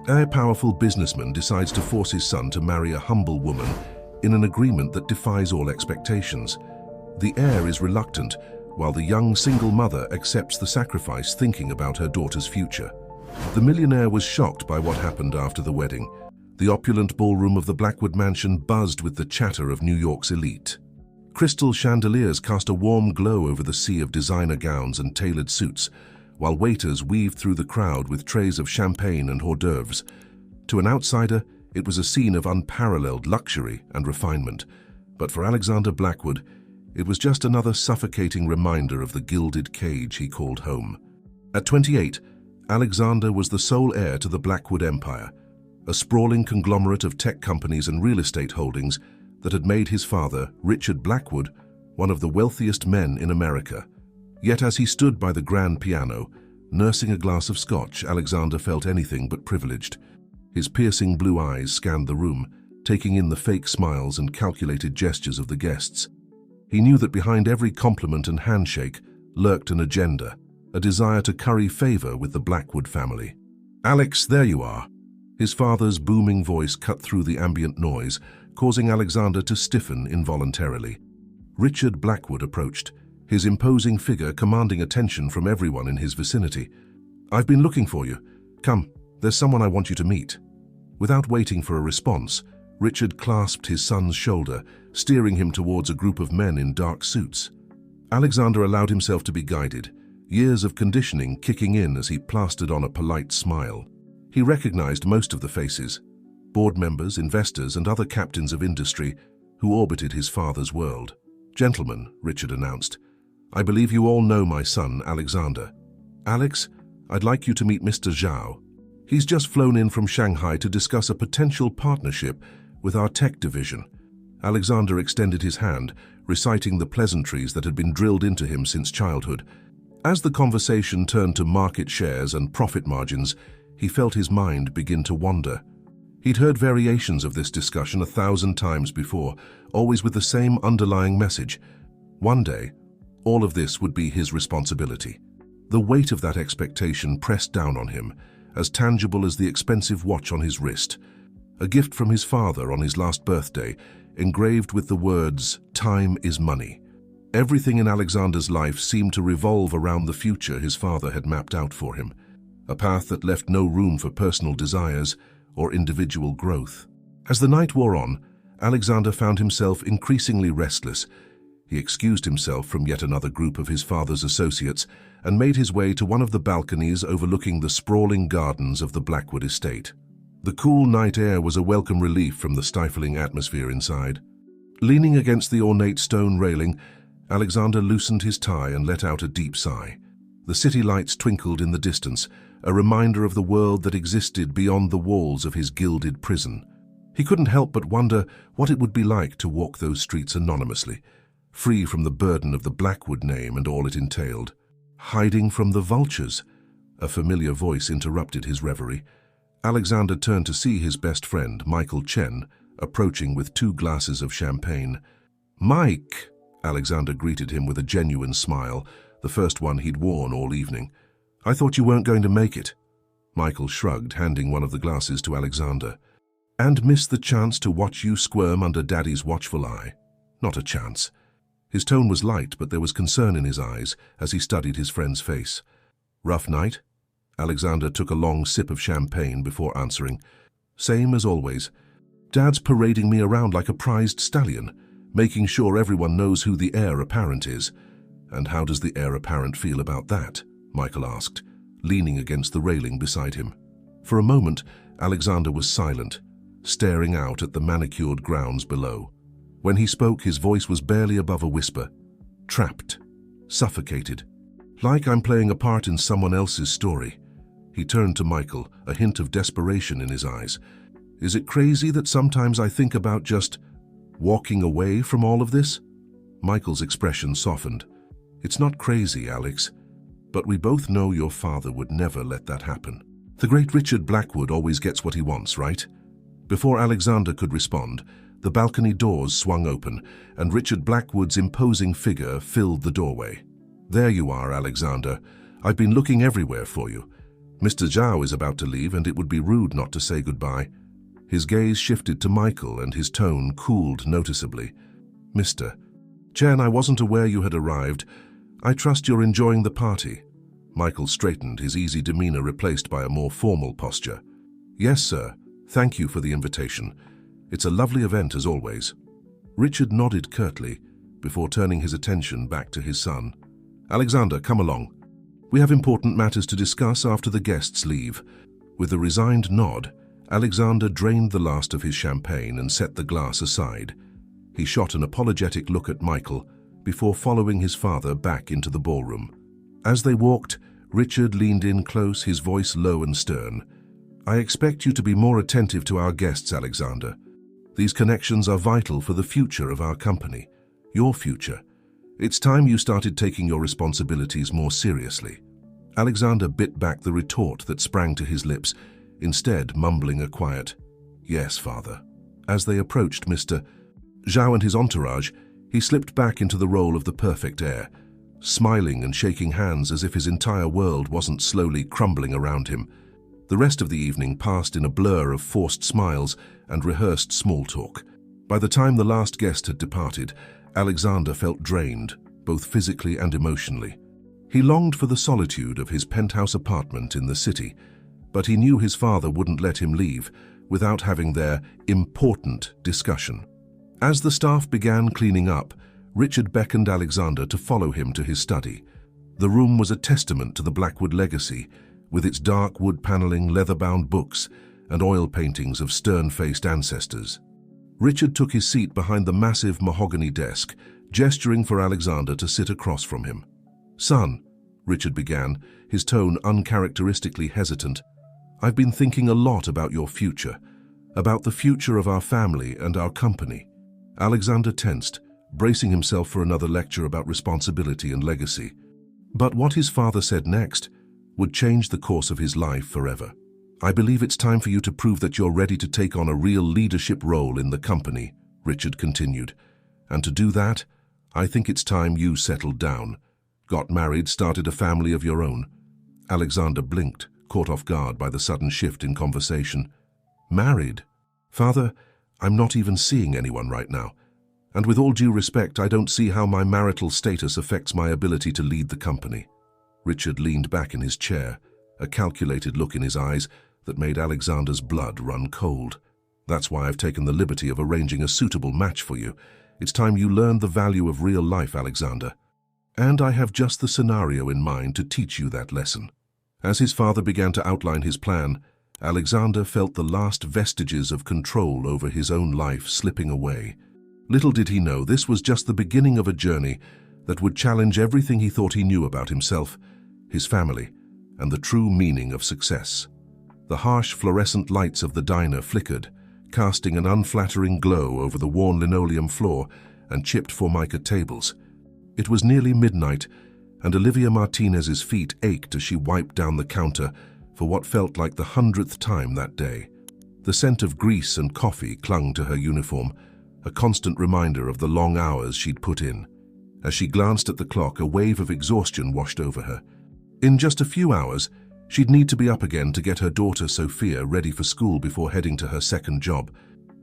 A powerful businessman decides to force his son to marry a humble woman in an agreement that defies all expectations. The heir is reluctant, while the young single mother accepts the sacrifice, thinking about her daughter's future. The millionaire was shocked by what happened after the wedding. The opulent ballroom of the Blackwood mansion buzzed with the chatter of New York's elite. Crystal chandeliers cast a warm glow over the sea of designer gowns and tailored suits, while waiters weaved through the crowd with trays of champagne and hors d'oeuvres. To an outsider, it was a scene of unparalleled luxury and refinement, but for Alexander Blackwood, it was just another suffocating reminder of the gilded cage he called home. At 28, Alexander was the sole heir to the Blackwood empire, a sprawling conglomerate of tech companies and real estate holdings that had made his father, Richard Blackwood, one of the wealthiest men in America. Yet as he stood by the grand piano, nursing a glass of scotch, Alexander felt anything but privileged. His piercing blue eyes scanned the room, taking in the fake smiles and calculated gestures of the guests. He knew that behind every compliment and handshake lurked an agenda, a desire to curry favor with the Blackwood family. "Alex, there you are." His father's booming voice cut through the ambient noise, causing Alexander to stiffen involuntarily. Richard Blackwood approached, his imposing figure commanding attention from everyone in his vicinity. "I've been looking for you. Come, there's someone I want you to meet." Without waiting for a response, Richard clasped his son's shoulder, steering him towards a group of men in dark suits. Alexander allowed himself to be guided, years of conditioning kicking in as he plastered on a polite smile. He recognized most of the faces, board members, investors, and other captains of industry who orbited his father's world. "Gentlemen," Richard announced, "I believe you all know my son, Alexander. Alex, I'd like you to meet Mr. Zhao. He's just flown in from Shanghai to discuss a potential partnership with our tech division." Alexander extended his hand, reciting the pleasantries that had been drilled into him since childhood. As the conversation turned to market shares and profit margins, he felt his mind begin to wander. He'd heard variations of this discussion 1,000 times before, always with the same underlying message. One day, all of this would be his responsibility. The weight of that expectation pressed down on him, as tangible as the expensive watch on his wrist, a gift from his father on his last birthday, engraved with the words, "Time is money." Everything in Alexander's life seemed to revolve around the future his father had mapped out for him, a path that left no room for personal desires or individual growth. As the night wore on, Alexander found himself increasingly restless. He excused himself from yet another group of his father's associates and made his way to one of the balconies overlooking the sprawling gardens of the Blackwood estate. The cool night air was a welcome relief from the stifling atmosphere inside. Leaning against the ornate stone railing, Alexander loosened his tie and let out a deep sigh. The city lights twinkled in the distance, a reminder of the world that existed beyond the walls of his gilded prison. He couldn't help but wonder what it would be like to walk those streets anonymously, free from the burden of the Blackwood name and all it entailed. "Hiding from the vultures," a familiar voice interrupted his reverie. Alexander turned to see his best friend, Michael Chen, approaching with 2 glasses of champagne. "Mike," Alexander greeted him with a genuine smile, the first one he'd worn all evening. "I thought you weren't going to make it." Michael shrugged, handing one of the glasses to Alexander. "And missed the chance to watch you squirm under Daddy's watchful eye." "Not a chance." His tone was light, but there was concern in his eyes as he studied his friend's face. "Rough night?" Alexander took a long sip of champagne before answering. "Same as always. Dad's parading me around like a prized stallion, making sure everyone knows who the heir apparent is." "And how does the heir apparent feel about that?" Michael asked, leaning against the railing beside him. For a moment, Alexander was silent, staring out at the manicured grounds below. When he spoke, his voice was barely above a whisper. "Trapped. Suffocated. Like I'm playing a part in someone else's story." He turned to Michael, a hint of desperation in his eyes. "Is it crazy that sometimes I think about just walking away from all of this?" Michael's expression softened. "It's not crazy, Alex, but we both know your father would never let that happen. The great Richard Blackwood always gets what he wants, right?" Before Alexander could respond, the balcony doors swung open, and Richard Blackwood's imposing figure filled the doorway. "There you are, Alexander. I've been looking everywhere for you. Mr. Zhao is about to leave and it would be rude not to say goodbye. His gaze shifted to Michael and his tone cooled noticeably. Mr. Chen, I wasn't aware you had arrived. I trust you're enjoying the party. Michael straightened, his easy demeanor replaced by a more formal posture. Yes, sir. Thank you for the invitation. It's a lovely event as always. Richard nodded curtly before turning his attention back to his son. Alexander, come along. We have important matters to discuss after the guests leave. With a resigned nod, Alexander drained the last of his champagne and set the glass aside. He shot an apologetic look at Michael before following his father back into the ballroom. As they walked, Richard leaned in close, his voice low and stern. I expect you to be more attentive to our guests, Alexander. These connections are vital for the future of our company, your future. It's time you started taking your responsibilities more seriously. Alexander bit back the retort that sprang to his lips, instead mumbling a quiet, Yes, father. As they approached Mr. Zhao and his entourage, he slipped back into the role of the perfect heir, smiling and shaking hands as if his entire world wasn't slowly crumbling around him. The rest of the evening passed in a blur of forced smiles and rehearsed small talk. By the time the last guest had departed, Alexander felt drained, both physically and emotionally. He longed for the solitude of his penthouse apartment in the city, but he knew his father wouldn't let him leave without having their important discussion. As the staff began cleaning up, Richard beckoned Alexander to follow him to his study. The room was a testament to the Blackwood legacy, with its dark wood paneling, leather-bound books, and oil paintings of stern-faced ancestors. Richard took his seat behind the massive mahogany desk, gesturing for Alexander to sit across from him. Son, Richard began, his tone uncharacteristically hesitant, I've been thinking a lot about your future, about the future of our family and our company. Alexander tensed, bracing himself for another lecture about responsibility and legacy. But what his father said next would change the course of his life forever. I believe it's time for you to prove that you're ready to take on a real leadership role in the company, Richard continued. And to do that, I think it's time you settled down, got married, started a family of your own. Alexander blinked, caught off guard by the sudden shift in conversation. Married? Father, I'm not even seeing anyone right now. And with all due respect, I don't see how my marital status affects my ability to lead the company. Richard leaned back in his chair, a calculated look in his eyes that made Alexander's blood run cold. That's why I've taken the liberty of arranging a suitable match for you. It's time you learned the value of real life, Alexander. And I have just the scenario in mind to teach you that lesson. As his father began to outline his plan, Alexander felt the last vestiges of control over his own life slipping away. Little did he know this was just the beginning of a journey that would challenge everything he thought he knew about himself, his family, and the true meaning of success. The harsh fluorescent lights of the diner flickered, casting an unflattering glow over the worn linoleum floor and chipped formica tables. It was nearly midnight, and Olivia Martinez's feet ached as she wiped down the counter for what felt like the 100th time that day. The scent of grease and coffee clung to her uniform, a constant reminder of the long hours she'd put in. As she glanced at the clock, a wave of exhaustion washed over her. In just a few hours, she'd need to be up again to get her daughter Sophia ready for school before heading to her second job.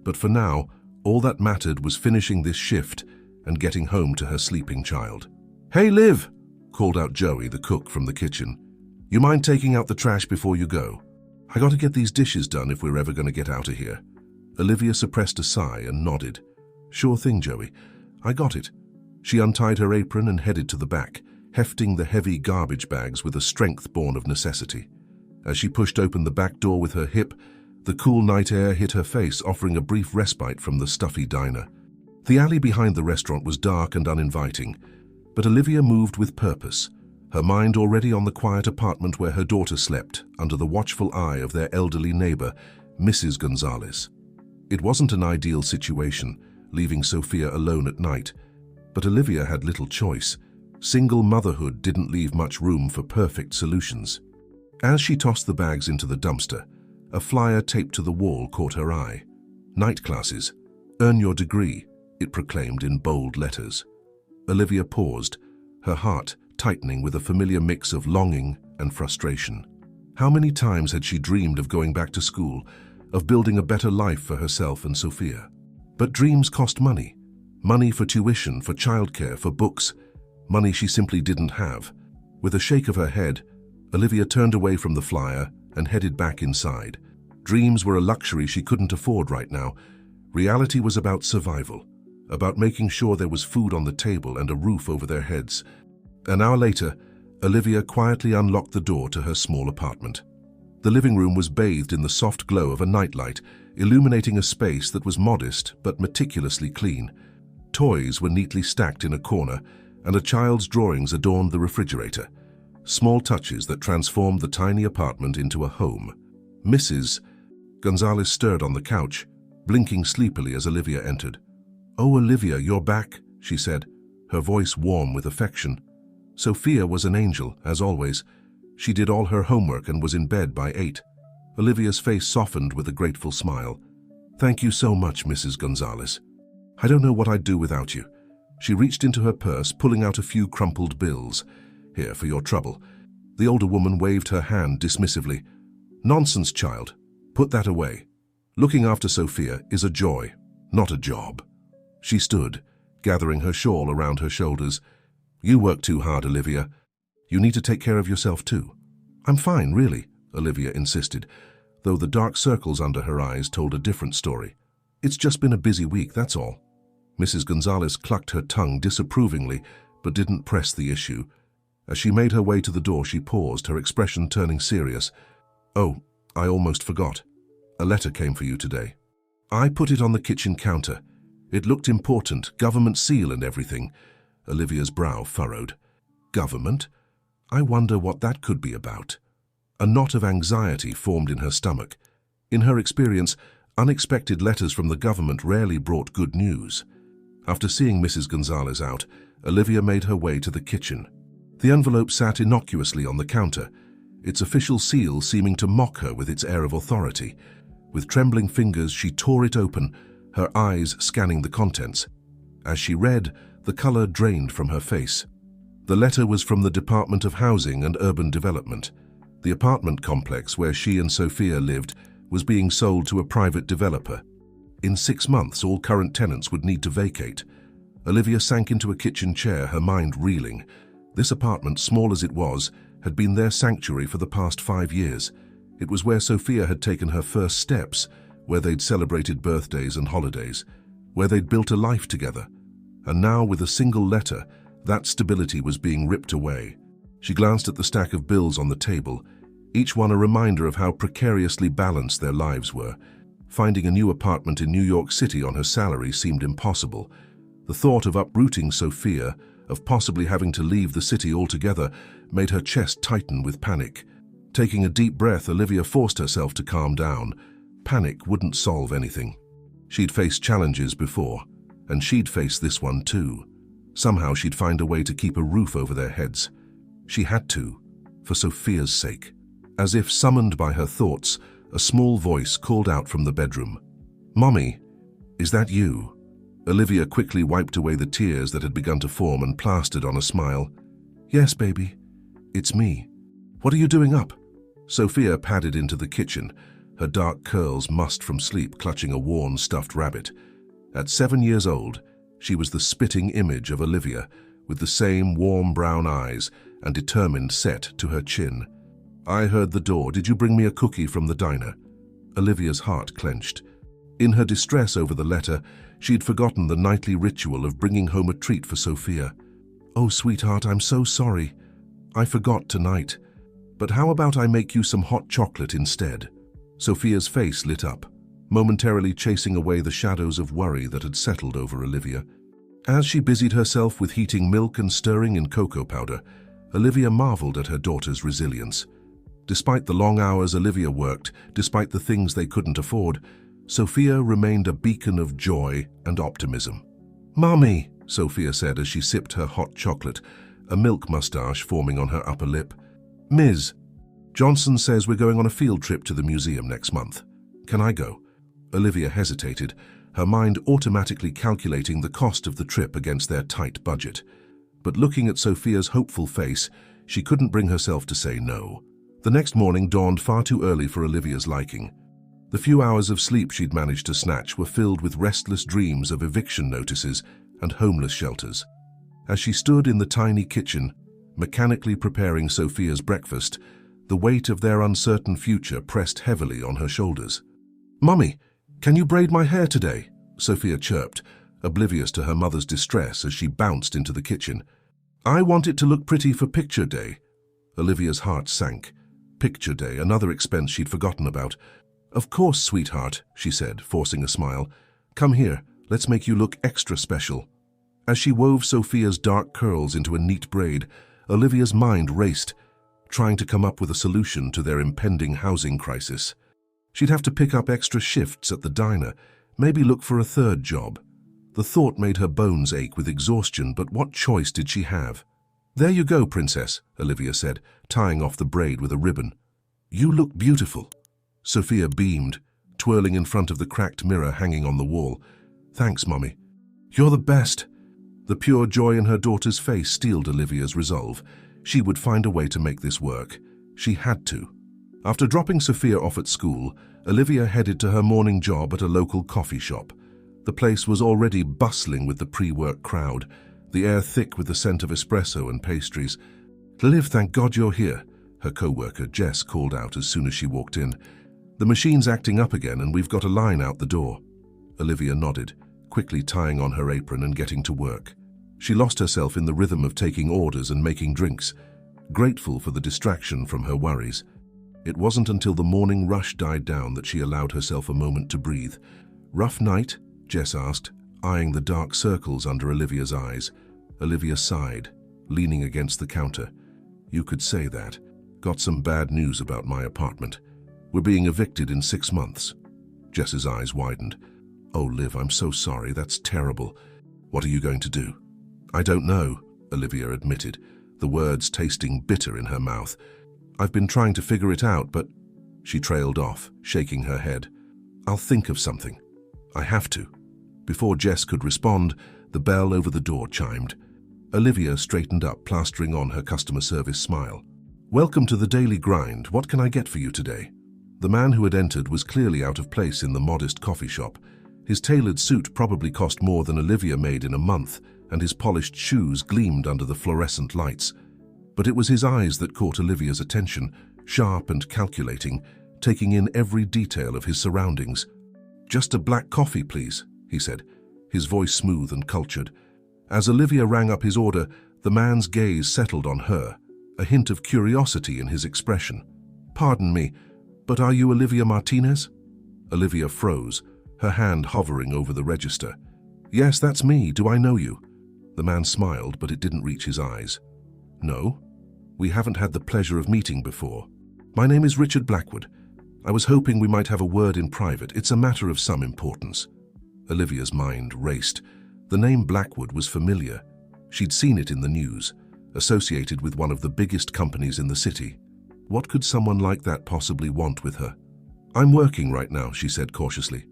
But for now, all that mattered was finishing this shift and getting home to her sleeping child. "Hey, Liv!" called out Joey, the cook, from the kitchen. "You mind taking out the trash before you go? I gotta get these dishes done if we're ever gonna get out of here." Olivia suppressed a sigh and nodded. "Sure thing, Joey. I got it." She untied her apron and headed to the back, hefting the heavy garbage bags with a strength born of necessity. As she pushed open the back door with her hip, the cool night air hit her face, offering a brief respite from the stuffy diner. The alley behind the restaurant was dark and uninviting, but Olivia moved with purpose, her mind already on the quiet apartment where her daughter slept under the watchful eye of their elderly neighbor, Mrs. Gonzalez. It wasn't an ideal situation, leaving Sophia alone at night, but Olivia had little choice. Single motherhood didn't leave much room for perfect solutions. As she tossed the bags into the dumpster, a flyer taped to the wall caught her eye. "Night classes. Earn your degree," it proclaimed in bold letters. Olivia paused, her heart tightening with a familiar mix of longing and frustration. How many times had she dreamed of going back to school, of building a better life for herself and Sophia? But dreams cost money. Money for tuition, for childcare, for books. Money she simply didn't have. With a shake of her head, Olivia turned away from the flyer and headed back inside. Dreams were a luxury she couldn't afford right now. Reality was about survival, about making sure there was food on the table and a roof over their heads. An hour later, Olivia quietly unlocked the door to her small apartment. The living room was bathed in the soft glow of a nightlight, illuminating a space that was modest but meticulously clean. Toys were neatly stacked in a corner, and a child's drawings adorned the refrigerator. Small touches that transformed the tiny apartment into a home. Mrs. Gonzalez stirred on the couch, blinking sleepily as Olivia entered. "Oh, Olivia, you're back," she said, her voice warm with affection. Sophia was an angel, as always. She did all her homework and was in bed by 8. Olivia's face softened with a grateful smile. "Thank you so much, Mrs. Gonzalez. I don't know what I'd do without you." She reached into her purse, pulling out a few crumpled bills. "Here, for your trouble." The older woman waved her hand dismissively. "Nonsense, child. Put that away. Looking after Sophia is a joy, not a job." She stood, gathering her shawl around her shoulders. "You work too hard, Olivia. You need to take care of yourself too." "I'm fine, really," Olivia insisted, though the dark circles under her eyes told a different story. "It's just been a busy week, that's all." Mrs. Gonzalez clucked her tongue disapprovingly, but didn't press the issue. As she made her way to the door, she paused, her expression turning serious. "Oh, I almost forgot. A letter came for you today." "I put it on the kitchen counter. It looked important, government seal and everything." Olivia's brow furrowed. "Government? I wonder what that could be about." A knot of anxiety formed in her stomach. In her experience, unexpected letters from the government rarely brought good news. After seeing Mrs. Gonzalez out, Olivia made her way to the kitchen. The envelope sat innocuously on the counter, its official seal seeming to mock her with its air of authority. With trembling fingers, she tore it open, her eyes scanning the contents. As she read, the color drained from her face. The letter was from the Department of Housing and Urban Development. The apartment complex where she and Sophia lived was being sold to a private developer. In 6 months, all current tenants would need to vacate. Olivia sank into a kitchen chair, her mind reeling. This apartment, small as it was, had been their sanctuary for the past 5 years. It was where Sophia had taken her first steps, where they'd celebrated birthdays and holidays, where they'd built a life together. And now, with a single letter, that stability was being ripped away. She glanced at the stack of bills on the table, each one a reminder of how precariously balanced their lives were. Finding a new apartment in New York City on her salary seemed impossible. The thought of uprooting Sophia, of possibly having to leave the city altogether, made her chest tighten with panic. Taking a deep breath, Olivia forced herself to calm down. Panic wouldn't solve anything. She'd faced challenges before, and she'd face this one too. Somehow she'd find a way to keep a roof over their heads. She had to, for Sophia's sake. As if summoned by her thoughts, a small voice called out from the bedroom. "Mommy, is that you?" Olivia quickly wiped away the tears that had begun to form and plastered on a smile. "Yes, baby. It's me. What are you doing up?" Sophia padded into the kitchen, her dark curls mussed from sleep, clutching a worn stuffed rabbit. At 7 years old, she was the spitting image of Olivia, with the same warm brown eyes and determined set to her chin. "I heard the door. Did you bring me a cookie from the diner?" Olivia's heart clenched. In her distress over the letter, she'd forgotten the nightly ritual of bringing home a treat for Sophia. "Oh, sweetheart, I'm so sorry. I forgot tonight. But how about I make you some hot chocolate instead?" Sophia's face lit up, momentarily chasing away the shadows of worry that had settled over Olivia. As she busied herself with heating milk and stirring in cocoa powder, Olivia marveled at her daughter's resilience. Despite the long hours Olivia worked, despite the things they couldn't afford, Sophia remained a beacon of joy and optimism. "Mommy," Sophia said as she sipped her hot chocolate, a milk mustache forming on her upper lip. "Ms. Johnson says we're going on a field trip to the museum next month. Can I go?" Olivia hesitated, her mind automatically calculating the cost of the trip against their tight budget. But looking at Sophia's hopeful face, she couldn't bring herself to say no. The next morning dawned far too early for Olivia's liking. The few hours of sleep she'd managed to snatch were filled with restless dreams of eviction notices and homeless shelters. As she stood in the tiny kitchen, mechanically preparing Sophia's breakfast, the weight of their uncertain future pressed heavily on her shoulders. "Mummy, can you braid my hair today?" Sophia chirped, oblivious to her mother's distress as she bounced into the kitchen. "I want it to look pretty for picture day." Olivia's heart sank. Picture day, another expense she'd forgotten about. "Of course, sweetheart," she said, forcing a smile. "Come here, let's make you look extra special." As she wove Sophia's dark curls into a neat braid, Olivia's mind raced, trying to come up with a solution to their impending housing crisis. She'd have to pick up extra shifts at the diner, maybe look for a third job. The thought made her bones ache with exhaustion, but what choice did she have? "There you go, princess," Olivia said, tying off the braid with a ribbon. "You look beautiful." Sophia beamed, twirling in front of the cracked mirror hanging on the wall. "Thanks, Mummy. You're the best." The pure joy in her daughter's face steeled Olivia's resolve. She would find a way to make this work. She had to. After dropping Sophia off at school, Olivia headed to her morning job at a local coffee shop. The place was already bustling with the pre-work crowd, the air thick with the scent of espresso and pastries. "Liv, thank God you're here," her co-worker Jess called out as soon as she walked in. "The machine's acting up again and we've got a line out the door." Olivia nodded, quickly tying on her apron and getting to work. She lost herself in the rhythm of taking orders and making drinks, grateful for the distraction from her worries. It wasn't until the morning rush died down that she allowed herself a moment to breathe. "Rough night?" Jess asked, eyeing the dark circles under Olivia's eyes. Olivia sighed, leaning against the counter. "You could say that. Got some bad news about my apartment. We're being evicted in 6 months." Jess's eyes widened. "Oh, Liv, I'm so sorry. That's terrible. What are you going to do?" "I don't know," Olivia admitted, the words tasting bitter in her mouth. "I've been trying to figure it out, but—" She trailed off, shaking her head. "I'll think of something. I have to." Before Jess could respond, the bell over the door chimed. Olivia straightened up, plastering on her customer service smile. "Welcome to the daily grind. What can I get for you today?" The man who had entered was clearly out of place in the modest coffee shop. His tailored suit probably cost more than Olivia made in a month, and his polished shoes gleamed under the fluorescent lights. But it was his eyes that caught Olivia's attention, sharp and calculating, taking in every detail of his surroundings. "Just a black coffee, please," he said, his voice smooth and cultured. As Olivia rang up his order, the man's gaze settled on her, a hint of curiosity in his expression. "Pardon me, but are you Olivia Martinez?" Olivia froze, her hand hovering over the register. "Yes, that's me. Do I know you?" The man smiled, but it didn't reach his eyes. "No, we haven't had the pleasure of meeting before. My name is Richard Blackwood. I was hoping we might have a word in private. It's a matter of some importance." Olivia's mind raced. The name Blackwood was familiar. She'd seen it in the news, associated with one of the biggest companies in the city. What could someone like that possibly want with her? "I'm working right now," she said cautiously.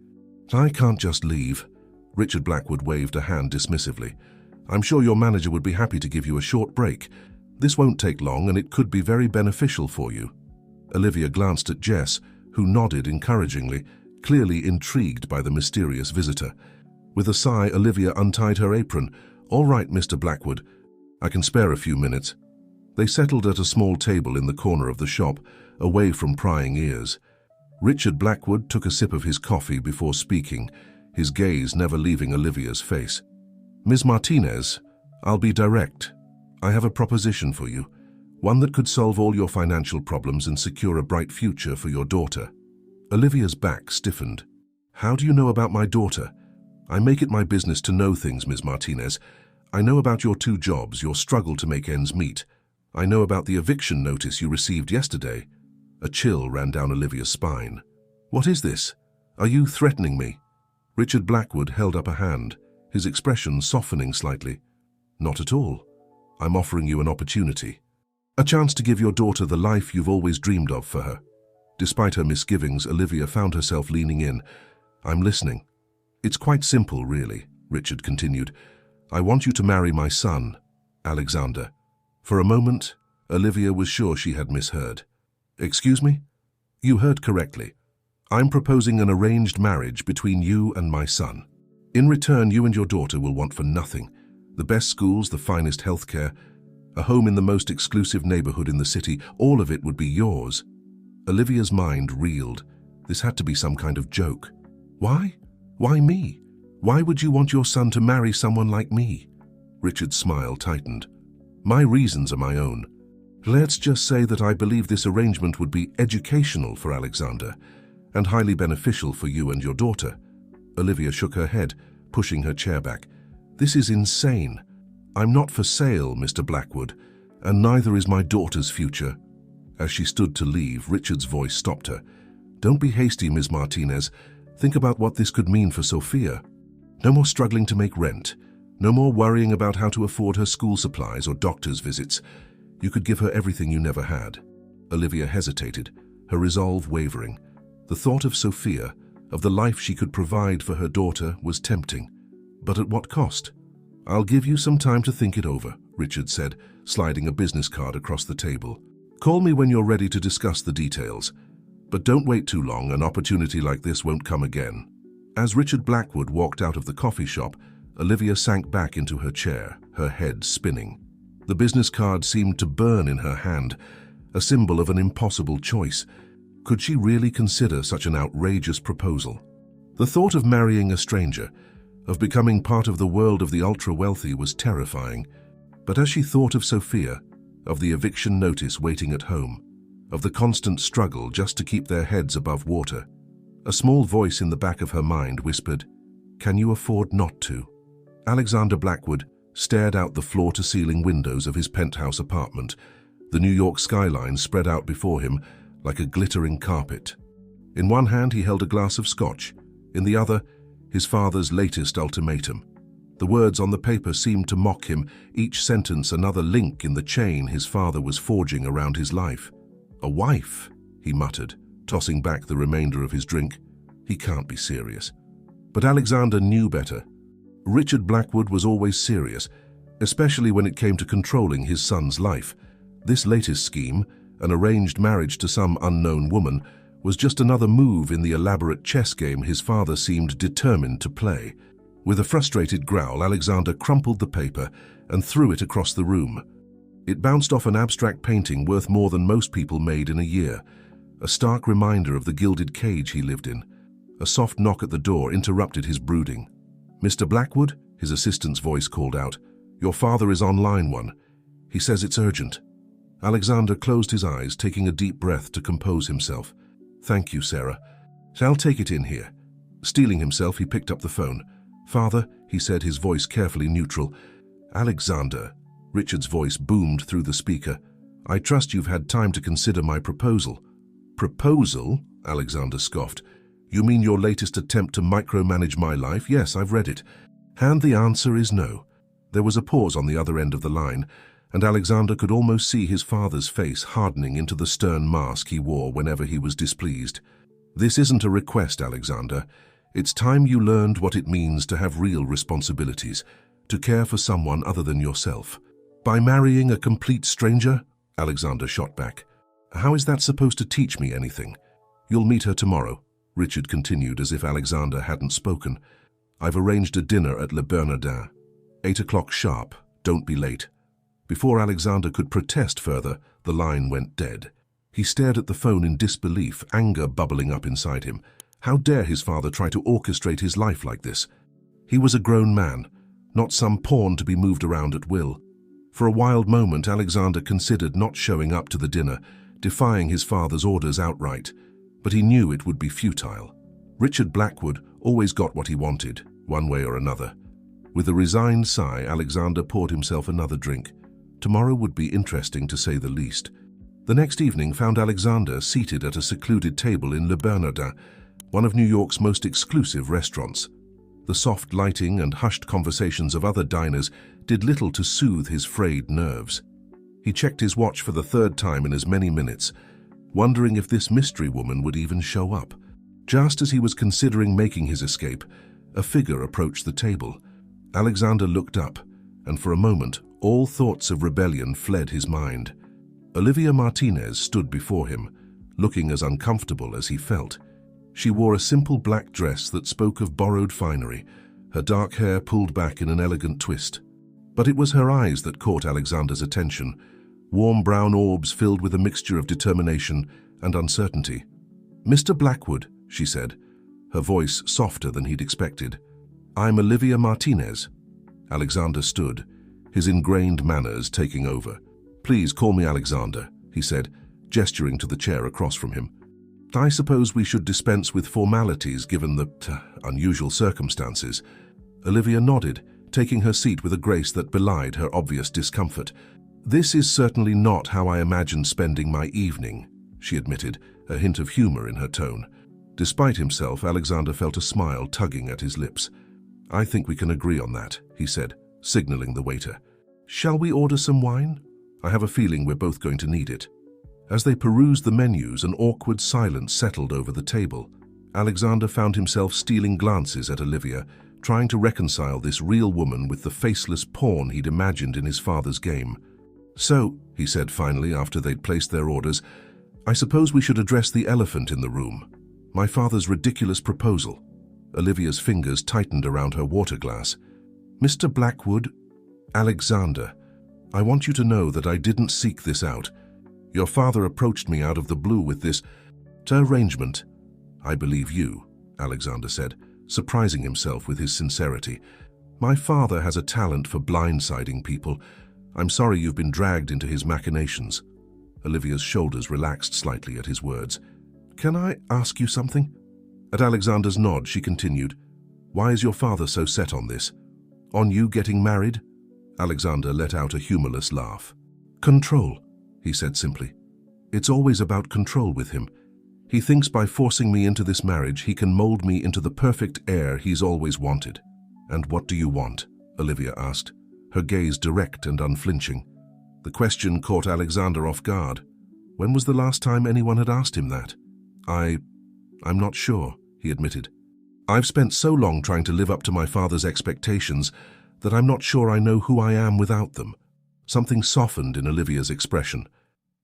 "I can't just leave." Richard Blackwood waved a hand dismissively. "I'm sure your manager would be happy to give you a short break. This won't take long and it could be very beneficial for you." Olivia glanced at Jess, who nodded encouragingly, clearly intrigued by the mysterious visitor. With a sigh, Olivia untied her apron. "All right, Mr. Blackwood. I can spare a few minutes." They settled at a small table in the corner of the shop, away from prying ears. Richard Blackwood took a sip of his coffee before speaking, his gaze never leaving Olivia's face. "Ms. Martinez, I'll be direct. I have a proposition for you, one that could solve all your financial problems and secure a bright future for your daughter." Olivia's back stiffened. "How do you know about my daughter?" "I make it my business to know things, Ms. Martinez. I know about your 2 jobs, your struggle to make ends meet. I know about the eviction notice you received yesterday." A chill ran down Olivia's spine. "What is this? Are you threatening me?" Richard Blackwood held up a hand, his expression softening slightly. "Not at all. I'm offering you an opportunity. A chance to give your daughter the life you've always dreamed of for her." Despite her misgivings, Olivia found herself leaning in. "I'm listening." "It's quite simple, really," Richard continued. "I want you to marry my son, Alexander." For a moment, Olivia was sure she had misheard. Excuse me? You heard correctly. I'm proposing an arranged marriage between you and my son. In return, you and your daughter will want for nothing. The best schools, the finest healthcare, a home in the most exclusive neighborhood in the city, all of it would be yours. Olivia's mind reeled. This had to be some kind of joke. Why? Why me? Why would you want your son to marry someone like me? Richard's smile tightened. My reasons are my own. Let's just say that I believe this arrangement would be educational for Alexander and highly beneficial for you and your daughter. Olivia shook her head, pushing her chair back. This is insane. I'm not for sale, Mr. Blackwood, and neither is my daughter's future. As she stood to leave, Richard's voice stopped her. Don't be hasty, Ms. Martinez. Think about what this could mean for Sophia. No more struggling to make rent. No more worrying about how to afford her school supplies or doctor's visits. You could give her everything you never had. Olivia hesitated, her resolve wavering. The thought of Sophia, of the life she could provide for her daughter, was tempting. But at what cost? I'll give you some time to think it over, Richard said, sliding a business card across the table. Call me when you're ready to discuss the details. But don't wait too long, an opportunity like this won't come again. As Richard Blackwood walked out of the coffee shop, Olivia sank back into her chair, her head spinning. The business card seemed to burn in her hand, a symbol of an impossible choice. Could she really consider such an outrageous proposal? The thought of marrying a stranger, of becoming part of the world of the ultra-wealthy, was terrifying. But as she thought of Sophia, of the eviction notice waiting at home, of the constant struggle just to keep their heads above water, a small voice in the back of her mind whispered, "Can you afford not to?" Alexander Blackwood stared out the floor-to-ceiling windows of his penthouse apartment, the New York skyline spread out before him like a glittering carpet. In one hand he held a glass of scotch, in the other, his father's latest ultimatum. The words on the paper seemed to mock him, each sentence another link in the chain his father was forging around his life. "A wife," he muttered, tossing back the remainder of his drink. He can't be serious. But Alexander knew better. Richard Blackwood was always serious, especially when it came to controlling his son's life. This latest scheme, an arranged marriage to some unknown woman, was just another move in the elaborate chess game his father seemed determined to play. With a frustrated growl, Alexander crumpled the paper and threw it across the room. It bounced off an abstract painting worth more than most people made in a year, a stark reminder of the gilded cage he lived in. A soft knock at the door interrupted his brooding. "Mr. Blackwood," his assistant's voice called out, "your father is on line 1. He says it's urgent." Alexander closed his eyes, taking a deep breath to compose himself. "Thank you, Sarah. I'll take it in here." Steeling himself, he picked up the phone. "Father," he said, his voice carefully neutral. "Alexander," Richard's voice boomed through the speaker. "I trust you've had time to consider my proposal." "Proposal?" Alexander scoffed. "You mean your latest attempt to micromanage my life?" "Yes, I've read it. And the answer is no." There was a pause on the other end of the line, and Alexander could almost see his father's face hardening into the stern mask he wore whenever he was displeased. "This isn't a request, Alexander. It's time you learned what it means to have real responsibilities, to care for someone other than yourself." "By marrying a complete stranger?" Alexander shot back. "How is that supposed to teach me anything?" "You'll meet her tomorrow," Richard continued as if Alexander hadn't spoken. "I've arranged a dinner at Le Bernardin. 8 o'clock sharp. Don't be late." Before Alexander could protest further, the line went dead. He stared at the phone in disbelief, anger bubbling up inside him. How dare his father try to orchestrate his life like this? He was a grown man, not some pawn to be moved around at will. For a wild moment, Alexander considered not showing up to the dinner, defying his father's orders outright. But he knew it would be futile. Richard Blackwood always got what he wanted, one way or another. With a resigned sigh, Alexander poured himself another drink. Tomorrow would be interesting, to say the least. The next evening found Alexander seated at a secluded table in Le Bernardin, one of New York's most exclusive restaurants. The soft lighting and hushed conversations of other diners did little to soothe his frayed nerves. He checked his watch for the third time in as many minutes, wondering if this mystery woman would even show up. Just as he was considering making his escape, a figure approached the table. Alexander looked up, and for a moment, all thoughts of rebellion fled his mind. Olivia Martinez stood before him, looking as uncomfortable as he felt. She wore a simple black dress that spoke of borrowed finery, her dark hair pulled back in an elegant twist. But it was her eyes that caught Alexander's attention, warm brown orbs filled with a mixture of determination and uncertainty. "Mr. Blackwood," she said, her voice softer than he'd expected. "I'm Olivia Martinez." Alexander stood, his ingrained manners taking over. "Please call me Alexander," he said, gesturing to the chair across from him. "I suppose we should dispense with formalities given the unusual circumstances." Olivia nodded, taking her seat with a grace that belied her obvious discomfort. "This is certainly not how I imagined spending my evening," she admitted, a hint of humor in her tone. Despite himself, Alexander felt a smile tugging at his lips. "I think we can agree on that," he said, signaling the waiter. "Shall we order some wine? I have a feeling we're both going to need it." As they perused the menus, an awkward silence settled over the table. Alexander found himself stealing glances at Olivia, trying to reconcile this real woman with the faceless pawn he'd imagined in his father's game. "So," he said finally after they'd placed their orders, "I suppose we should address the elephant in the room. My father's ridiculous proposal." Olivia's fingers tightened around her water glass. "Mr. Blackwood, Alexander, I want you to know that I didn't seek this out. Your father approached me out of the blue with this arrangement." "I believe you," Alexander said, surprising himself with his sincerity. "My father has a talent for blindsiding people. I'm sorry you've been dragged into his machinations." Olivia's shoulders relaxed slightly at his words. "Can I ask you something?" At Alexander's nod, she continued, "Why is your father so set on this? On you getting married?" Alexander let out a humorless laugh. "Control," he said simply. "It's always about control with him. He thinks by forcing me into this marriage, he can mold me into the perfect heir he's always wanted." "And what do you want?" Olivia asked, her gaze direct and unflinching. The question caught Alexander off guard. When was the last time anyone had asked him that? I'm not sure," he admitted. "I've spent so long trying to live up to my father's expectations that I'm not sure I know who I am without them." Something softened in Olivia's expression.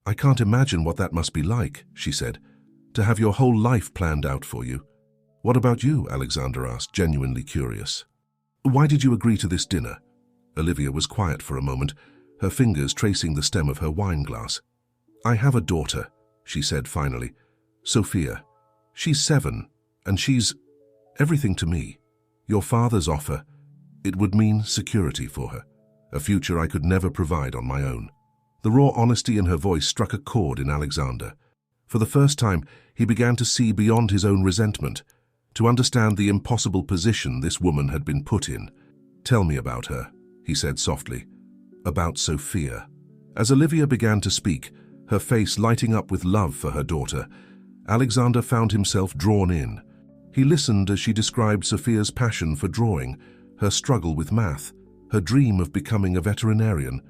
"I can't imagine what that must be like," she said, "to have your whole life planned out for you." "What about you?" Alexander asked, genuinely curious. "Why did you agree to this dinner?" Olivia was quiet for a moment, her fingers tracing the stem of her wine glass. "I have a daughter," she said finally. "Sophia. She's 7, and she's everything to me. Your father's offer, it would mean security for her, a future I could never provide on my own." The raw honesty in her voice struck a chord in Alexander. For the first time, he began to see beyond his own resentment, to understand the impossible position this woman had been put in. "Tell me about her," he said softly. "About Sophia." As Olivia began to speak, her face lighting up with love for her daughter, Alexander found himself drawn in. He listened as she described Sophia's passion for drawing, her struggle with math, her dream of becoming a veterinarian.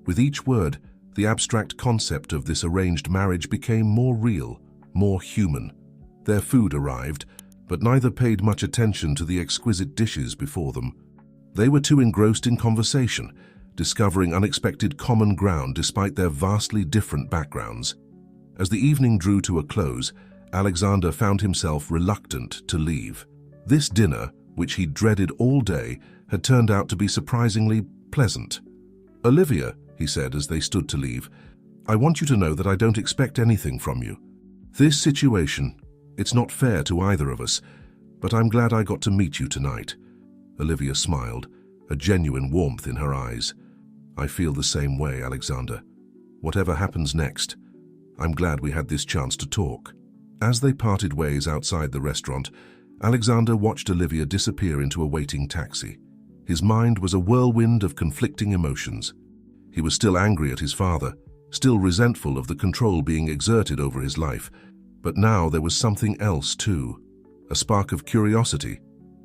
With each word, the abstract concept of this arranged marriage became more real, more human. Their food arrived, but neither paid much attention to the exquisite dishes before them. They were too engrossed in conversation, discovering unexpected common ground despite their vastly different backgrounds. As the evening drew to a close, Alexander found himself reluctant to leave. This dinner, which he dreaded all day, had turned out to be surprisingly pleasant. "Olivia," he said as they stood to leave, "I want you to know that I don't expect anything from you. This situation, it's not fair to either of us, but I'm glad I got to meet you tonight." Olivia smiled, a genuine warmth in her eyes. "I feel the same way, Alexander. Whatever happens next, I'm glad we had this chance to talk." As they parted ways outside the restaurant, Alexander watched Olivia disappear into a waiting taxi. His mind was a whirlwind of conflicting emotions. He was still angry at his father, still resentful of the control being exerted over his life, but now there was something else too. A spark of curiosity,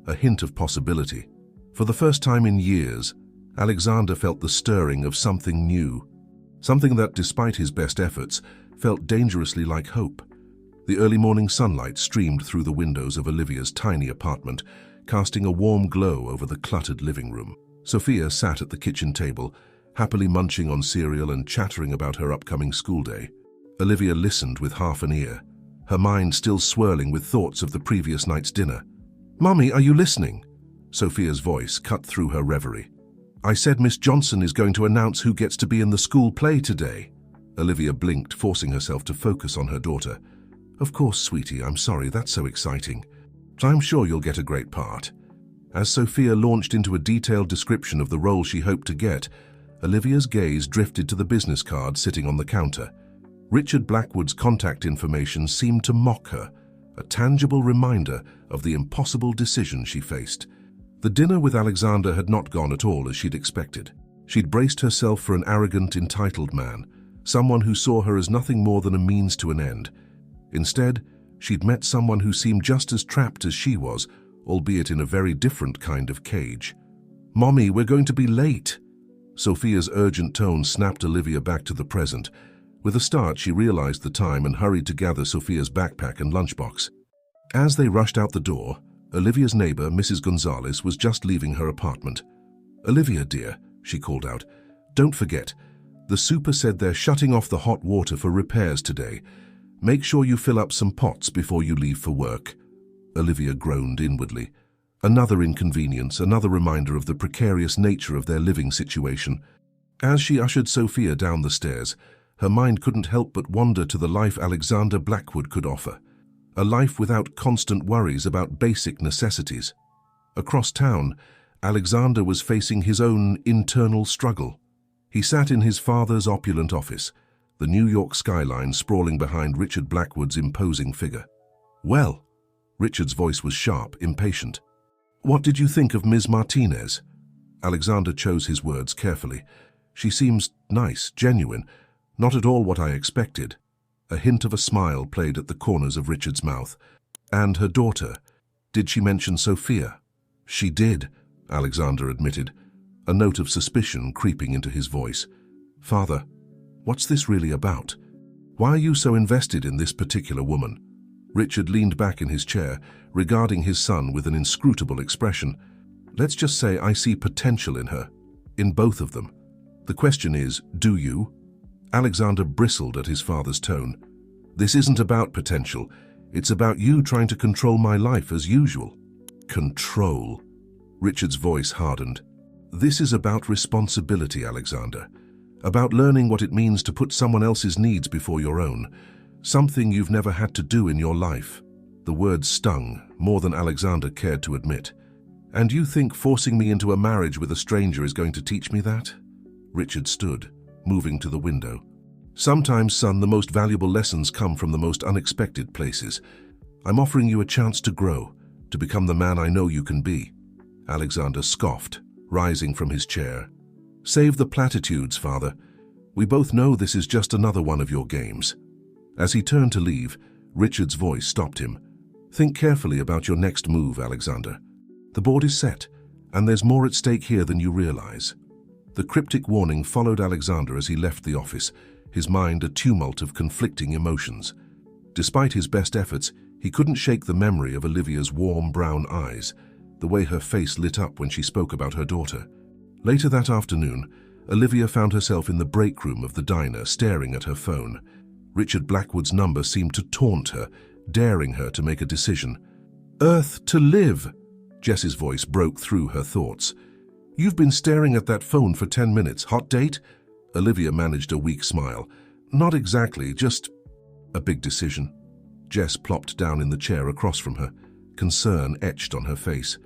a hint of possibility. For the first time in years, Alexander felt the stirring of something new, something that, despite his best efforts, felt dangerously like hope. The early morning sunlight streamed through the windows of Olivia's tiny apartment, casting a warm glow over the cluttered living room. Sophia sat at the kitchen table, happily munching on cereal and chattering about her upcoming school day. Olivia listened with half an ear, her mind still swirling with thoughts of the previous night's dinner. "Mummy, are you listening?" Sophia's voice cut through her reverie. "I said Miss Johnson is going to announce who gets to be in the school play today." Olivia blinked, forcing herself to focus on her daughter. "Of course, sweetie, I'm sorry, that's so exciting. I'm sure you'll get a great part." As Sophia launched into a detailed description of the role she hoped to get, Olivia's gaze drifted to the business card sitting on the counter. Richard Blackwood's contact information seemed to mock her, a tangible reminder of the impossible decision she faced. The dinner with Alexander had not gone at all as she'd expected. She'd braced herself for an arrogant, entitled man, someone who saw her as nothing more than a means to an end. Instead, she'd met someone who seemed just as trapped as she was, albeit in a very different kind of cage. "Mommy, we're going to be late." Sophia's urgent tone snapped Olivia back to the present. With a start, she realized the time and hurried to gather Sophia's backpack and lunchbox. As they rushed out the door, Olivia's neighbor, Mrs. Gonzalez, was just leaving her apartment. "Olivia, dear," she called out, "don't forget, the super said they're shutting off the hot water for repairs today. Make sure you fill up some pots before you leave for work." Olivia groaned inwardly. Another inconvenience, another reminder of the precarious nature of their living situation. As she ushered Sophia down the stairs, her mind couldn't help but wander to the life Alexander Blackwood could offer. A life without constant worries about basic necessities. Across town, Alexander was facing his own internal struggle. He sat in his father's opulent office, the New York skyline sprawling behind Richard Blackwood's imposing figure. "Well," Richard's voice was sharp, impatient. "What did you think of Ms. Martinez?" Alexander chose his words carefully. "She seems nice, genuine, not at all what I expected." A hint of a smile played at the corners of Richard's mouth. "And her daughter, did she mention Sophia?" "She did," Alexander admitted, a note of suspicion creeping into his voice. "Father, what's this really about? Why are you so invested in this particular woman?" Richard leaned back in his chair, regarding his son with an inscrutable expression. "Let's just say I see potential in her, in both of them. The question is, do you?" Alexander bristled at his father's tone. "This isn't about potential. It's about you trying to control my life as usual." "Control?" Richard's voice hardened. "This is about responsibility, Alexander. About learning what it means to put someone else's needs before your own. Something you've never had to do in your life." The words stung, more than Alexander cared to admit. "And you think forcing me into a marriage with a stranger is going to teach me that?" Richard stood, moving to the window. "Sometimes, son, the most valuable lessons come from the most unexpected places. I'm offering you a chance to grow, to become the man I know you can be." Alexander scoffed, rising from his chair. "Save the platitudes, father. We both know this is just another one of your games." As he turned to leave, Richard's voice stopped him. "Think carefully about your next move, Alexander. The board is set, and there's more at stake here than you realize." The cryptic warning followed Alexander as he left the office, his mind a tumult of conflicting emotions. Despite his best efforts, he couldn't shake the memory of Olivia's warm brown eyes, the way her face lit up when she spoke about her daughter. Later that afternoon, Olivia found herself in the break room of the diner, staring at her phone. Richard Blackwood's number seemed to taunt her, daring her to make a decision. "Earth to live!" Jess's voice broke through her thoughts. "You've been staring at that phone for 10 minutes. Hot date?" Olivia managed a weak smile. "Not exactly, just a big decision." Jess plopped down in the chair across from her, concern etched on her face.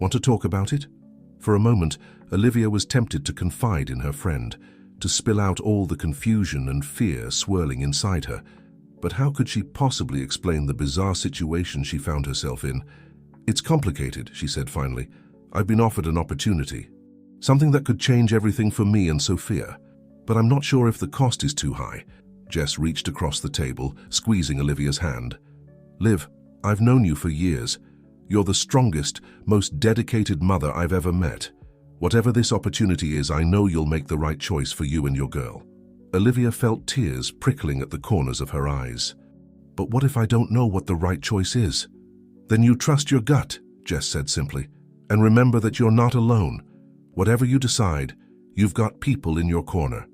"Want to talk about it?" For a moment, Olivia was tempted to confide in her friend, to spill out all the confusion and fear swirling inside her. But how could she possibly explain the bizarre situation she found herself in? "It's complicated," she said finally. "I've been offered an opportunity. Something that could change everything for me and Sophia. But I'm not sure if the cost is too high." Jess reached across the table, squeezing Olivia's hand. "Liv, I've known you for years. You're the strongest, most dedicated mother I've ever met. Whatever this opportunity is, I know you'll make the right choice for you and your girl." Olivia felt tears prickling at the corners of her eyes. "But what if I don't know what the right choice is?" "Then you trust your gut," Jess said simply. "And remember that you're not alone. Whatever you decide, you've got people in your corner."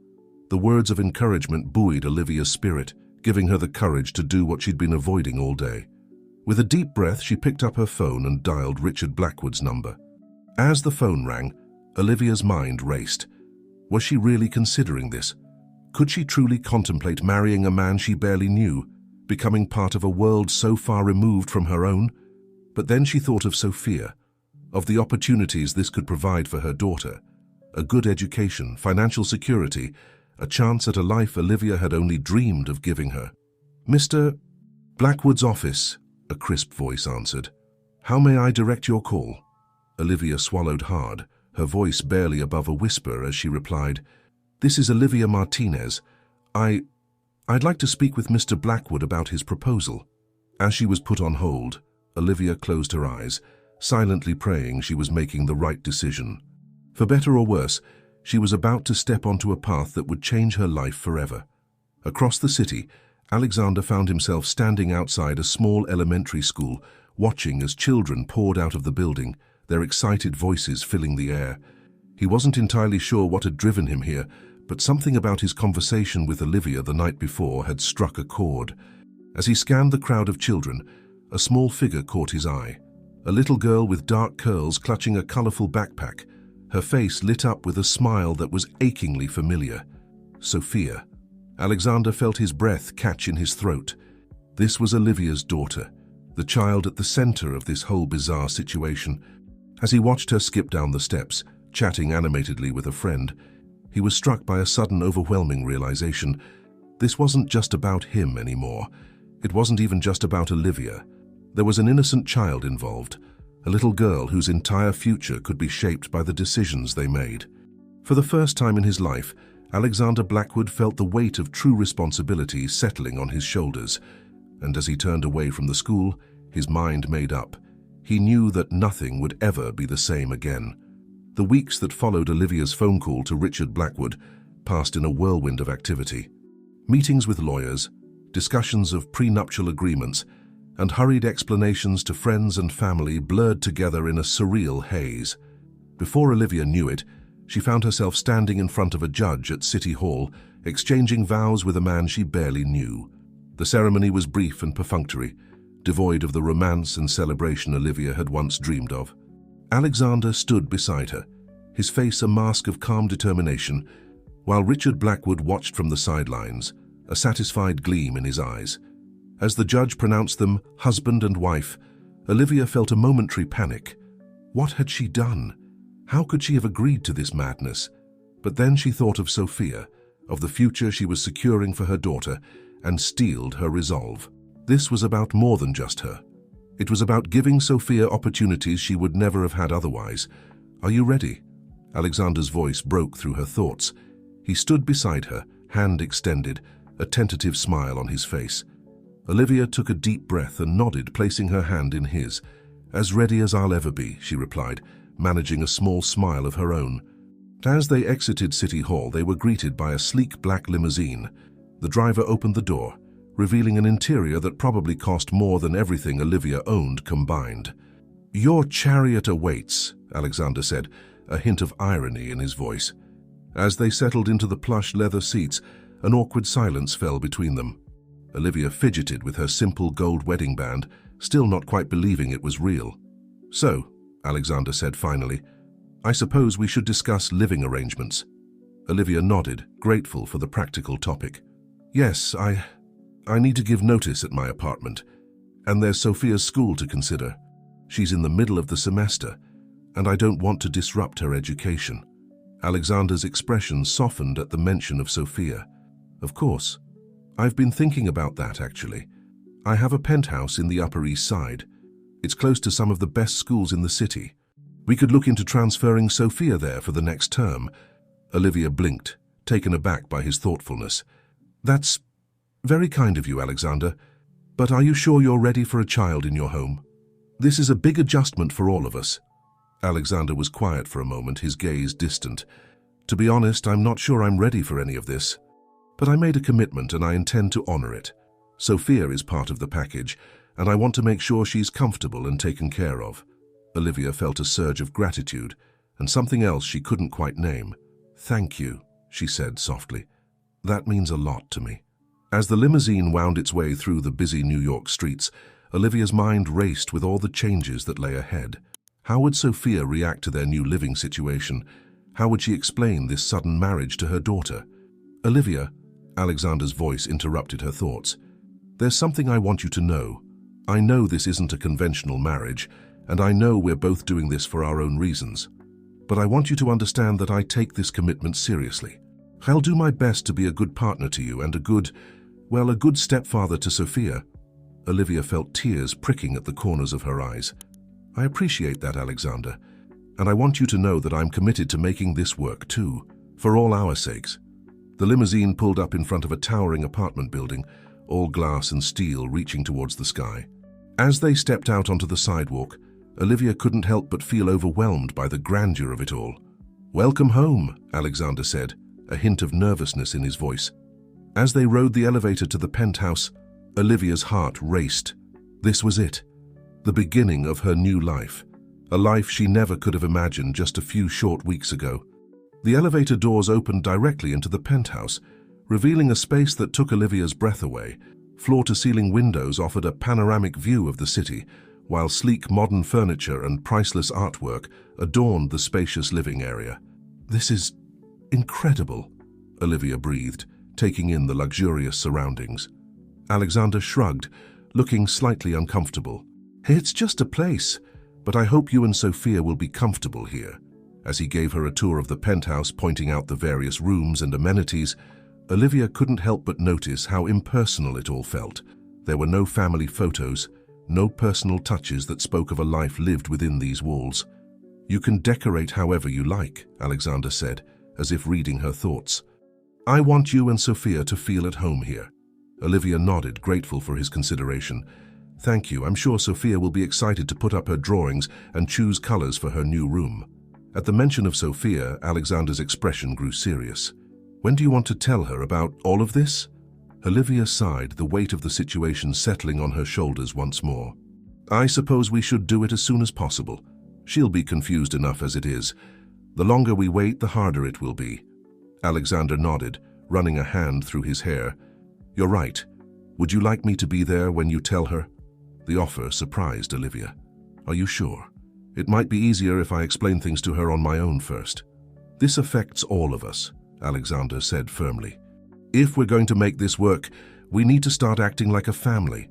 The words of encouragement buoyed Olivia's spirit, giving her the courage to do what she'd been avoiding all day. With a deep breath, she picked up her phone and dialed Richard Blackwood's number. As the phone rang, Olivia's mind raced. Was she really considering this? Could she truly contemplate marrying a man she barely knew, becoming part of a world so far removed from her own? But then she thought of Sophia, of the opportunities this could provide for her daughter. A good education, financial security, a chance at a life Olivia had only dreamed of giving her. "Mr. Blackwood's office," a crisp voice answered. "How may I direct your call?" Olivia swallowed hard, her voice barely above a whisper as she replied, "This is Olivia Martinez. I'd like to speak with Mr. Blackwood about his proposal." As she was put on hold, Olivia closed her eyes, silently praying she was making the right decision. For better or worse, she was about to step onto a path that would change her life forever. Across the city, Alexander found himself standing outside a small elementary school, watching as children poured out of the building, their excited voices filling the air. He wasn't entirely sure what had driven him here, but something about his conversation with Olivia the night before had struck a chord. As he scanned the crowd of children, a small figure caught his eye. A little girl with dark curls clutching a colorful backpack, her face lit up with a smile that was achingly familiar. Sophia. Alexander felt his breath catch in his throat. This was Olivia's daughter, the child at the center of this whole bizarre situation. As he watched her skip down the steps, chatting animatedly with a friend, he was struck by a sudden overwhelming realization. This wasn't just about him anymore. It wasn't even just about Olivia. There was an innocent child involved, a little girl whose entire future could be shaped by the decisions they made. For the first time in his life, Alexander Blackwood felt the weight of true responsibility settling on his shoulders, and as he turned away from the school, his mind made up. He knew that nothing would ever be the same again. The weeks that followed Olivia's phone call to Richard Blackwood passed in a whirlwind of activity. Meetings with lawyers, discussions of prenuptial agreements, and hurried explanations to friends and family blurred together in a surreal haze. Before Olivia knew it, she found herself standing in front of a judge at City Hall, exchanging vows with a man she barely knew. The ceremony was brief and perfunctory, devoid of the romance and celebration Olivia had once dreamed of. Alexander stood beside her, his face a mask of calm determination, while Richard Blackwood watched from the sidelines, a satisfied gleam in his eyes. As the judge pronounced them husband and wife, Olivia felt a momentary panic. What had she done? How could she have agreed to this madness? But then she thought of Sophia, of the future she was securing for her daughter, and steeled her resolve. This was about more than just her. It was about giving Sophia opportunities she would never have had otherwise. "Are you ready?" Alexander's voice broke through her thoughts. He stood beside her, hand extended, a tentative smile on his face. Olivia took a deep breath and nodded, placing her hand in his. "As ready as I'll ever be," she replied, managing a small smile of her own. As they exited City Hall, they were greeted by a sleek black limousine. The driver opened the door, revealing an interior that probably cost more than everything Olivia owned combined. "Your chariot awaits," Alexander said, a hint of irony in his voice. As they settled into the plush leather seats, an awkward silence fell between them. Olivia fidgeted with her simple gold wedding band, still not quite believing it was real. "So," Alexander said finally, "I suppose we should discuss living arrangements." Olivia nodded, grateful for the practical topic. "Yes, I need to give notice at my apartment, and there's Sophia's school to consider. She's in the middle of the semester, and I don't want to disrupt her education." Alexander's expression softened at the mention of Sophia. "Of course. I've been thinking about that, actually. I have a penthouse in the Upper East Side. It's close to some of the best schools in the city. We could look into transferring Sophia there for the next term." Olivia blinked, taken aback by his thoughtfulness. "That's very kind of you, Alexander, but are you sure you're ready for a child in your home? This is a big adjustment for all of us." Alexander was quiet for a moment, his gaze distant. "To be honest, I'm not sure I'm ready for any of this. But I made a commitment and I intend to honor it. Sophia is part of the package, and I want to make sure she's comfortable and taken care of." Olivia felt a surge of gratitude, and something else she couldn't quite name. "Thank you," she said softly. "That means a lot to me." As the limousine wound its way through the busy New York streets, Olivia's mind raced with all the changes that lay ahead. How would Sophia react to their new living situation? How would she explain this sudden marriage to her daughter? "Olivia," Alexander's voice interrupted her thoughts. "There's something I want you to know. I know this isn't a conventional marriage, and I know we're both doing this for our own reasons. But I want you to understand that I take this commitment seriously. I'll do my best to be a good partner to you and a good stepfather to Sophia." Olivia felt tears pricking at the corners of her eyes. "I appreciate that, Alexander, and I want you to know that I'm committed to making this work too, for all our sakes." The limousine pulled up in front of a towering apartment building, all glass and steel reaching towards the sky. As they stepped out onto the sidewalk, Olivia couldn't help but feel overwhelmed by the grandeur of it all. "Welcome home," Alexander said, a hint of nervousness in his voice. As they rode the elevator to the penthouse, Olivia's heart raced. This was it, the beginning of her new life, a life she never could have imagined just a few short weeks ago. The elevator doors opened directly into the penthouse, revealing a space that took Olivia's breath away. Floor-to-ceiling windows offered a panoramic view of the city, while sleek modern furniture and priceless artwork adorned the spacious living area. "This is incredible," Olivia breathed, taking in the luxurious surroundings. Alexander shrugged, looking slightly uncomfortable. "It's just a place, but I hope you and Sophia will be comfortable here." As he gave her a tour of the penthouse, pointing out the various rooms and amenities, Olivia couldn't help but notice how impersonal it all felt. There were no family photos, no personal touches that spoke of a life lived within these walls. "You can decorate however you like," Alexander said, as if reading her thoughts. "I want you and Sophia to feel at home here." Olivia nodded, grateful for his consideration. "Thank you. I'm sure Sophia will be excited to put up her drawings and choose colors for her new room." At the mention of Sophia, Alexander's expression grew serious. "When do you want to tell her about all of this?" Olivia sighed, the weight of the situation settling on her shoulders once more. "I suppose we should do it as soon as possible. She'll be confused enough as it is. The longer we wait, the harder it will be." Alexander nodded, running a hand through his hair. "You're right. Would you like me to be there when you tell her?" The offer surprised Olivia. "Are you sure? It might be easier if I explain things to her on my own first." "This affects all of us," Alexander said firmly. "If we're going to make this work, we need to start acting like a family,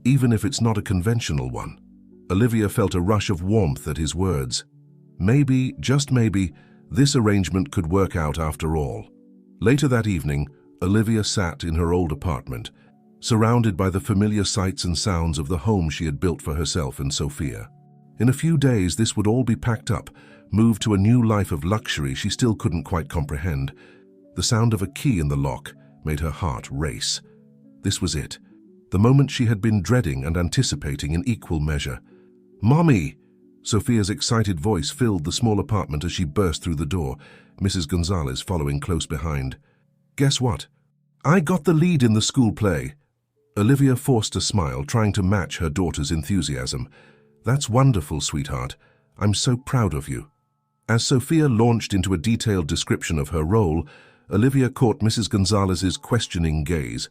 even if it's not a conventional one." Olivia felt a rush of warmth at his words. Maybe, just maybe, this arrangement could work out after all. Later that evening, Olivia sat in her old apartment, surrounded by the familiar sights and sounds of the home she had built for herself and Sophia. In a few days, this would all be packed up, moved to a new life of luxury she still couldn't quite comprehend. The sound of a key in the lock made her heart race. This was it, the moment she had been dreading and anticipating in equal measure. "Mommy!" Sophia's excited voice filled the small apartment as she burst through the door, Mrs. Gonzalez following close behind. "Guess what? I got the lead in the school play." Olivia forced a smile, trying to match her daughter's enthusiasm. "That's wonderful, sweetheart. I'm so proud of you." As Sophia launched into a detailed description of her role, Olivia caught Mrs. Gonzalez's questioning gaze.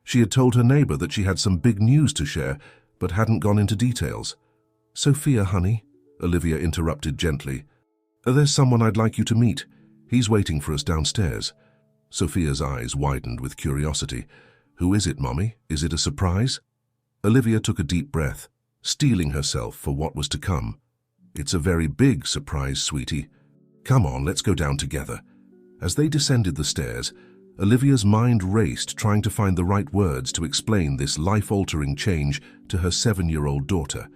She had told her neighbor that she had some big news to share, but hadn't gone into details. "Sophia, honey," Olivia interrupted gently. "There's someone I'd like you to meet. He's waiting for us downstairs." Sophia's eyes widened with curiosity. "Who is it, Mommy? Is it a surprise?" Olivia took a deep breath, steeling herself for what was to come. "It's a very big surprise, sweetie. Come on, let's go down together." As they descended the stairs, Olivia's mind raced, trying to find the right words to explain this life-altering change to her 7-year-old daughter.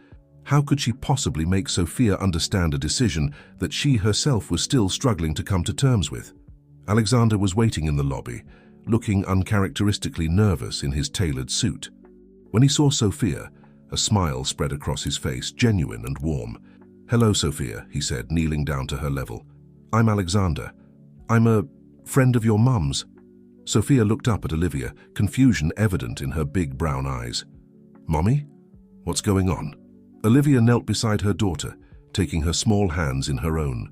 How could she possibly make Sophia understand a decision that she herself was still struggling to come to terms with? Alexander was waiting in the lobby, looking uncharacteristically nervous in his tailored suit. When he saw Sophia, a smile spread across his face, genuine and warm. "Hello, Sophia," he said, kneeling down to her level. "I'm Alexander. I'm a friend of your mum's." Sophia looked up at Olivia, confusion evident in her big brown eyes. "Mommy? What's going on?" Olivia knelt beside her daughter, taking her small hands in her own.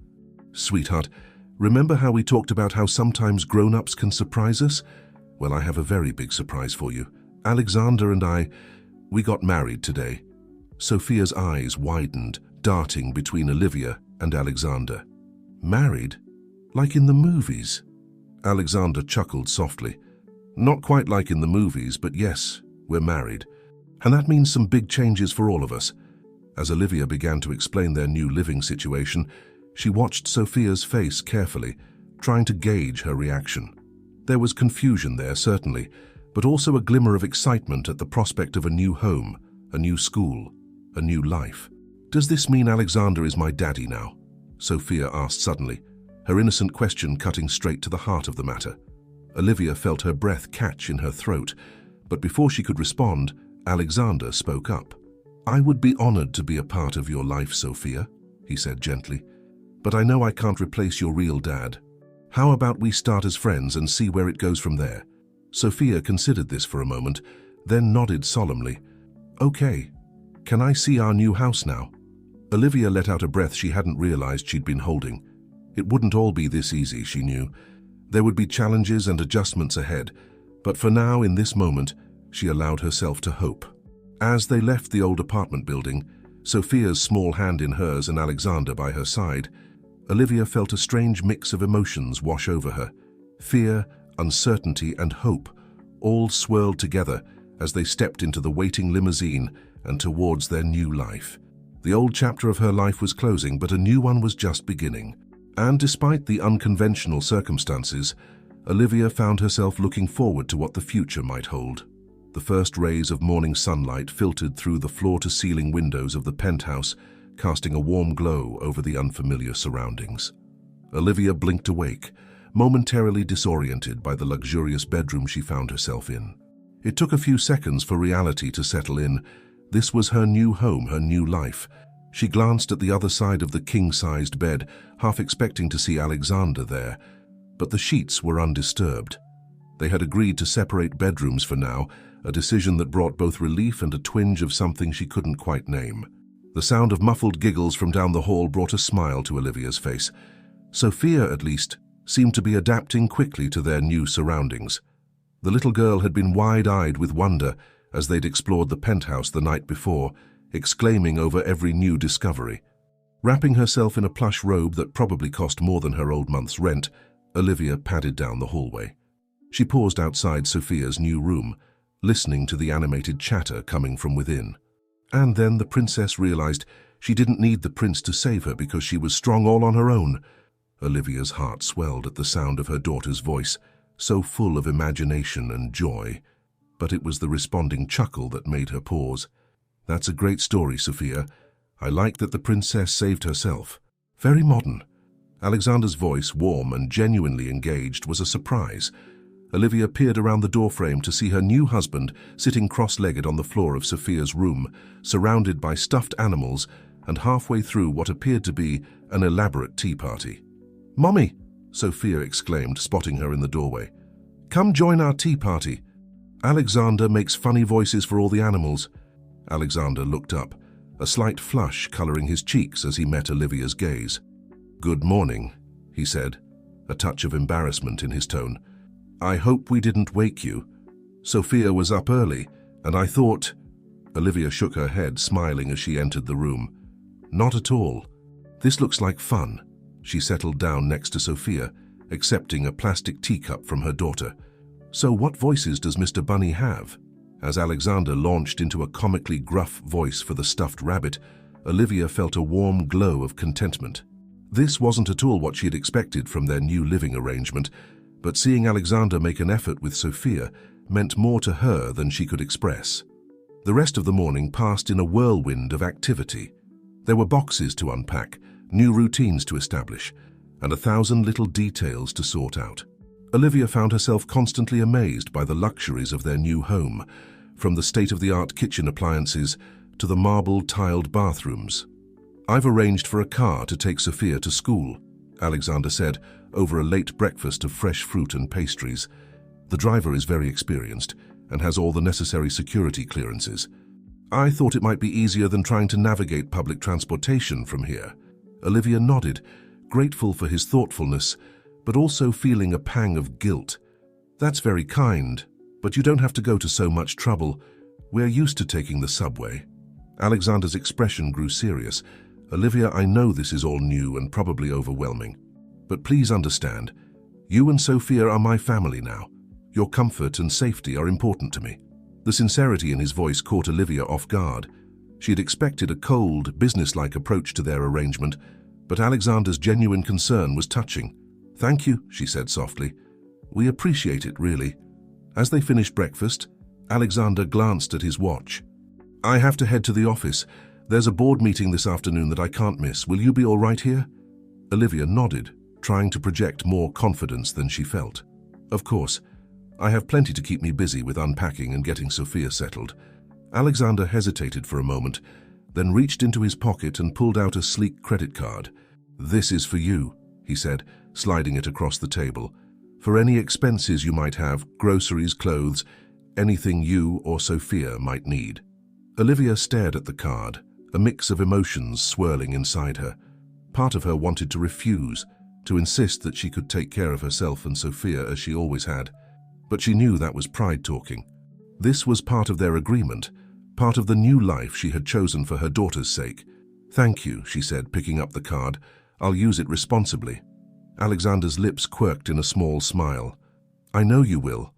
"Sweetheart, remember how we talked about how sometimes grown-ups can surprise us? Well, I have a very big surprise for you. Alexander and we got married today." Sophia's eyes widened, darting between Olivia and Alexander. "Married? Like in the movies?" Alexander chuckled softly. "Not quite like in the movies, but yes, we're married. And that means some big changes for all of us." As Olivia began to explain their new living situation, she watched Sophia's face carefully, trying to gauge her reaction. There was confusion there, certainly, but also a glimmer of excitement at the prospect of a new home, a new school, a new life. "Does this mean Alexander is my daddy now?" Sophia asked suddenly, her innocent question cutting straight to the heart of the matter. Olivia felt her breath catch in her throat, but before she could respond, Alexander spoke up. "I would be honored to be a part of your life, Sophia," he said gently, "but I know I can't replace your real dad. How about we start as friends and see where it goes from there?" Sophia considered this for a moment, then nodded solemnly. "Okay. Can I see our new house now?" Olivia let out a breath she hadn't realized she'd been holding. It wouldn't all be this easy, she knew. There would be challenges and adjustments ahead, but for now, in this moment, she allowed herself to hope. As they left the old apartment building, Sophia's small hand in hers and Alexander by her side, Olivia felt a strange mix of emotions wash over her. Fear, uncertainty, and hope all swirled together as they stepped into the waiting limousine and towards their new life. The old chapter of her life was closing, but a new one was just beginning. And despite the unconventional circumstances, Olivia found herself looking forward to what the future might hold. The first rays of morning sunlight filtered through the floor-to-ceiling windows of the penthouse, casting a warm glow over the unfamiliar surroundings. Olivia blinked awake, momentarily disoriented by the luxurious bedroom she found herself in. It took a few seconds for reality to settle in. This was her new home, her new life. She glanced at the other side of the king-sized bed, half expecting to see Alexander there, but the sheets were undisturbed. They had agreed to separate bedrooms for now, a decision that brought both relief and a twinge of something she couldn't quite name. The sound of muffled giggles from down the hall brought a smile to Olivia's face. Sophia, at least, seemed to be adapting quickly to their new surroundings. The little girl had been wide-eyed with wonder as they'd explored the penthouse the night before, exclaiming over every new discovery. Wrapping herself in a plush robe that probably cost more than her old month's rent, Olivia padded down the hallway. She paused outside Sophia's new room, listening to the animated chatter coming from within. And then the princess realized she didn't need the prince to save her because she was strong all on her own. Olivia's heart swelled at the sound of her daughter's voice, so full of imagination and joy. But it was the responding chuckle that made her pause. "That's a great story, Sophia. I like that the princess saved herself. Very modern." Alexander's voice, warm and genuinely engaged, was a surprise. Olivia peered around the doorframe to see her new husband sitting cross-legged on the floor of Sophia's room, surrounded by stuffed animals and halfway through what appeared to be an elaborate tea party. "Mommy!" Sophia exclaimed, spotting her in the doorway. "Come join our tea party. Alexander makes funny voices for all the animals." Alexander looked up, a slight flush coloring his cheeks as he met Olivia's gaze. "Good morning," he said, a touch of embarrassment in his tone. "I hope we didn't wake you. Sophia was up early, and I thought—" Olivia shook her head, smiling as she entered the room. "Not at all. This looks like fun." She settled down next to Sophia, accepting a plastic teacup from her daughter. "So what voices does Mr. Bunny have?" As Alexander launched into a comically gruff voice for the stuffed rabbit, Olivia felt a warm glow of contentment. This wasn't at all what she had expected from their new living arrangement, but seeing Alexander make an effort with Sophia meant more to her than she could express. The rest of the morning passed in a whirlwind of activity. There were boxes to unpack, new routines to establish, and 1,000 little details to sort out. Olivia found herself constantly amazed by the luxuries of their new home, from the state-of-the-art kitchen appliances to the marble-tiled bathrooms. "I've arranged for a car to take Sophia to school," Alexander said, over a late breakfast of fresh fruit and pastries. "The driver is very experienced and has all the necessary security clearances. I thought it might be easier than trying to navigate public transportation from here." Olivia nodded, grateful for his thoughtfulness, but also feeling a pang of guilt. That's very kind, but you don't have to go to so much trouble. We're used to taking the subway. Alexander's expression grew serious. Olivia, I know this is all new and probably overwhelming, but please understand, you and Sophia are my family now. Your comfort and safety are important to me. The sincerity in his voice caught Olivia off guard. She had expected a cold, businesslike approach to their arrangement, but Alexander's genuine concern was touching. Thank you, she said softly. We appreciate it, really. As they finished breakfast, Alexander glanced at his watch. I have to head to the office. There's a board meeting this afternoon that I can't miss. Will you be all right here? Olivia nodded, trying to project more confidence than she felt. Of course. I have plenty to keep me busy with unpacking and getting Sophia settled. Alexander hesitated for a moment, then reached into his pocket and pulled out a sleek credit card. This is for you, he said, sliding it across the table. For any expenses you might have, groceries, clothes, anything you or Sophia might need. Olivia stared at the card, a mix of emotions swirling inside her. Part of her wanted to refuse, to insist that she could take care of herself and Sophia as she always had. But she knew that was pride talking. This was part of their agreement, part of the new life she had chosen for her daughter's sake. Thank you, she said, picking up the card. I'll use it responsibly. Alexander's lips quirked in a small smile. I know you will.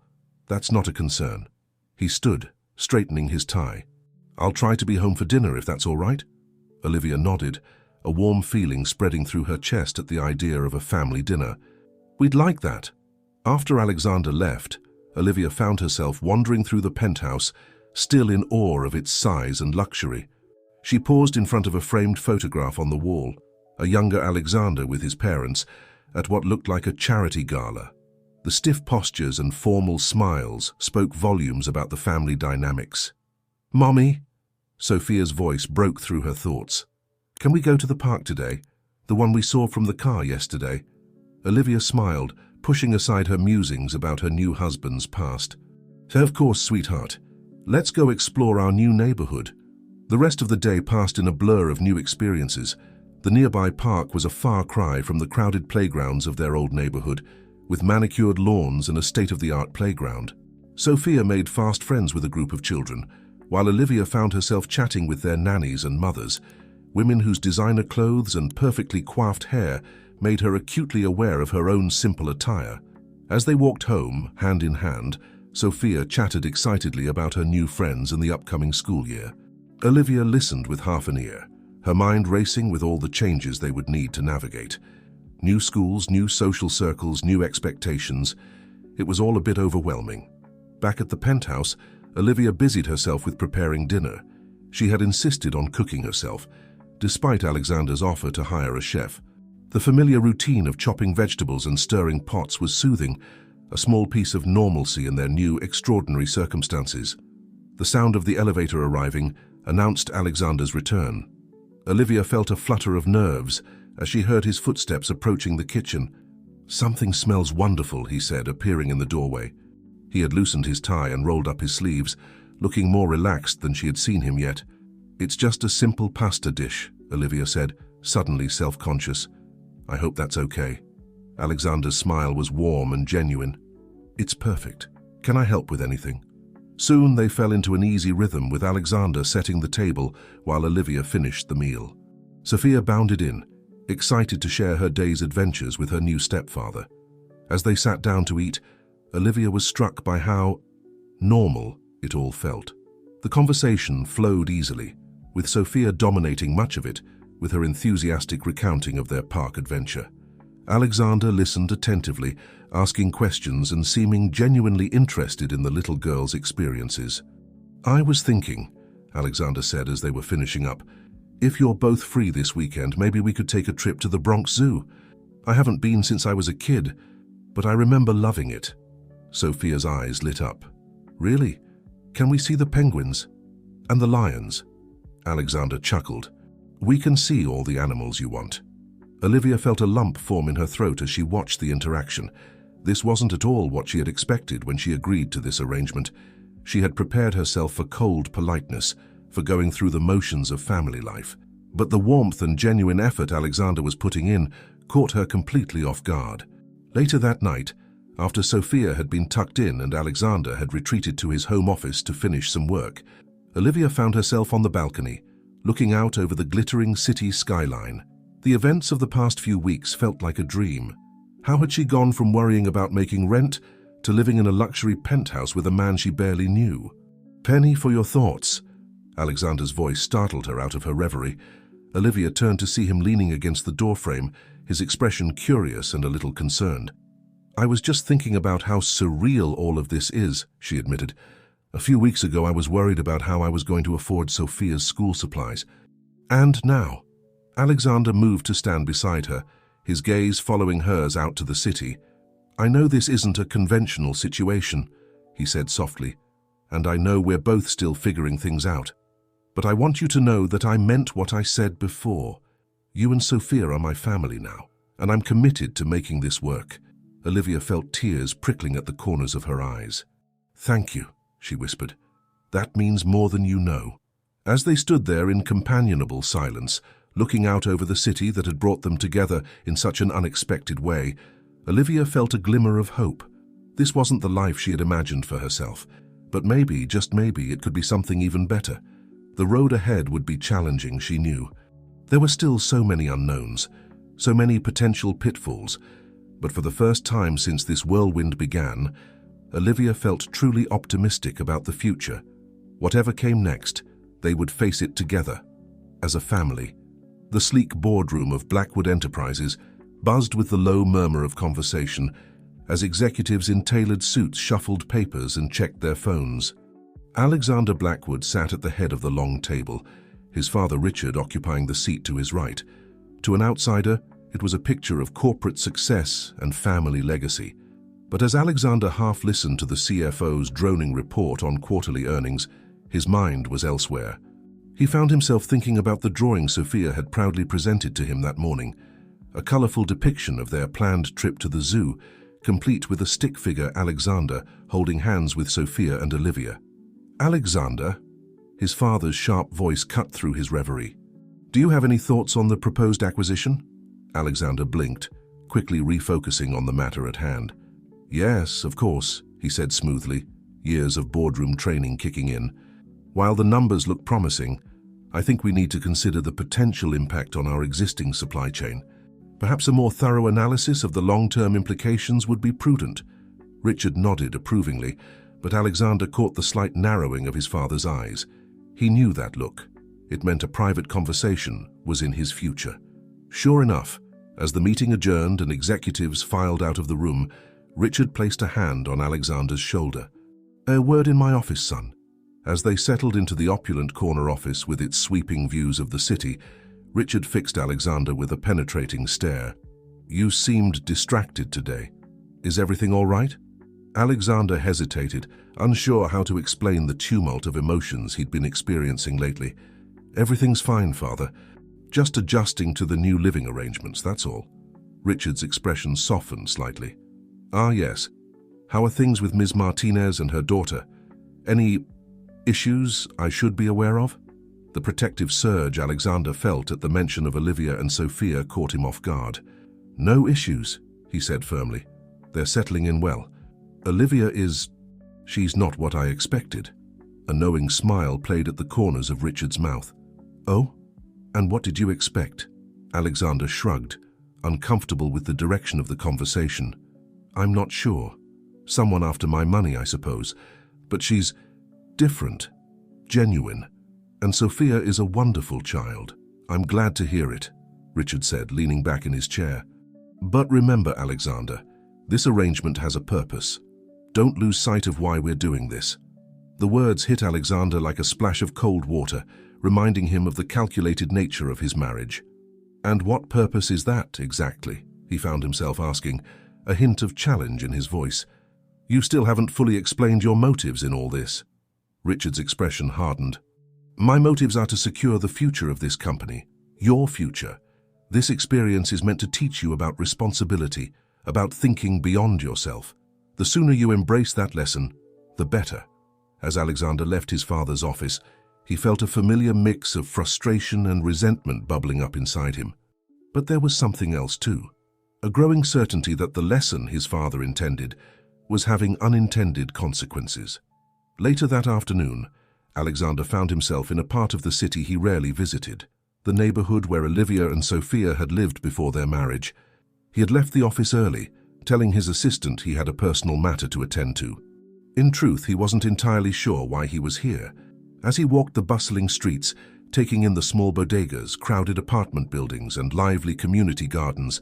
That's not a concern. He stood, straightening his tie. I'll try to be home for dinner if that's all right. Olivia nodded, a warm feeling spreading through her chest at the idea of a family dinner. We'd like that. After Alexander left, Olivia found herself wandering through the penthouse, still in awe of its size and luxury. She paused in front of a framed photograph on the wall, a younger Alexander with his parents, at what looked like a charity gala. The stiff postures and formal smiles spoke volumes about the family dynamics. Mommy? Sophia's voice broke through her thoughts. Can we go to the park today? The one we saw from the car yesterday? Olivia smiled, pushing aside her musings about her new husband's past. Of course, sweetheart. Let's go explore our new neighborhood. The rest of the day passed in a blur of new experiences. The nearby park was a far cry from the crowded playgrounds of their old neighborhood, with manicured lawns and a state-of-the-art playground. Sophia made fast friends with a group of children, while Olivia found herself chatting with their nannies and mothers, women whose designer clothes and perfectly coiffed hair made her acutely aware of her own simple attire. As they walked home, hand in hand, Sophia chatted excitedly about her new friends and the upcoming school year. Olivia listened with half an ear, her mind racing with all the changes they would need to navigate. New schools, new social circles, new expectations. It was all a bit overwhelming. Back at the penthouse, Olivia busied herself with preparing dinner. She had insisted on cooking herself, despite Alexander's offer to hire a chef. The familiar routine of chopping vegetables and stirring pots was soothing, a small piece of normalcy in their new, extraordinary circumstances. The sound of the elevator arriving announced Alexander's return. Olivia felt a flutter of nerves as she heard his footsteps approaching the kitchen. Something smells wonderful, he said, appearing in the doorway. He had loosened his tie and rolled up his sleeves, looking more relaxed than she had seen him yet. It's just a simple pasta dish, Olivia said, suddenly self-conscious. I hope that's okay. Alexander's smile was warm and genuine. It's perfect. Can I help with anything? Soon they fell into an easy rhythm with Alexander setting the table while Olivia finished the meal. Sophia bounded in, excited to share her day's adventures with her new stepfather. As they sat down to eat, Olivia was struck by how normal it all felt. The conversation flowed easily, with Sophia dominating much of it with her enthusiastic recounting of their park adventure. Alexander listened attentively, asking questions and seeming genuinely interested in the little girl's experiences. I was thinking, Alexander said as they were finishing up, if you're both free this weekend, maybe we could take a trip to the Bronx Zoo. I haven't been since I was a kid, but I remember loving it. Sophia's eyes lit up. Really? Can we see the penguins? And the lions? Alexander chuckled. We can see all the animals you want. Olivia felt a lump form in her throat as she watched the interaction. This wasn't at all what she had expected when she agreed to this arrangement. She had prepared herself for cold politeness, for going through the motions of family life. But the warmth and genuine effort Alexander was putting in caught her completely off guard. Later that night, After Sophia had been tucked in and Alexander had retreated to his home office to finish some work, Olivia found herself on the balcony, looking out over the glittering city skyline. The events of the past few weeks felt like a dream. How had she gone from worrying about making rent to living in a luxury penthouse with a man she barely knew? "Penny, for your thoughts." Alexander's voice startled her out of her reverie. Olivia turned to see him leaning against the doorframe, his expression curious and a little concerned. "I was just thinking about how surreal all of this is," she admitted. "A few weeks ago I was worried about how I was going to afford Sophia's school supplies. And now." Alexander moved to stand beside her, his gaze following hers out to the city. "I know this isn't a conventional situation," he said softly, "and I know we're both still figuring things out. But I want you to know that I meant what I said before. You and Sophia are my family now, and I'm committed to making this work." Olivia felt tears prickling at the corners of her eyes. "Thank you," she whispered. "That means more than you know." As they stood there in companionable silence, looking out over the city that had brought them together in such an unexpected way, Olivia felt a glimmer of hope. This wasn't the life she had imagined for herself, but maybe, just maybe, it could be something even better. The road ahead would be challenging, she knew. There were still so many unknowns, so many potential pitfalls, but for the first time since this whirlwind began, Olivia felt truly optimistic about the future. Whatever came next, they would face it together, as a family. The sleek boardroom of Blackwood Enterprises buzzed with the low murmur of conversation as executives in tailored suits shuffled papers and checked their phones. Alexander Blackwood sat at the head of the long table, his father Richard occupying the seat to his right. To an outsider, it was a picture of corporate success and family legacy. But as Alexander half listened to the CFO's droning report on quarterly earnings, his mind was elsewhere. He found himself thinking about the drawing Sophia had proudly presented to him that morning, a colorful depiction of their planned trip to the zoo, complete with a stick figure Alexander holding hands with Sophia and Olivia. "Alexander," his father's sharp voice cut through his reverie. "Do you have any thoughts on the proposed acquisition?" Alexander blinked, quickly refocusing on the matter at hand. "Yes, of course," he said smoothly, years of boardroom training kicking in. "While the numbers look promising, I think we need to consider the potential impact on our existing supply chain. Perhaps a more thorough analysis of the long-term implications would be prudent." Richard nodded approvingly, but Alexander caught the slight narrowing of his father's eyes. He knew that look. It meant a private conversation was in his future. Sure enough, as the meeting adjourned and executives filed out of the room, Richard placed a hand on Alexander's shoulder. "A word in my office, son." As they settled into the opulent corner office with its sweeping views of the city, Richard fixed Alexander with a penetrating stare. "You seemed distracted today. Is everything all right?" Alexander hesitated, unsure how to explain the tumult of emotions he'd been experiencing lately. "Everything's fine, Father. Just adjusting to the new living arrangements, that's all." Richard's expression softened slightly. "Ah, yes. How are things with Ms. Martinez and her daughter? Any issues I should be aware of?" The protective surge Alexander felt at the mention of Olivia and Sophia caught him off guard. "No issues," he said firmly. "They're settling in well. Olivia she's not what I expected." A knowing smile played at the corners of Richard's mouth. "Oh? And what did you expect?" Alexander shrugged, uncomfortable with the direction of the conversation. "I'm not sure. Someone after my money, I suppose. But she's different, genuine. And Sophia is a wonderful child. I'm glad to hear it," Richard said, leaning back in his chair. "But remember, Alexander, this arrangement has a purpose. Don't lose sight of why we're doing this." The words hit Alexander like a splash of cold water, reminding him of the calculated nature of his marriage. "And what purpose is that, exactly?" he found himself asking, a hint of challenge in his voice. "You still haven't fully explained your motives in all this." Richard's expression hardened. "My motives are to secure the future of this company, your future. This experience is meant to teach you about responsibility, about thinking beyond yourself. The sooner you embrace that lesson, the better." As Alexander left his father's office, he felt a familiar mix of frustration and resentment bubbling up inside him. But there was something else too. a growing certainty that the lesson his father intended was having unintended consequences. Later that afternoon, Alexander found himself in a part of the city he rarely visited, the neighborhood where Olivia and Sophia had lived before their marriage. He had left the office early, telling his assistant he had a personal matter to attend to. In truth, he wasn't entirely sure why he was here. As he walked the bustling streets, taking in the small bodegas, crowded apartment buildings, and lively community gardens,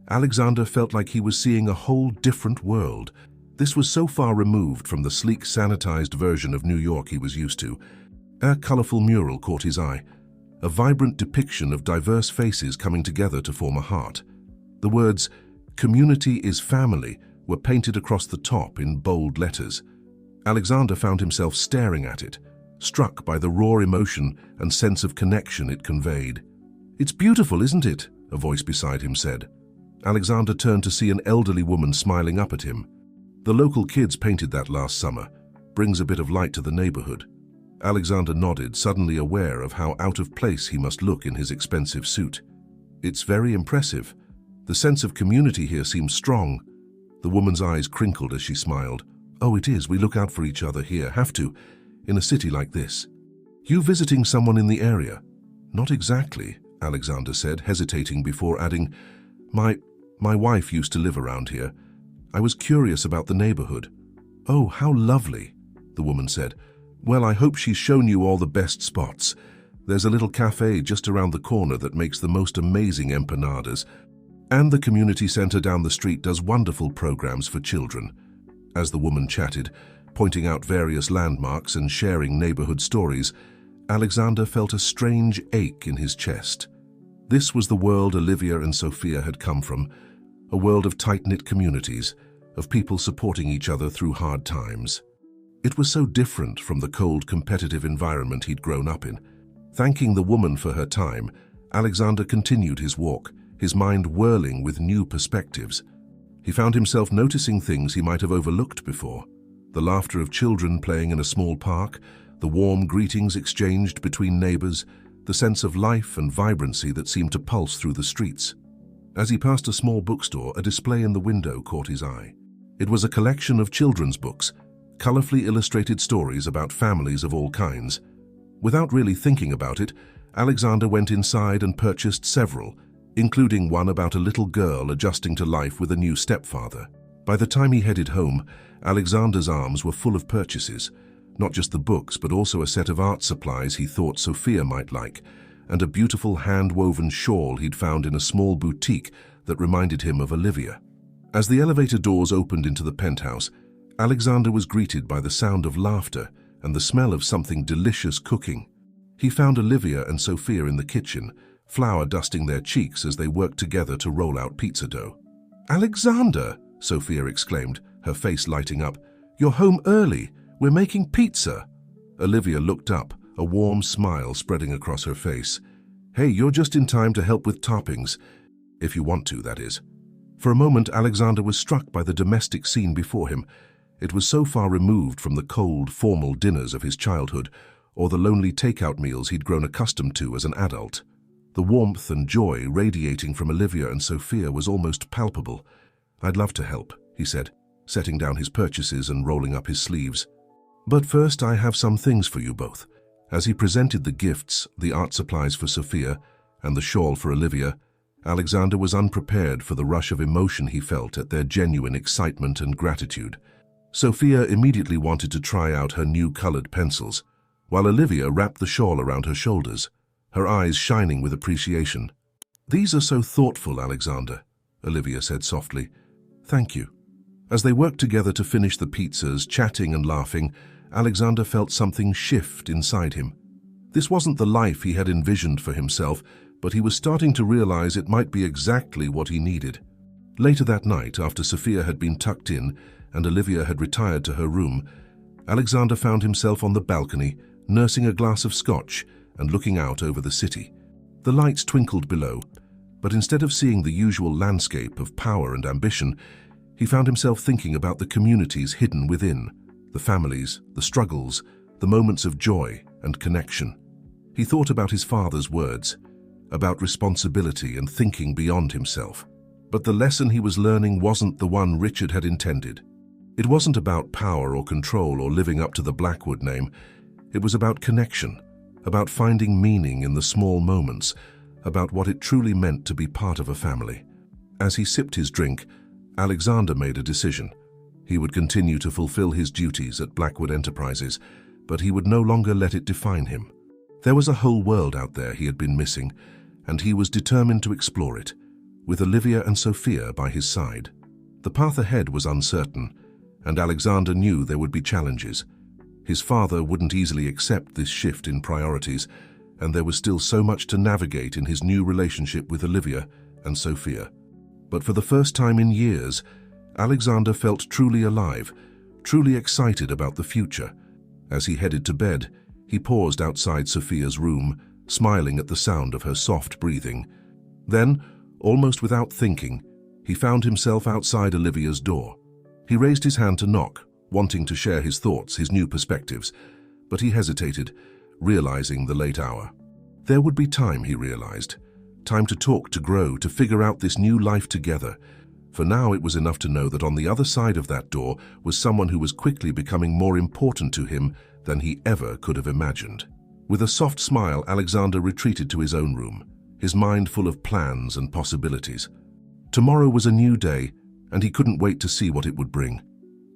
Alexander felt like he was seeing a whole different world. This was so far removed from the sleek, sanitized version of New York he was used to. A colorful mural caught his eye, a vibrant depiction of diverse faces coming together to form a heart. The words, "Community is family," were painted across the top in bold letters. Alexander found himself staring at it, struck by the raw emotion and sense of connection it conveyed. "It's beautiful, isn't it?" a voice beside him said. Alexander turned to see an elderly woman smiling up at him. "The local kids painted that last summer. Brings a bit of light to the neighborhood." Alexander nodded, suddenly aware of how out of place he must look in his expensive suit. "It's very impressive. The sense of community here seems strong." The woman's eyes crinkled as she smiled. "Oh, it is. We look out for each other here. Have to, in a city like this." "You visiting someone in the area?" "Not exactly," Alexander said, hesitating before adding, My wife used to live around here. I was curious about the neighborhood." "Oh, how lovely," the woman said. "Well, I hope she's shown you all the best spots. There's a little cafe just around the corner that makes the most amazing empanadas. And the community center down the street does wonderful programs for children." As the woman chatted, pointing out various landmarks and sharing neighborhood stories, Alexander felt a strange ache in his chest. This was the world Olivia and Sophia had come from, a world of tight-knit communities, of people supporting each other through hard times. It was so different from the cold, competitive environment he'd grown up in. Thanking the woman for her time, Alexander continued his walk, his mind whirling with new perspectives. He found himself noticing things he might have overlooked before. The laughter of children playing in a small park, the warm greetings exchanged between neighbors, the sense of life and vibrancy that seemed to pulse through the streets. As he passed a small bookstore, a display in the window caught his eye. It was a collection of children's books, colorfully illustrated stories about families of all kinds. Without really thinking about it, Alexander went inside and purchased several, including one about a little girl adjusting to life with a new stepfather. By the time he headed home, Alexander's arms were full of purchases, not just the books, but also a set of art supplies he thought Sophia might like, and a beautiful hand-woven shawl he'd found in a small boutique that reminded him of Olivia. As the elevator doors opened into the penthouse, Alexander was greeted by the sound of laughter and the smell of something delicious cooking. He found Olivia and Sophia in the kitchen, flour dusting their cheeks as they worked together to roll out pizza dough. "Alexander!" Sophia exclaimed, her face lighting up. "You're home early. We're making pizza." Olivia looked up, a warm smile spreading across her face. "Hey, you're just in time to help with toppings. If you want to, that is." For a moment, Alexander was struck by the domestic scene before him. It was so far removed from the cold, formal dinners of his childhood, or the lonely takeout meals he'd grown accustomed to as an adult. The warmth and joy radiating from Olivia and Sophia was almost palpable. "I'd love to help," he said, setting down his purchases and rolling up his sleeves. "But first, I have some things for you both." As he presented the gifts, the art supplies for Sophia and the shawl for Olivia, Alexander was unprepared for the rush of emotion he felt at their genuine excitement and gratitude. Sophia immediately wanted to try out her new colored pencils, while Olivia wrapped the shawl around her shoulders, her eyes shining with appreciation. "These are so thoughtful, Alexander," Olivia said softly. "Thank you." As they worked together to finish the pizzas, chatting and laughing, Alexander felt something shift inside him. This wasn't the life he had envisioned for himself, but he was starting to realize it might be exactly what he needed. Later that night, after Sophia had been tucked in and Olivia had retired to her room, Alexander found himself on the balcony, nursing a glass of scotch and looking out over the city. The lights twinkled below, but instead of seeing the usual landscape of power and ambition, he found himself thinking about the communities hidden within, the families, the struggles, the moments of joy and connection. He thought about his father's words, about responsibility and thinking beyond himself. But the lesson he was learning wasn't the one Richard had intended. It wasn't about power or control or living up to the Blackwood name. It was about connection, about finding meaning in the small moments, about what it truly meant to be part of a family. As he sipped his drink, Alexander made a decision. He would continue to fulfill his duties at Blackwood Enterprises, but he would no longer let it define him. There was a whole world out there he had been missing, and he was determined to explore it, with Olivia and Sophia by his side. The path ahead was uncertain, and Alexander knew there would be challenges. His father wouldn't easily accept this shift in priorities, and there was still so much to navigate in his new relationship with Olivia and Sophia. But for the first time in years, Alexander felt truly alive, truly excited about the future. As he headed to bed, he paused outside Sophia's room, smiling at the sound of her soft breathing. Then, almost without thinking, he found himself outside Olivia's door. He raised his hand to knock, wanting to share his thoughts, his new perspectives, but he hesitated, realizing the late hour. There would be time, he realized. Time to talk, to grow, to figure out this new life together. For now, it was enough to know that on the other side of that door was someone who was quickly becoming more important to him than he ever could have imagined. With a soft smile, Alexander retreated to his own room, his mind full of plans and possibilities. Tomorrow was a new day, and he couldn't wait to see what it would bring.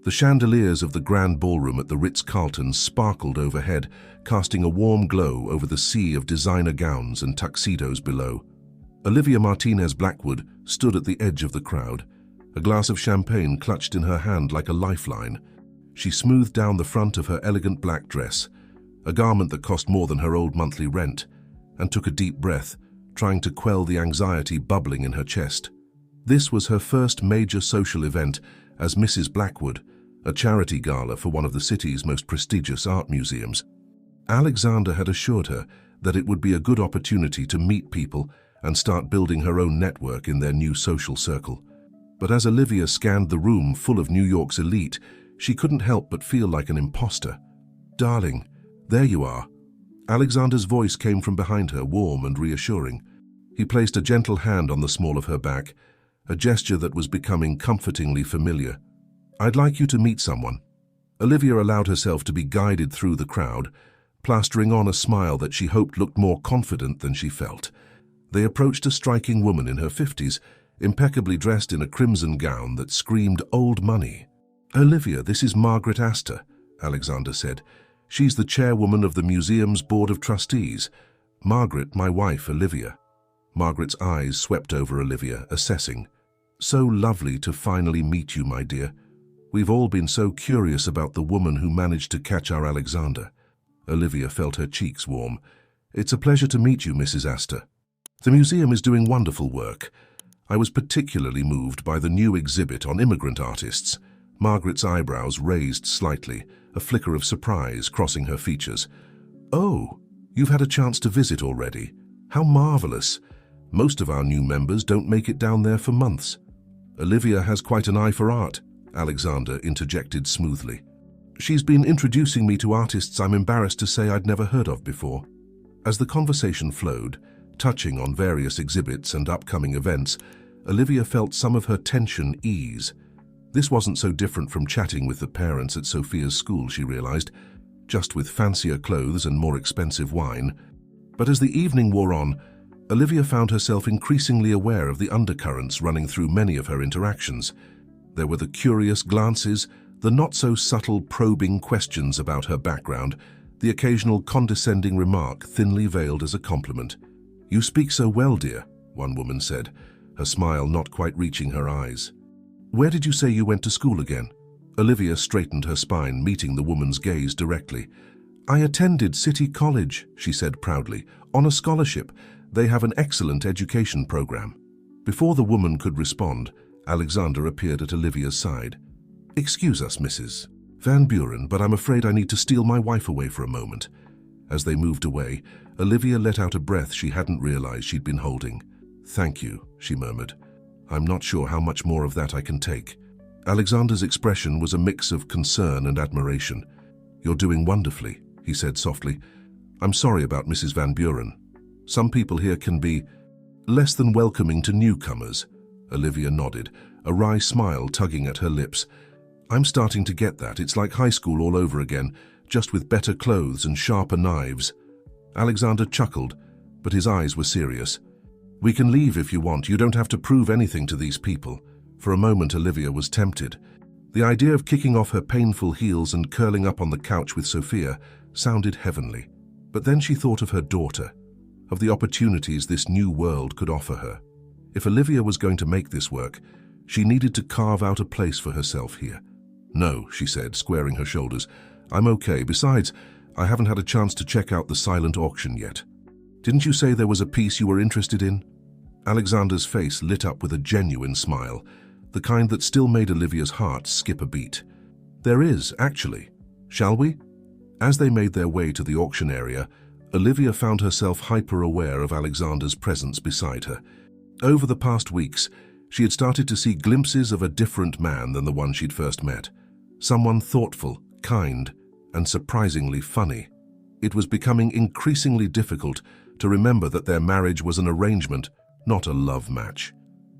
The chandeliers of the grand ballroom at the Ritz-Carlton sparkled overhead, casting a warm glow over the sea of designer gowns and tuxedos below. Olivia Martinez Blackwood stood at the edge of the crowd, a glass of champagne clutched in her hand like a lifeline. She smoothed down the front of her elegant black dress, a garment that cost more than her old monthly rent, and took a deep breath, trying to quell the anxiety bubbling in her chest. This was her first major social event as Mrs. Blackwood, a charity gala for one of the city's most prestigious art museums. Alexander had assured her that it would be a good opportunity to meet people and start building her own network in their new social circle. But as Olivia scanned the room full of New York's elite, she couldn't help but feel like an imposter. "Darling, there you are." Alexander's voice came from behind her, warm and reassuring. He placed a gentle hand on the small of her back, a gesture that was becoming comfortingly familiar. "I'd like you to meet someone." Olivia allowed herself to be guided through the crowd, plastering on a smile that she hoped looked more confident than she felt. They approached a striking woman in her 50s, impeccably dressed in a crimson gown that screamed old money. "Olivia, this is Margaret Astor," Alexander said. "She's the chairwoman of the museum's board of trustees. Margaret, my wife, Olivia." Margaret's eyes swept over Olivia, assessing. "So lovely to finally meet you, my dear. We've all been so curious about the woman who managed to catch our Alexander." Olivia felt her cheeks warm. "It's a pleasure to meet you, Mrs. Astor. The museum is doing wonderful work. I was particularly moved by the new exhibit on immigrant artists." Margaret's eyebrows raised slightly, a flicker of surprise crossing her features. "Oh, you've had a chance to visit already. How marvelous. Most of our new members don't make it down there for months." "Olivia has quite an eye for art," Alexander interjected smoothly. "She's been introducing me to artists I'm embarrassed to say I'd never heard of before." As the conversation flowed, touching on various exhibits and upcoming events, Olivia felt some of her tension ease. This wasn't so different from chatting with the parents at Sophia's school, she realized, just with fancier clothes and more expensive wine. But as the evening wore on, Olivia found herself increasingly aware of the undercurrents running through many of her interactions. There were the curious glances, the not-so-subtle probing questions about her background, the occasional condescending remark thinly veiled as a compliment. "You speak so well, dear," one woman said, her smile not quite reaching her eyes. "Where did you say you went to school again?" Olivia straightened her spine, meeting the woman's gaze directly. "I attended City College," she said proudly, "on a scholarship. They have an excellent education program." Before the woman could respond, Alexander appeared at Olivia's side. "Excuse us, Mrs. Van Buren, but I'm afraid I need to steal my wife away for a moment." As they moved away, Olivia let out a breath she hadn't realized she'd been holding. "Thank you," she murmured. "I'm not sure how much more of that I can take." Alexander's expression was a mix of concern and admiration. "You're doing wonderfully," he said softly. "I'm sorry about Mrs. Van Buren. Some people here can be less than welcoming to newcomers." Olivia nodded, a wry smile tugging at her lips. I'm starting to get that. It's like high school all over again, just with better clothes and sharper knives. Alexander chuckled, but his eyes were serious. We can leave if you want. You don't have to prove anything to these people. For a moment, Olivia was tempted. The idea of kicking off her painful heels and curling up on the couch with Sophia sounded heavenly. But then she thought of her daughter, of the opportunities this new world could offer her. If Olivia was going to make this work, she needed to carve out a place for herself here. No, she said, squaring her shoulders. I'm okay. Besides, I haven't had a chance to check out the silent auction yet. Didn't you say there was a piece you were interested in? Alexander's face lit up with a genuine smile, the kind that still made Olivia's heart skip a beat. There is, actually. Shall we? As they made their way to the auction area, Olivia found herself hyper-aware of Alexander's presence beside her. Over the past weeks, she had started to see glimpses of a different man than the one she'd first met. Someone thoughtful, kind, and surprisingly funny. It was becoming increasingly difficult to remember that their marriage was an arrangement, not a love match.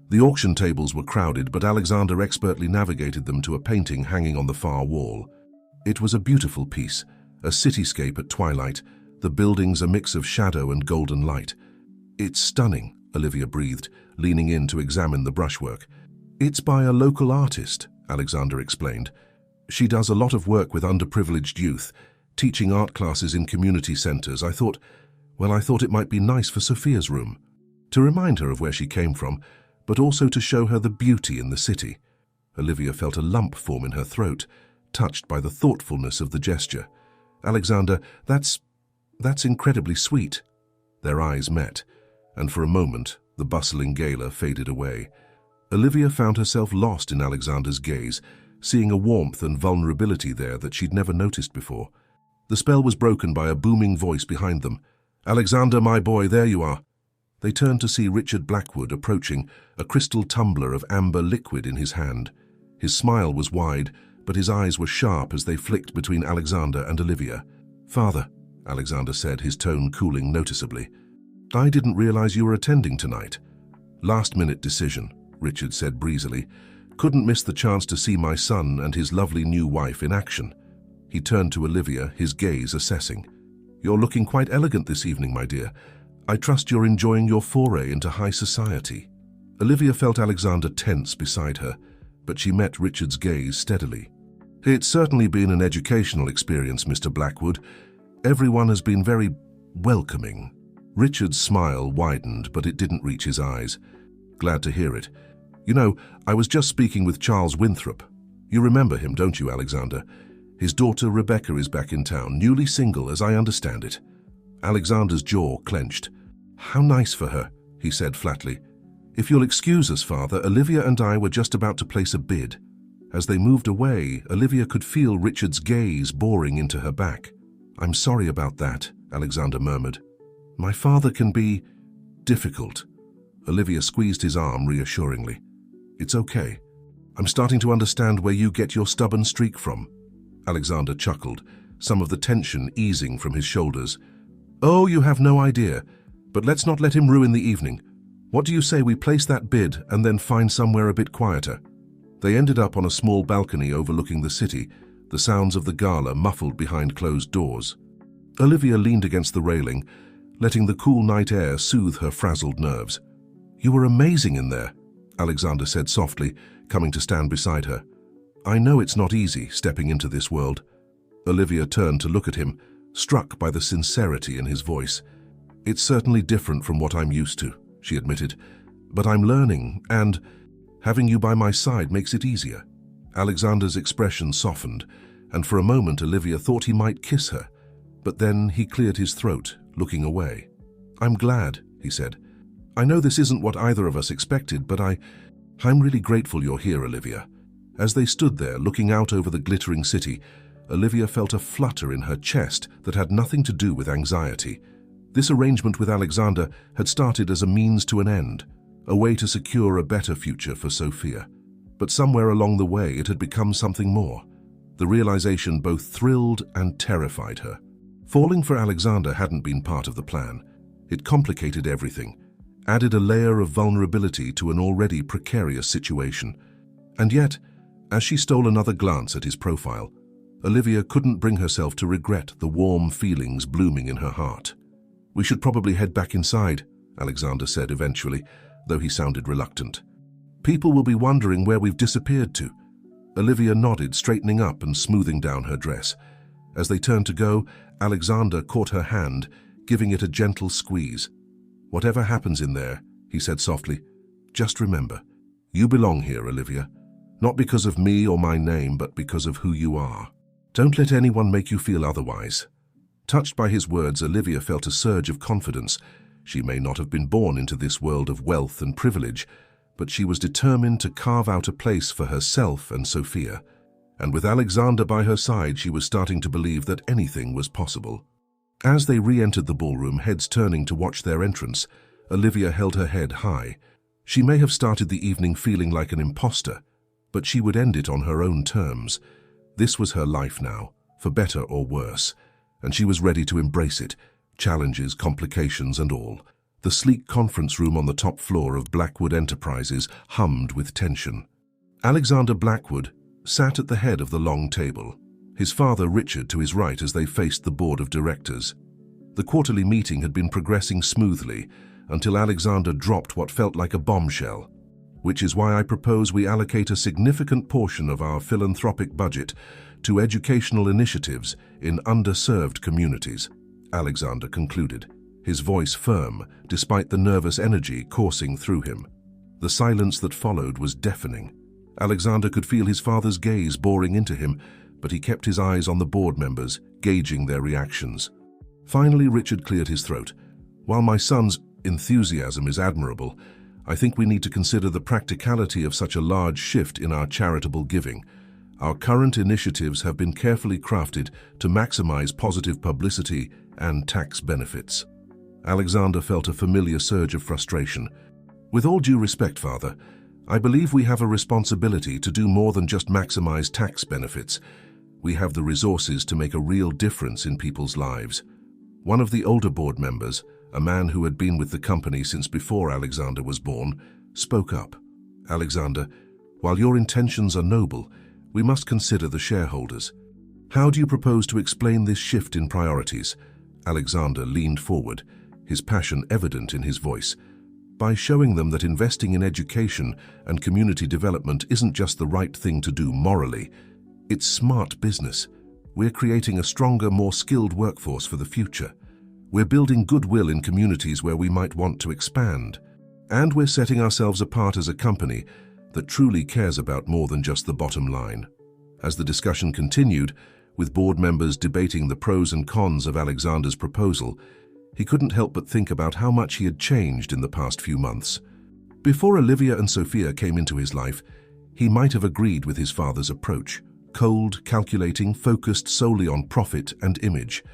The auction tables were crowded, but Alexander expertly navigated them to a painting hanging on the far wall. It was a beautiful piece, a cityscape at twilight, the buildings a mix of shadow and golden light. It's stunning, Olivia breathed, leaning in to examine the brushwork. It's by a local artist, Alexander explained. She does a lot of work with underprivileged youth, teaching art classes in community centers. I thought it might be nice for Sophia's room, to remind her of where she came from, but also to show her the beauty in the city. Olivia felt a lump form in her throat, touched by the thoughtfulness of the gesture. Alexander, that's incredibly sweet. Their eyes met, and for a moment, the bustling gala faded away. Olivia found herself lost in Alexander's gaze, seeing a warmth and vulnerability there that she'd never noticed before. The spell was broken by a booming voice behind them. Alexander, my boy, there you are. They turned to see Richard Blackwood approaching, a crystal tumbler of amber liquid in his hand. His smile was wide, but his eyes were sharp as they flicked between Alexander and Olivia. Father, Alexander said, his tone cooling noticeably. I didn't realize you were attending tonight. Last-minute decision, Richard said breezily. Couldn't miss the chance to see my son and his lovely new wife in action. He turned to Olivia, his gaze assessing. You're looking quite elegant this evening, my dear. I trust you're enjoying your foray into high society. Olivia felt Alexander tense beside her, but she met Richard's gaze steadily. It's certainly been an educational experience, Mr. Blackwood. Everyone has been very welcoming. Richard's smile widened, but it didn't reach his eyes. Glad to hear it. You know, I was just speaking with Charles Winthrop. You remember him, don't you, Alexander? His daughter Rebecca is back in town, newly single, as I understand it. Alexander's jaw clenched. How nice for her, he said flatly. If you'll excuse us, Father, Olivia and I were just about to place a bid. As they moved away, Olivia could feel Richard's gaze boring into her back. I'm sorry about that, Alexander murmured. My father can be difficult. Olivia squeezed his arm reassuringly. It's okay. I'm starting to understand where you get your stubborn streak from. Alexander chuckled, some of the tension easing from his shoulders. Oh, you have no idea. But let's not let him ruin the evening. What do you say we place that bid and then find somewhere a bit quieter? They ended up on a small balcony overlooking the city, the sounds of the gala muffled behind closed doors. Olivia leaned against the railing, letting the cool night air soothe her frazzled nerves. You were amazing in there, Alexander said softly, coming to stand beside her. I know it's not easy stepping into this world. Olivia turned to look at him, struck by the sincerity in his voice. It's certainly different from what I'm used to, she admitted, but I'm learning, and having you by my side makes it easier. Alexander's expression softened, and for a moment Olivia thought he might kiss her, but then he cleared his throat, looking away. I'm glad, he said. I know this isn't what either of us expected, but I'm really grateful you're here, Olivia. As they stood there, looking out over the glittering city, Olivia felt a flutter in her chest that had nothing to do with anxiety. This arrangement with Alexander had started as a means to an end, a way to secure a better future for Sophia. But somewhere along the way it had become something more. The realization both thrilled and terrified her. Falling for Alexander hadn't been part of the plan. It complicated everything. added a layer of vulnerability to an already precarious situation. And yet, as she stole another glance at his profile, Olivia couldn't bring herself to regret the warm feelings blooming in her heart. "We should probably head back inside," Alexander said eventually, though he sounded reluctant. "People will be wondering where we've disappeared to." Olivia nodded, straightening up and smoothing down her dress. As they turned to go, Alexander caught her hand, giving it a gentle squeeze. "Whatever happens in there," he said softly, "just remember, you belong here, Olivia. Not because of me or my name, but because of who you are. Don't let anyone make you feel otherwise." Touched by his words, Olivia felt a surge of confidence. She may not have been born into this world of wealth and privilege, but she was determined to carve out a place for herself and Sophia. And with Alexander by her side, she was starting to believe that anything was possible. As they re-entered the ballroom, heads turning to watch their entrance, Olivia held her head high. She may have started the evening feeling like an imposter, but she would end it on her own terms. This was her life now, for better or worse, and she was ready to embrace it, challenges, complications and all. The sleek conference room on the top floor of Blackwood Enterprises hummed with tension. Alexander Blackwood sat at the head of the long table, his father Richard to his right as they faced the board of directors. The quarterly meeting had been progressing smoothly until Alexander dropped what felt like a bombshell, which is why I propose we allocate a significant portion of our philanthropic budget to educational initiatives in underserved communities, Alexander concluded, his voice firm despite the nervous energy coursing through him. The silence that followed was deafening. Alexander could feel his father's gaze boring into him, but he kept his eyes on the board members, gauging their reactions. Finally, Richard cleared his throat. "While my son's enthusiasm is admirable, I think we need to consider the practicality of such a large shift in our charitable giving. Our current initiatives have been carefully crafted to maximize positive publicity and tax benefits." Alexander felt a familiar surge of frustration. "With all due respect, Father, I believe we have a responsibility to do more than just maximize tax benefits. We have the resources to make a real difference in people's lives." One of the older board members, a man who had been with the company since before Alexander was born, spoke up. "Alexander, while your intentions are noble, we must consider the shareholders. How do you propose to explain this shift in priorities?" Alexander leaned forward, his passion evident in his voice. "By showing them that investing in education and community development isn't just the right thing to do morally, it's smart business. We're creating a stronger, more skilled workforce for the future. We're building goodwill in communities where we might want to expand. And we're setting ourselves apart as a company that truly cares about more than just the bottom line." As the discussion continued, with board members debating the pros and cons of Alexander's proposal, he couldn't help but think about how much he had changed in the past few months. Before Olivia and Sophia came into his life, he might have agreed with his father's approach, cold, calculating, focused solely on profit and image.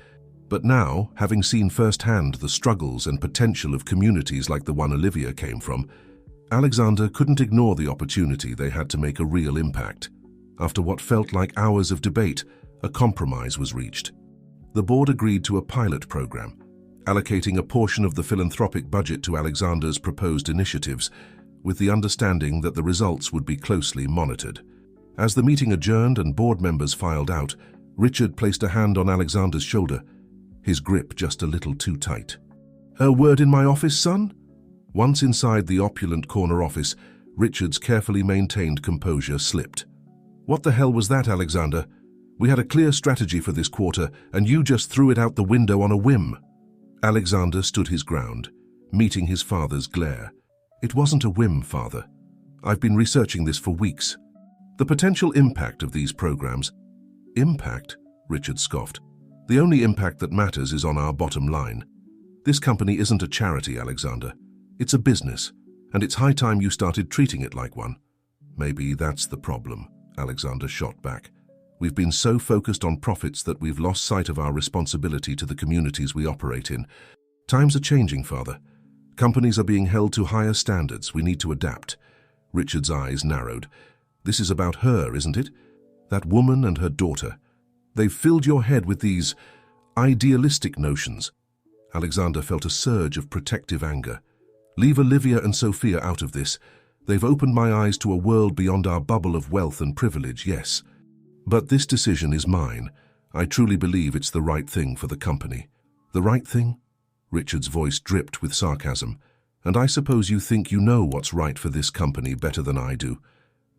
But now, having seen firsthand the struggles and potential of communities like the one Olivia came from, Alexander couldn't ignore the opportunity they had to make a real impact. After what felt like hours of debate, a compromise was reached. The board agreed to a pilot program, allocating a portion of the philanthropic budget to Alexander's proposed initiatives, with the understanding that the results would be closely monitored. As the meeting adjourned and board members filed out, Richard placed a hand on Alexander's shoulder, his grip just a little too tight. "A word in my office, son?" Once inside the opulent corner office, Richard's carefully maintained composure slipped. "What the hell was that, Alexander? We had a clear strategy for this quarter, and you just threw it out the window on a whim." Alexander stood his ground, meeting his father's glare. "It wasn't a whim, Father. I've been researching this for weeks. The potential impact of these programs—" "Impact?" Richard scoffed. "The only impact that matters is on our bottom line. This company isn't a charity, Alexander. It's a business, and it's high time you started treating it like one." "Maybe that's the problem," Alexander shot back. "We've been so focused on profits that we've lost sight of our responsibility to the communities we operate in. Times are changing, Father. Companies are being held to higher standards. We need to adapt." Richard's eyes narrowed. "This is about her, isn't it? That woman and her daughter. They've filled your head with these idealistic notions." Alexander felt a surge of protective anger. Leave Olivia and Sophia out of this. They've opened my eyes to a world beyond our bubble of wealth and privilege, yes. But this decision is mine. I truly believe it's the right thing for the company. The right thing? Richard's voice dripped with sarcasm. And I suppose you think you know what's right for this company better than I do.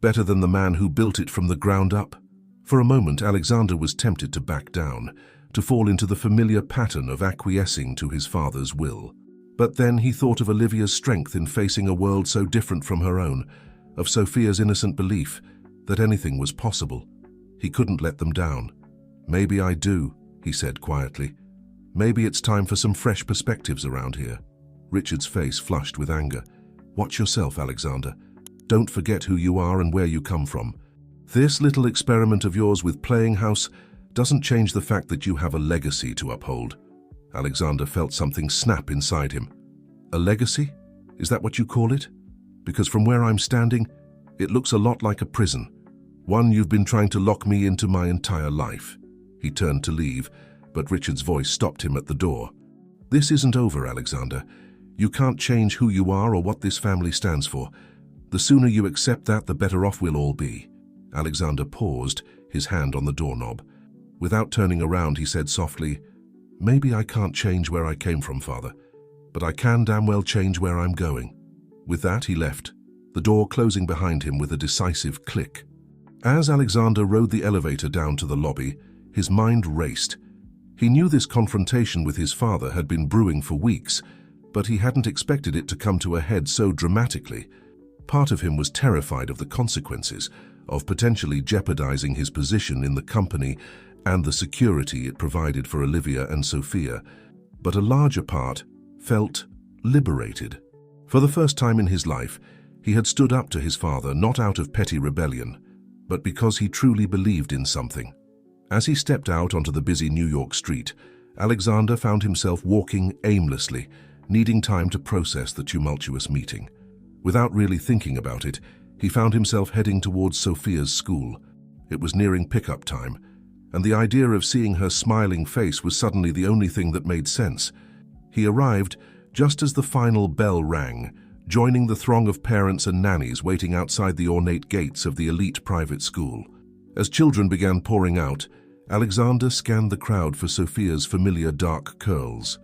Better than the man who built it from the ground up? For a moment, Alexander was tempted to back down, to fall into the familiar pattern of acquiescing to his father's will. But then he thought of Olivia's strength in facing a world so different from her own, of Sophia's innocent belief that anything was possible. He couldn't let them down. Maybe I do, he said quietly. Maybe it's time for some fresh perspectives around here. Richard's face flushed with anger. Watch yourself, Alexander. Don't forget who you are and where you come from. This little experiment of yours with playing house doesn't change the fact that you have a legacy to uphold. Alexander felt something snap inside him. A legacy? Is that what you call it? Because from where I'm standing, it looks a lot like a prison. One you've been trying to lock me into my entire life. He turned to leave, but Richard's voice stopped him at the door. This isn't over, Alexander. You can't change who you are or what this family stands for. The sooner you accept that, the better off we'll all be. Alexander paused, his hand on the doorknob. Without turning around, he said softly, Maybe I can't change where I came from, Father, but I can damn well change where I'm going. With that, he left, the door closing behind him with a decisive click. As Alexander rode the elevator down to the lobby, his mind raced. He knew this confrontation with his father had been brewing for weeks, but he hadn't expected it to come to a head so dramatically. Part of him was terrified of the consequences, of potentially jeopardizing his position in the company and the security it provided for Olivia and Sophia, but a larger part felt liberated. For the first time in his life, he had stood up to his father not out of petty rebellion, but because he truly believed in something. As he stepped out onto the busy New York street, Alexander found himself walking aimlessly, needing time to process the tumultuous meeting. Without really thinking about it, he found himself heading towards Sophia's school. It was nearing pickup time, and the idea of seeing her smiling face was suddenly the only thing that made sense. He arrived just as the final bell rang, joining the throng of parents and nannies waiting outside the ornate gates of the elite private school. As children began pouring out, Alexander scanned the crowd for Sophia's familiar dark curls.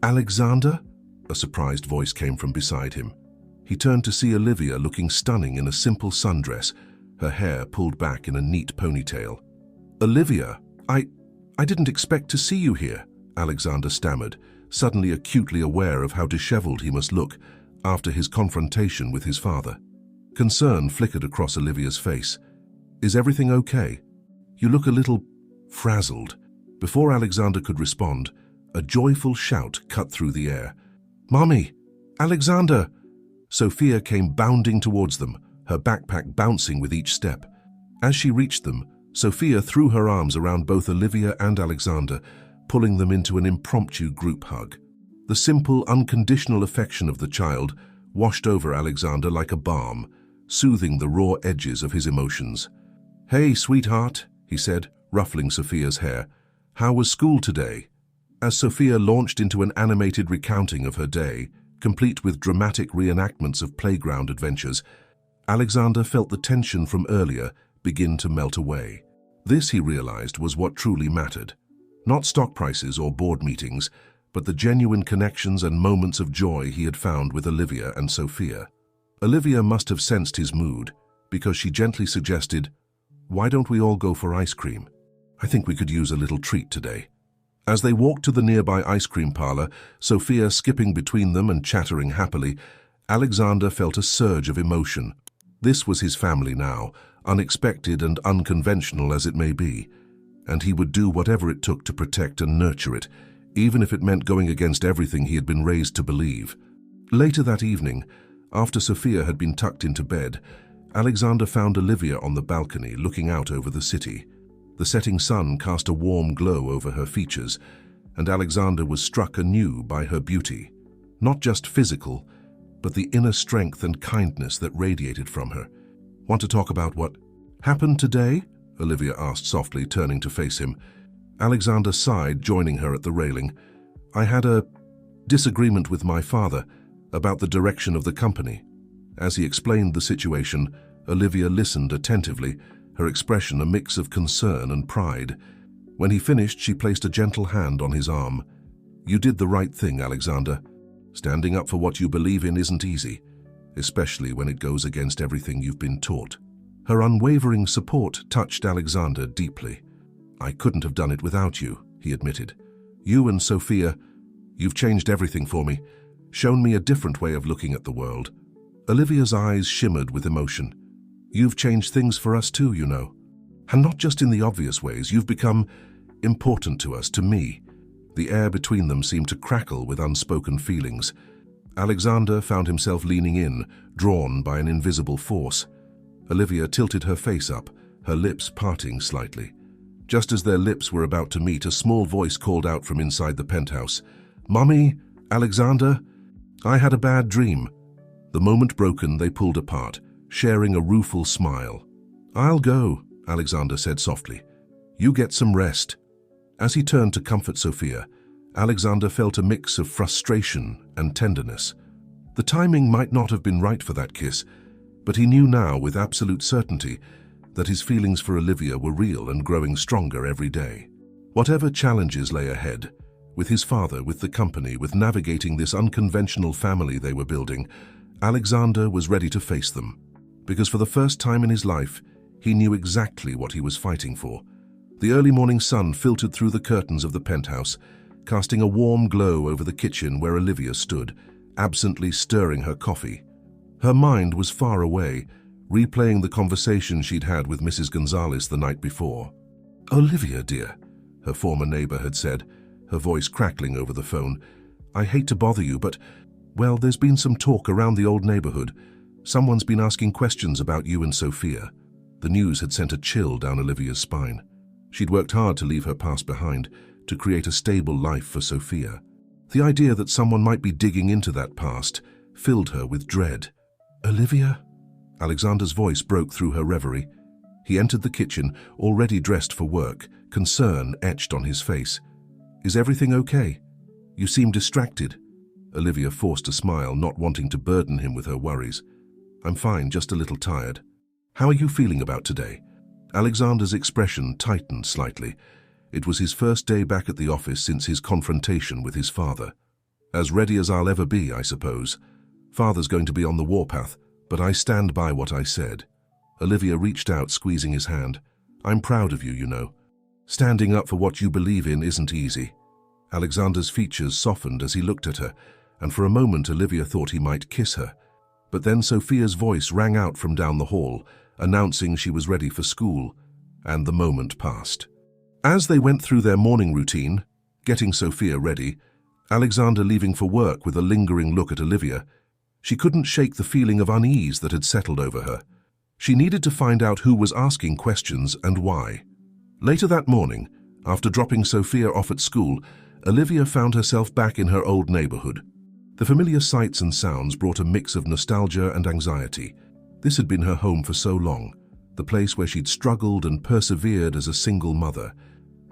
"Alexander?" A surprised voice came from beside him. He turned to see Olivia looking stunning in a simple sundress, her hair pulled back in a neat ponytail. "Olivia, I didn't expect to see you here," Alexander stammered, suddenly acutely aware of how disheveled he must look after his confrontation with his father. Concern flickered across Olivia's face. "Is everything okay? You look a little frazzled." Before Alexander could respond, a joyful shout cut through the air. "Mommy! Alexander!" Sophia came bounding towards them, her backpack bouncing with each step. As she reached them, Sophia threw her arms around both Olivia and Alexander, pulling them into an impromptu group hug. The simple, unconditional affection of the child washed over Alexander like a balm, soothing the raw edges of his emotions. "Hey, sweetheart," he said, ruffling Sophia's hair. "How was school today?" As Sophia launched into an animated recounting of her day, complete with dramatic reenactments of playground adventures, Alexander felt the tension from earlier begin to melt away. This, he realized, was what truly mattered. Not stock prices or board meetings, but the genuine connections and moments of joy he had found with Olivia and Sophia. Olivia must have sensed his mood, because she gently suggested, "Why don't we all go for ice cream? I think we could use a little treat today." As they walked to the nearby ice cream parlor, Sophia skipping between them and chattering happily, Alexander felt a surge of emotion. This was his family now, unexpected and unconventional as it may be, and he would do whatever it took to protect and nurture it, even if it meant going against everything he had been raised to believe. Later that evening, after Sophia had been tucked into bed, Alexander found Olivia on the balcony looking out over the city. The setting sun cast a warm glow over her features, and Alexander was struck anew by her beauty. Not just physical, but the inner strength and kindness that radiated from her. "Want to talk about what happened today?" Olivia asked softly, turning to face him. Alexander sighed, joining her at the railing. "I had a disagreement with my father. about the direction of the company. As he explained the situation, Olivia listened attentively, her expression a mix of concern and pride. When he finished, she placed a gentle hand on his arm. "You did the right thing, Alexander. Standing up for what you believe in isn't easy, especially when it goes against everything you've been taught." Her unwavering support touched Alexander deeply. "I couldn't have done it without you," he admitted. "You and Sophia, you've changed everything for me, shown me a different way of looking at the world." Olivia's eyes shimmered with emotion. "You've changed things for us too, you know. And not just in the obvious ways. You've become important to us, to me." The air between them seemed to crackle with unspoken feelings. Alexander found himself leaning in, drawn by an invisible force. Olivia tilted her face up, her lips parting slightly. Just as their lips were about to meet, a small voice called out from inside the penthouse, "Mummy, Alexander, I had a bad dream." The moment broken, they pulled apart, sharing a rueful smile. "I'll go," Alexander said softly. "You get some rest." As he turned to comfort Sophia, Alexander felt a mix of frustration and tenderness. The timing might not have been right for that kiss, but he knew now with absolute certainty that his feelings for Olivia were real and growing stronger every day. Whatever challenges lay ahead, with his father, with the company, with navigating this unconventional family they were building, Alexander was ready to face them. Because for the first time in his life, he knew exactly what he was fighting for. The early morning sun filtered through the curtains of the penthouse, casting a warm glow over the kitchen where Olivia stood, absently stirring her coffee. Her mind was far away, replaying the conversation she'd had with Mrs. Gonzalez the night before. "Olivia, dear," her former neighbor had said, her voice crackling over the phone. "I hate to bother you, but, well, there's been some talk around the old neighborhood. Someone's been asking questions about you and Sophia." The news had sent a chill down Olivia's spine. She'd worked hard to leave her past behind, to create a stable life for Sophia. The idea that someone might be digging into that past filled her with dread. "Olivia?" Alexander's voice broke through her reverie. He entered the kitchen, already dressed for work, concern etched on his face. "Is everything okay? You seem distracted." Olivia forced a smile, not wanting to burden him with her worries. "I'm fine, just a little tired." "How are you feeling about today?" Alexander's expression tightened slightly. It was his first day back at the office since his confrontation with his father. "As ready as I'll ever be, I suppose. Father's going to be on the warpath, but I stand by what I said." Olivia reached out, squeezing his hand. "I'm proud of you, you know. Standing up for what you believe in isn't easy." Alexander's features softened as he looked at her, and for a moment Olivia thought he might kiss her. But then Sophia's voice rang out from down the hall, announcing she was ready for school, and the moment passed. As they went through their morning routine, getting Sophia ready, Alexander leaving for work with a lingering look at Olivia, she couldn't shake the feeling of unease that had settled over her. She needed to find out who was asking questions and why. Later that morning, after dropping Sophia off at school, Olivia found herself back in her old neighborhood. The familiar sights and sounds brought a mix of nostalgia and anxiety. This had been her home for so long, the place where she'd struggled and persevered as a single mother.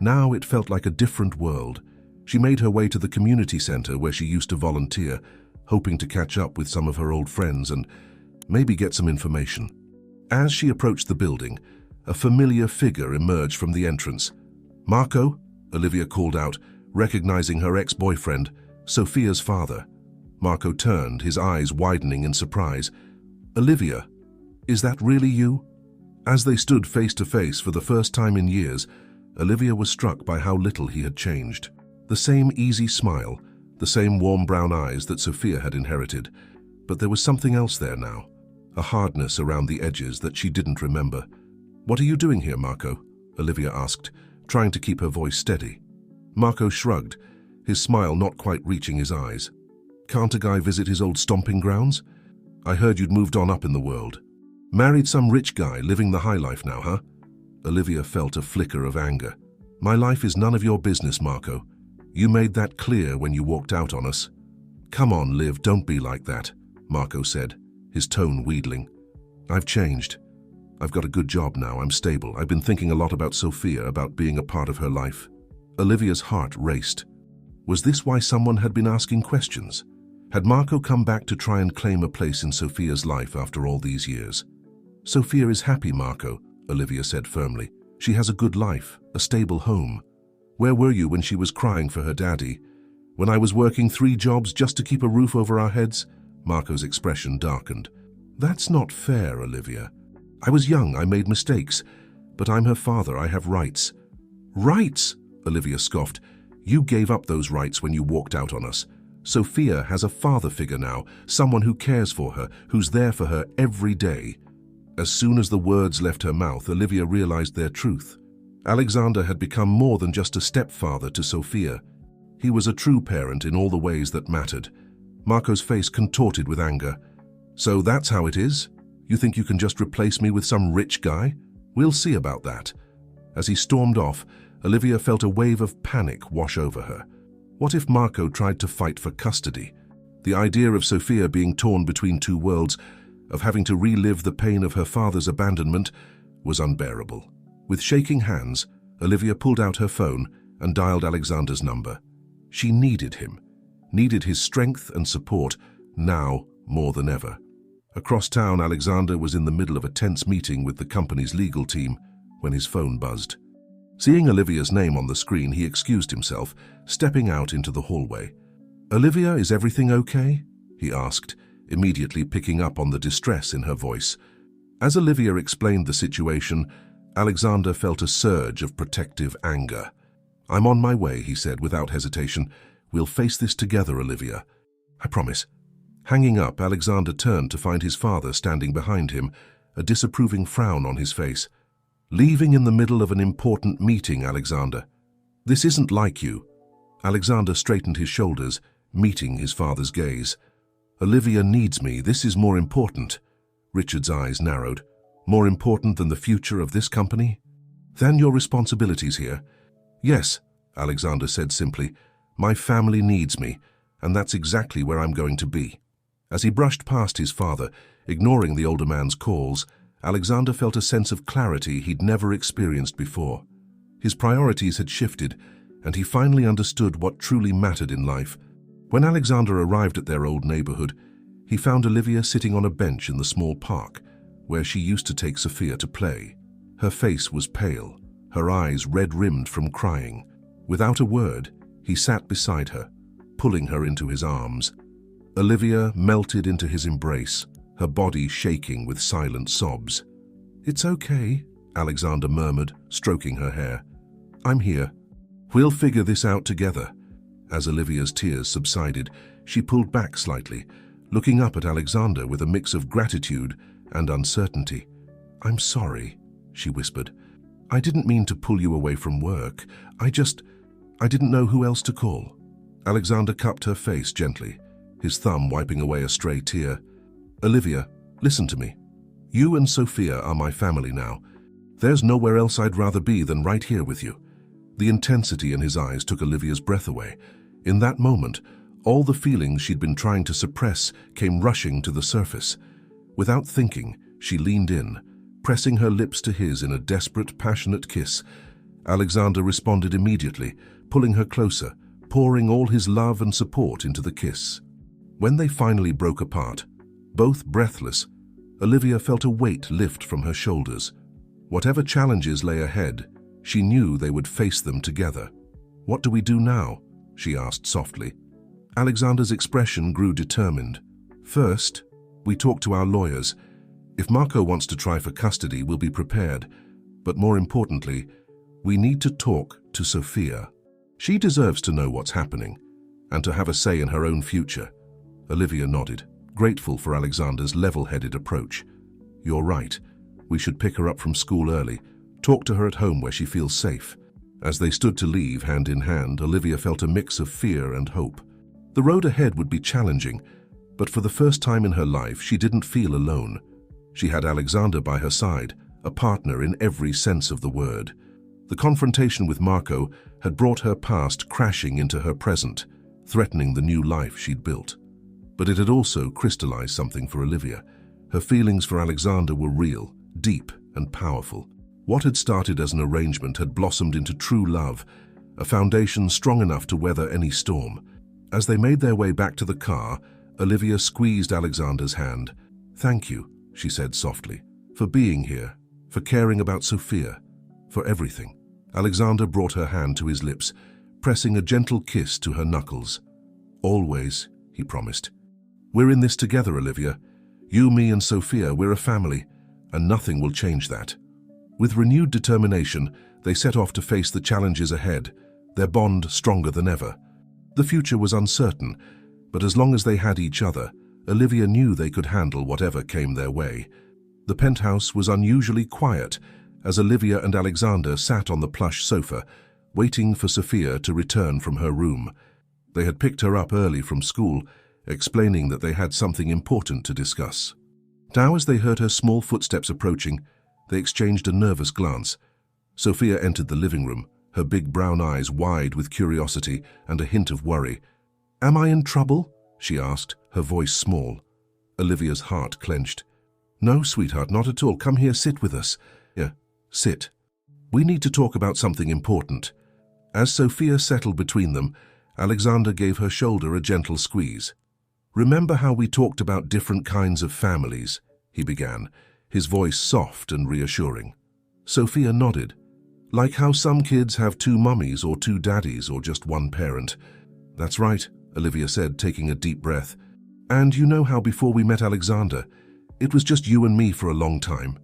Now it felt like a different world. She made her way to the community center where she used to volunteer, hoping to catch up with some of her old friends and maybe get some information. As she approached the building, a familiar figure emerged from the entrance. "Marco?" Olivia called out, recognizing her ex-boyfriend, Sophia's father. Marco turned, his eyes widening in surprise. "Olivia, is that really you?" As they stood face to face for the first time in years, Olivia was struck by how little he had changed. The same easy smile, the same warm brown eyes that Sophia had inherited, but there was something else there now, a hardness around the edges that she didn't remember. "What are you doing here, Marco?" Olivia asked, trying to keep her voice steady. Marco shrugged, his smile not quite reaching his eyes. "Can't a guy visit his old stomping grounds? I heard you'd moved on up in the world. Married some rich guy, living the high life now, huh?" Olivia felt a flicker of anger. "My life is none of your business, Marco. You made that clear when you walked out on us." "Come on, Liv, don't be like that," Marco said, his tone wheedling. "I've changed. I've got a good job now, I'm stable. I've been thinking a lot about Sophia, about being a part of her life." Olivia's heart raced. Was this why someone had been asking questions? Had Marco come back to try and claim a place in Sophia's life after all these years? Sophia is happy, Marco, Olivia said firmly. She has a good life, a stable home. Where were you when she was crying for her daddy? When I was working 3 jobs just to keep a roof over our heads? Marco's expression darkened. That's not fair, Olivia. I was young, I made mistakes. But I'm her father, I have rights. Rights? Olivia scoffed. You gave up those rights when you walked out on us. Sophia has a father figure now, someone who cares for her, who's there for her every day. As soon as the words left her mouth, Olivia realized their truth. Alexander had become more than just a stepfather to Sophia. He was a true parent in all the ways that mattered. Marco's face contorted with anger. So that's how it is? You think you can just replace me with some rich guy? We'll see about that. As he stormed off, Olivia felt a wave of panic wash over her. What if Marco tried to fight for custody? The idea of Sophia being torn between 2 worlds, of having to relive the pain of her father's abandonment, was unbearable. With shaking hands, Olivia pulled out her phone and dialed Alexander's number. She needed him, needed his strength and support, now more than ever. Across town, Alexander was in the middle of a tense meeting with the company's legal team when his phone buzzed. Seeing Olivia's name on the screen, he excused himself, stepping out into the hallway. "Olivia, is everything okay?" he asked, immediately picking up on the distress in her voice. As Olivia explained the situation, Alexander felt a surge of protective anger. "I'm on my way," he said without hesitation. "We'll face this together, Olivia. I promise." Hanging up, Alexander turned to find his father standing behind him, a disapproving frown on his face. "Leaving in the middle of an important meeting, Alexander. This isn't like you." Alexander straightened his shoulders, meeting his father's gaze. "Olivia needs me. This is more important." Richard's eyes narrowed. "More important than the future of this company? Than your responsibilities here?" "Yes," Alexander said simply. "My family needs me, and that's exactly where I'm going to be." As he brushed past his father, ignoring the older man's calls, Alexander felt a sense of clarity he'd never experienced before. His priorities had shifted, and he finally understood what truly mattered in life. When Alexander arrived at their old neighborhood, he found Olivia sitting on a bench in the small park, where she used to take Sophia to play. Her face was pale, her eyes red-rimmed from crying. Without a word, he sat beside her, pulling her into his arms. Olivia melted into his embrace, her body shaking with silent sobs. "It's okay," Alexander murmured, stroking her hair. "I'm here. We'll figure this out together." As Olivia's tears subsided, she pulled back slightly, looking up at Alexander with a mix of gratitude and uncertainty. "I'm sorry," she whispered. "I didn't mean to pull you away from work. I didn't know who else to call." Alexander cupped her face gently, his thumb wiping away a stray tear. "Olivia, listen to me. You and Sophia are my family now. There's nowhere else I'd rather be than right here with you." The intensity in his eyes took Olivia's breath away. In that moment, all the feelings she'd been trying to suppress came rushing to the surface. Without thinking, she leaned in, pressing her lips to his in a desperate, passionate kiss. Alexander responded immediately, pulling her closer, pouring all his love and support into the kiss. When they finally broke apart, both breathless, Olivia felt a weight lift from her shoulders. Whatever challenges lay ahead, she knew they would face them together. "What do we do now?" she asked softly. Alexander's expression grew determined. "First, we talk to our lawyers. If Marco wants to try for custody, we'll be prepared. But more importantly, we need to talk to Sophia. She deserves to know what's happening, and to have a say in her own future." Olivia nodded, grateful for Alexander's level-headed approach. "You're right. We should pick her up from school early, talk to her at home where she feels safe." As they stood to leave, hand in hand, Olivia felt a mix of fear and hope. The road ahead would be challenging, but for the first time in her life, she didn't feel alone. She had Alexander by her side, a partner in every sense of the word. The confrontation with Marco had brought her past crashing into her present, threatening the new life she'd built. But it had also crystallized something for Olivia. Her feelings for Alexander were real, deep, and powerful. What had started as an arrangement had blossomed into true love, a foundation strong enough to weather any storm. As they made their way back to the car, Olivia squeezed Alexander's hand. "Thank you," she said softly, "for being here, for caring about Sophia, for everything." Alexander brought her hand to his lips, pressing a gentle kiss to her knuckles. "Always," he promised. "We're in this together, Olivia. You, me, and Sophia, we're a family, and nothing will change that." With renewed determination, they set off to face the challenges ahead, their bond stronger than ever. The future was uncertain, but as long as they had each other, Olivia knew they could handle whatever came their way. The penthouse was unusually quiet as Olivia and Alexander sat on the plush sofa, waiting for Sophia to return from her room. They had picked her up early from school, explaining that they had something important to discuss. Now, as they heard her small footsteps approaching, they exchanged a nervous glance. Sophia entered the living room, her big brown eyes wide with curiosity and a hint of worry. "Am I in trouble?" she asked, her voice small. Olivia's heart clenched. "No, sweetheart, not at all. Come here, sit with us." "Yeah, sit. We need to talk about something important." As Sophia settled between them, Alexander gave her shoulder a gentle squeeze. "Remember how we talked about different kinds of families?" he began, his voice soft and reassuring. Sophia nodded. "Like how some kids have two mummies or two daddies or just one parent." "That's right," Olivia said, taking a deep breath. "And you know how before we met Alexander, it was just you and me for a long time?"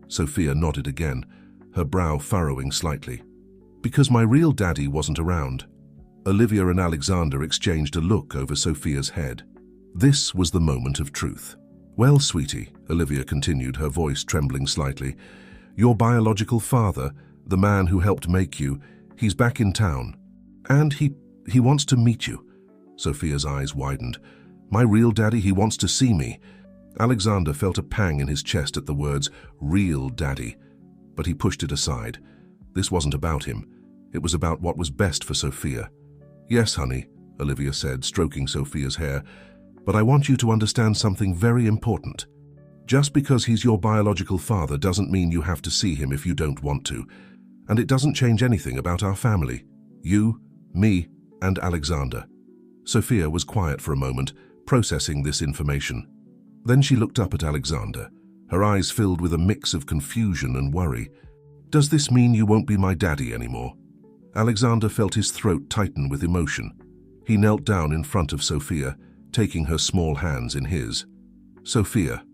Sophia nodded again, her brow furrowing slightly. "Because my real daddy wasn't around." Olivia and Alexander exchanged a look over Sophia's head. This was the moment of truth. "Well, sweetie," Olivia continued, her voice trembling slightly, "your biological father, the man who helped make you, he's back in town. And he wants to meet you." Sophia's eyes widened. "My real daddy, he wants to see me." Alexander felt a pang in his chest at the words, "real daddy," but he pushed it aside. This wasn't about him. It was about what was best for Sophia. "Yes, honey," Olivia said, stroking Sophia's hair, "but I want you to understand something very important. Just because he's your biological father doesn't mean you have to see him if you don't want to. And it doesn't change anything about our family. You, me, and Alexander." Sophia was quiet for a moment, processing this information. Then she looked up at Alexander, her eyes filled with a mix of confusion and worry. "Does this mean you won't be my daddy anymore?" Alexander felt his throat tighten with emotion. He knelt down in front of Sophia, taking her small hands in his. "Sophia,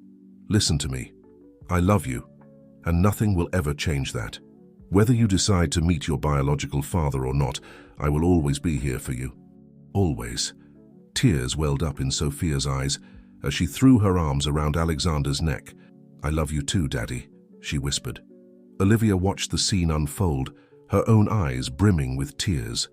listen to me. I love you, and nothing will ever change that. Whether you decide to meet your biological father or not, I will always be here for you. Always." Tears welled up in Sophia's eyes as she threw her arms around Alexander's neck. "I love you too, Daddy," she whispered. Olivia watched the scene unfold, her own eyes brimming with tears.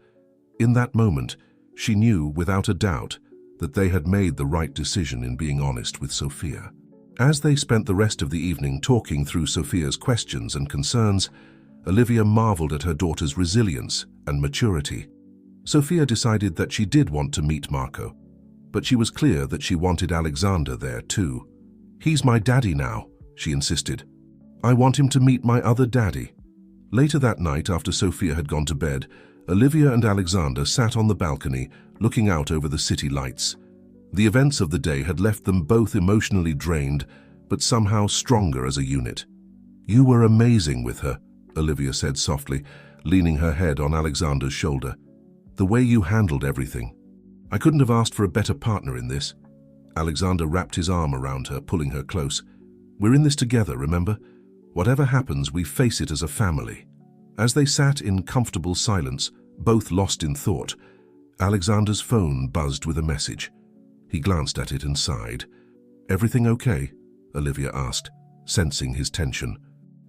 In that moment, she knew without a doubt that they had made the right decision in being honest with Sophia. As they spent the rest of the evening talking through Sophia's questions and concerns, Olivia marveled at her daughter's resilience and maturity. Sophia decided that she did want to meet Marco, but she was clear that she wanted Alexander there too. "He's my daddy now," she insisted. "I want him to meet my other daddy." Later that night, after Sophia had gone to bed, Olivia and Alexander sat on the balcony, looking out over the city lights. The events of the day had left them both emotionally drained, but somehow stronger as a unit. "You were amazing with her," Olivia said softly, leaning her head on Alexander's shoulder. "The way you handled everything. I couldn't have asked for a better partner in this." Alexander wrapped his arm around her, pulling her close. "We're in this together, remember? Whatever happens, we face it as a family." As they sat in comfortable silence, both lost in thought, Alexander's phone buzzed with a message. He glanced at it and sighed. "Everything okay?" Olivia asked, sensing his tension.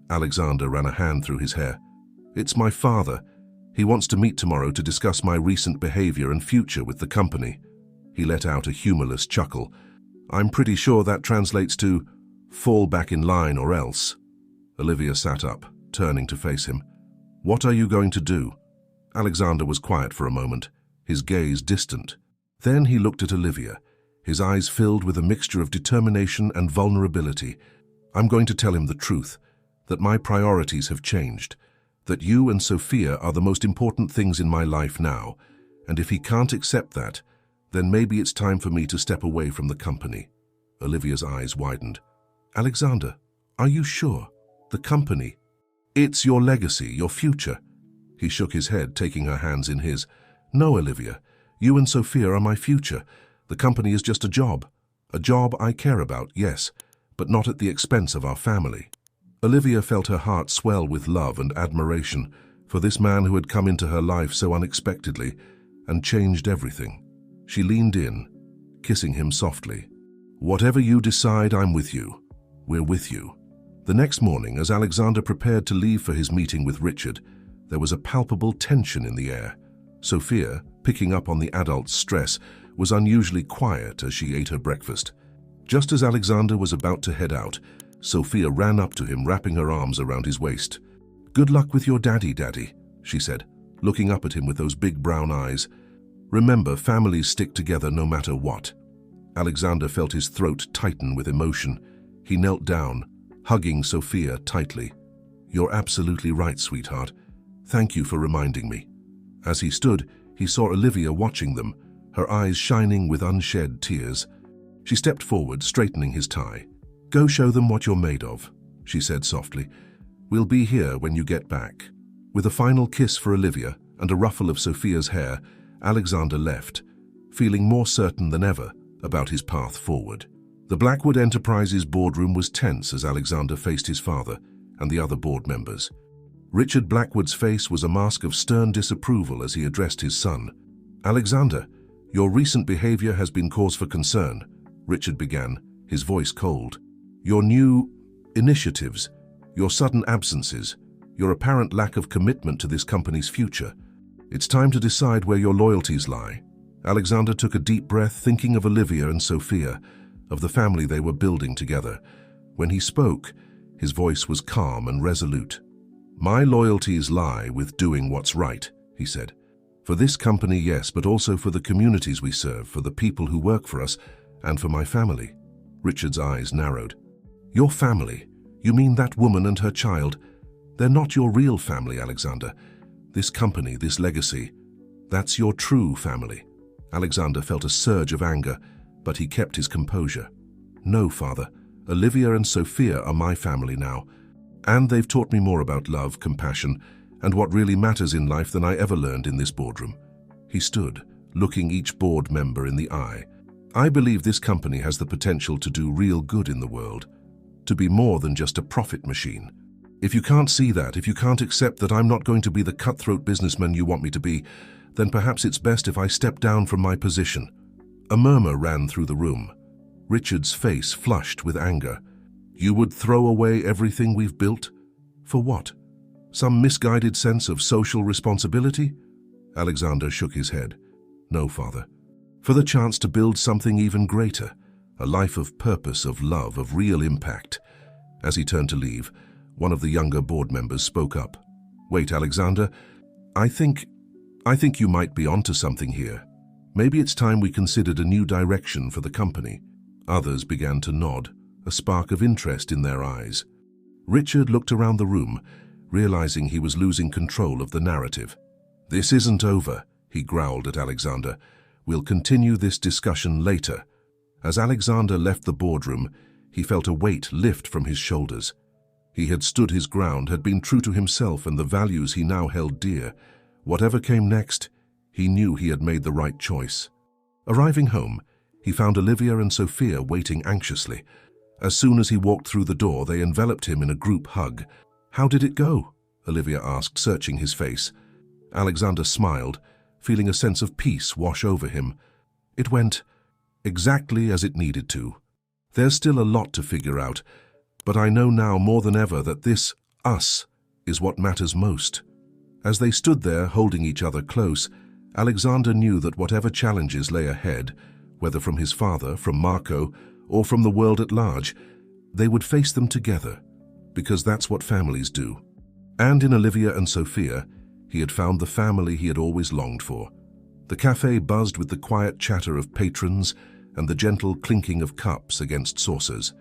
Alexander ran a hand through his hair. "It's my father. He wants to meet tomorrow to discuss my recent behavior and future with the company." He let out a humorless chuckle. "I'm pretty sure that translates to, 'fall back in line or else.'" Olivia sat up, turning to face him. "What are you going to do?" Alexander was quiet for a moment, his gaze distant. Then he looked at Olivia, his eyes filled with a mixture of determination and vulnerability. "I'm going to tell him the truth, that my priorities have changed, that you and Sophia are the most important things in my life now, and if he can't accept that, Then maybe it's time for me to step away from the company. Olivia's eyes widened. Alexander, are you sure? The company? It's your legacy, your future. He shook his head, taking her hands in his. No, Olivia, you and Sophia are my future. The company is just a job. A job I care about, yes, but not at the expense of our family. Olivia felt her heart swell with love and admiration for this man who had come into her life so unexpectedly and changed everything. She leaned in, kissing him softly. Whatever you decide, I'm with you. We're with you. The next morning, as Alexander prepared to leave for his meeting with Richard, there was a palpable tension in the air. Sophia, picking up on the adult's stress, was unusually quiet as she ate her breakfast. Just as Alexander was about to head out, Sophia ran up to him, wrapping her arms around his waist. Good luck with your daddy, she said, looking up at him with those big brown eyes. Remember, families stick together no matter what. Alexander felt his throat tighten with emotion. He knelt down, hugging Sophia tightly. You're absolutely right, sweetheart. Thank you for reminding me. As he stood, he saw Olivia watching them, her eyes shining with unshed tears. She stepped forward, straightening his tie. Go show them what you're made of, she said softly. We'll be here when you get back. With a final kiss for Olivia and a ruffle of Sophia's hair, Alexander left, feeling more certain than ever about his path forward. The Blackwood Enterprises boardroom was tense as Alexander faced his father and the other board members. Richard Blackwood's face was a mask of stern disapproval as he addressed his son. Alexander, your recent behavior has been cause for concern, Richard began, his voice cold. Your new initiatives, your sudden absences, your apparent lack of commitment to this company's future. It's time to decide where your loyalties lie. Alexander took a deep breath, thinking of Olivia and Sophia, of the family they were building together. When he spoke, his voice was calm and resolute. My loyalties lie with doing what's right, he said. For this company, yes, but also for the communities we serve, for the people who work for us, and for my family. Richard's eyes narrowed. Your family? You mean that woman and her child? They're not your real family, Alexander. This company, this legacy, that's your true family. Alexander felt a surge of anger, but he kept his composure. No, Father. Olivia and Sophia are my family now, and they've taught me more about love, compassion, and what really matters in life than I ever learned in this boardroom. He stood, looking each board member in the eye. I believe this company has the potential to do real good in the world, to be more than just a profit machine. If you can't see that, if you can't accept that I'm not going to be the cutthroat businessman you want me to be, then perhaps it's best if I step down from my position. A murmur ran through the room. Richard's face flushed with anger. You would throw away everything we've built? For what? Some misguided sense of social responsibility? Alexander shook his head. No, Father. For the chance to build something even greater, a life of purpose, of love, of real impact. As he turned to leave, one of the younger board members spoke up. Wait, Alexander, I think you might be onto something here. Maybe it's time we considered a new direction for the company. Others began to nod, a spark of interest in their eyes. Richard looked around the room, realizing he was losing control of the narrative. This isn't over, he growled at Alexander. We'll continue this discussion later. As Alexander left the boardroom, he felt a weight lift from his shoulders. He had stood his ground, had been true to himself and the values he now held dear. Whatever came next, he knew he had made the right choice. Arriving home, he found Olivia and Sophia waiting anxiously. As soon as he walked through the door, they enveloped him in a group hug. How did it go? Olivia asked, searching his face. Alexander smiled, feeling a sense of peace wash over him. It went exactly as it needed to. There's still a lot to figure out, but I know now more than ever that this us is what matters most. As they stood there holding each other close, Alexander knew that whatever challenges lay ahead, whether from his father, from Marco, or from the world at large, they would face them together, because that's what families do. And in Olivia and Sophia, he had found the family he had always longed for. The cafe buzzed with the quiet chatter of patrons and the gentle clinking of cups against saucers.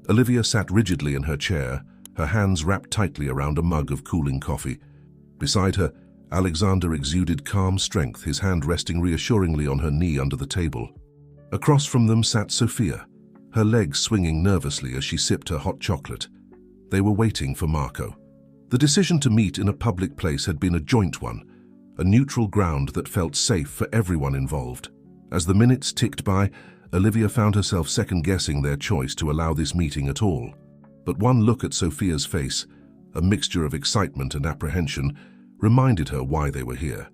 Olivia sat rigidly in her chair, her hands wrapped tightly around a mug of cooling coffee. Beside her, Alexander exuded calm strength, his hand resting reassuringly on her knee under the table. Across from them sat Sophia, her legs swinging nervously as she sipped her hot chocolate. They were waiting for Marco. The decision to meet in a public place had been a joint one, a neutral ground that felt safe for everyone involved. As the minutes ticked by, Olivia found herself second-guessing their choice to allow this meeting at all. But one look at Sophia's face, a mixture of excitement and apprehension, reminded her why they were here.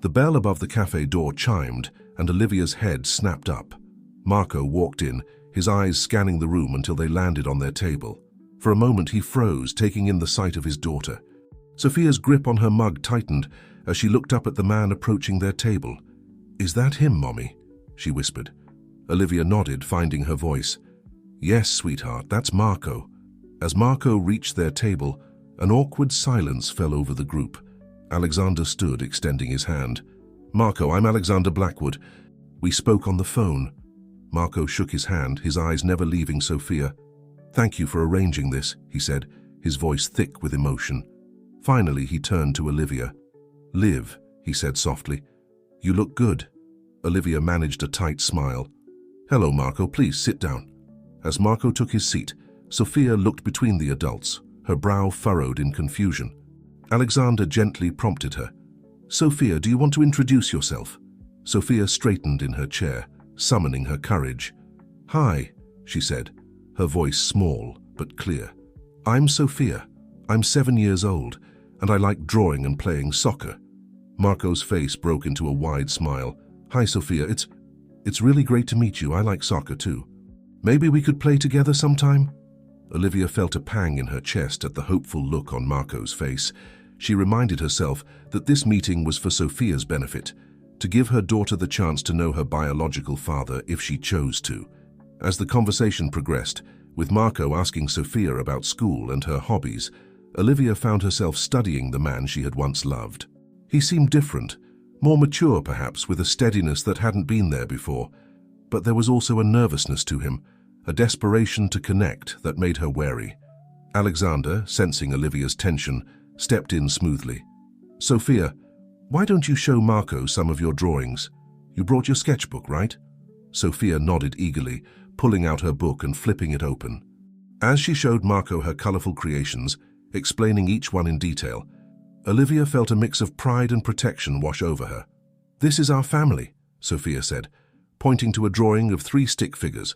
The bell above the cafe door chimed, and Olivia's head snapped up. Marco walked in, his eyes scanning the room until they landed on their table. For a moment he froze, taking in the sight of his daughter. Sophia's grip on her mug tightened as she looked up at the man approaching their table. "Is that him, Mommy?" she whispered. Olivia nodded, finding her voice. "Yes, sweetheart, that's Marco." As Marco reached their table, an awkward silence fell over the group. Alexander stood, extending his hand. "Marco, I'm Alexander Blackwood. We spoke on the phone." Marco shook his hand, his eyes never leaving Sophia. "Thank you for arranging this," he said, his voice thick with emotion. Finally, he turned to Olivia. "Liv," he said softly, "you look good." Olivia managed a tight smile. "Hello, Marco, please sit down." As Marco took his seat, Sophia looked between the adults, her brow furrowed in confusion. Alexander gently prompted her. "Sophia, do you want to introduce yourself?" Sophia straightened in her chair, summoning her courage. "Hi," she said, her voice small but clear. "I'm Sophia. I'm 7 years old, and I like drawing and playing soccer." Marco's face broke into a wide smile. "Hi, Sophia. It's really great to meet you. I like soccer too. Maybe we could play together sometime?" Olivia felt a pang in her chest at the hopeful look on Marco's face. She reminded herself that this meeting was for Sophia's benefit, to give her daughter the chance to know her biological father if she chose to. As the conversation progressed, with Marco asking Sophia about school and her hobbies, Olivia found herself studying the man she had once loved. He seemed different, more mature perhaps, with a steadiness that hadn't been there before. But there was also a nervousness to him, a desperation to connect that made her wary. Alexander, sensing Olivia's tension, stepped in smoothly. "Sophia, why don't you show Marco some of your drawings? You brought your sketchbook, right?" Sophia nodded eagerly, pulling out her book and flipping it open. As she showed Marco her colorful creations, explaining each one in detail, Olivia felt a mix of pride and protection wash over her. "This is our family," Sophia said, pointing to a drawing of 3 stick figures,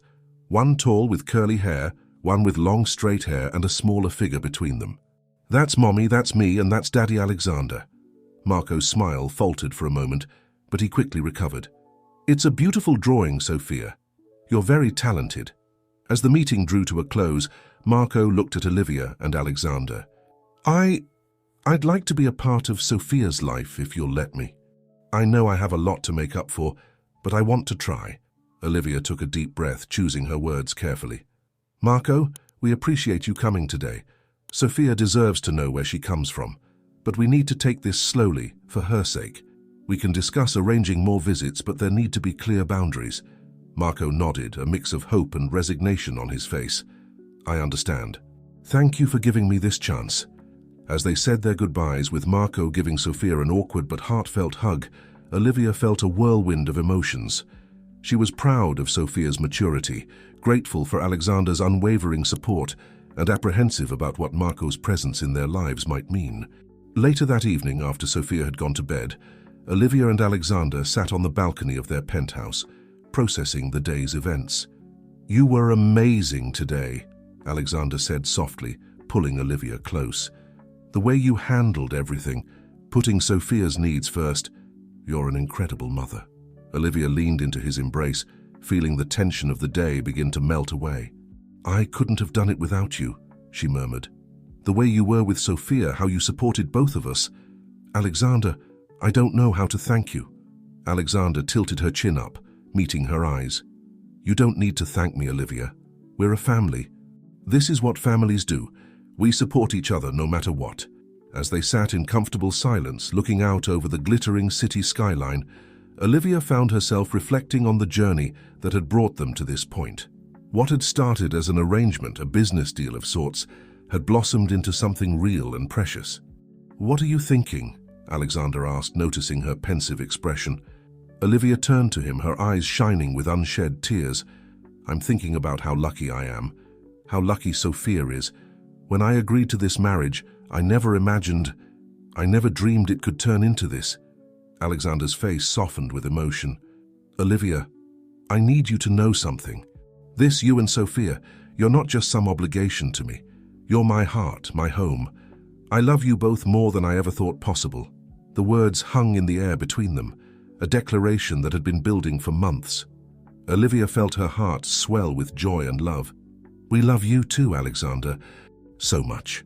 one tall with curly hair, one with long straight hair and a smaller figure between them. "That's Mommy, that's me, and that's Daddy Alexander." Marco's smile faltered for a moment, but he quickly recovered. "It's a beautiful drawing, Sophia. You're very talented." As the meeting drew to a close, Marco looked at Olivia and Alexander. I'd like to be a part of Sophia's life if you'll let me. I know I have a lot to make up for, but I want to try." Olivia took a deep breath, choosing her words carefully. "Marco, we appreciate you coming today. Sophia deserves to know where she comes from, but we need to take this slowly, for her sake. We can discuss arranging more visits, but there need to be clear boundaries." Marco nodded, a mix of hope and resignation on his face. "I understand. Thank you for giving me this chance." As they said their goodbyes, with Marco giving Sophia an awkward but heartfelt hug, Olivia felt a whirlwind of emotions. She was proud of Sophia's maturity, grateful for Alexander's unwavering support, and apprehensive about what Marco's presence in their lives might mean. Later that evening, after Sophia had gone to bed, Olivia and Alexander sat on the balcony of their penthouse, processing the day's events. "You were amazing today," Alexander said softly, pulling Olivia close. "The way you handled everything, putting Sophia's needs first. You're an incredible mother." Olivia leaned into his embrace, feeling the tension of the day begin to melt away. "I couldn't have done it without you," she murmured. "The way you were with Sophia, how you supported both of us. Alexander, I don't know how to thank you." Alexander tilted her chin up, meeting her eyes. "You don't need to thank me, Olivia. We're a family. This is what families do. We support each other no matter what." As they sat in comfortable silence, looking out over the glittering city skyline, Olivia found herself reflecting on the journey that had brought them to this point. What had started as an arrangement, a business deal of sorts, had blossomed into something real and precious. "What are you thinking?" Alexander asked, noticing her pensive expression. Olivia turned to him, her eyes shining with unshed tears. I'm thinking about how lucky I am, how lucky Sophia is. When I agreed to this marriage, I never dreamed it could turn into this. Alexander's face softened with emotion. Olivia, I need you to know something. This, you and Sophia, you're not just some obligation to me. You're my heart, my home. I love you both more than I ever thought possible. The words hung in the air between them, a declaration that had been building for months. Olivia felt her heart swell with joy and love. We love you too, Alexander, so much.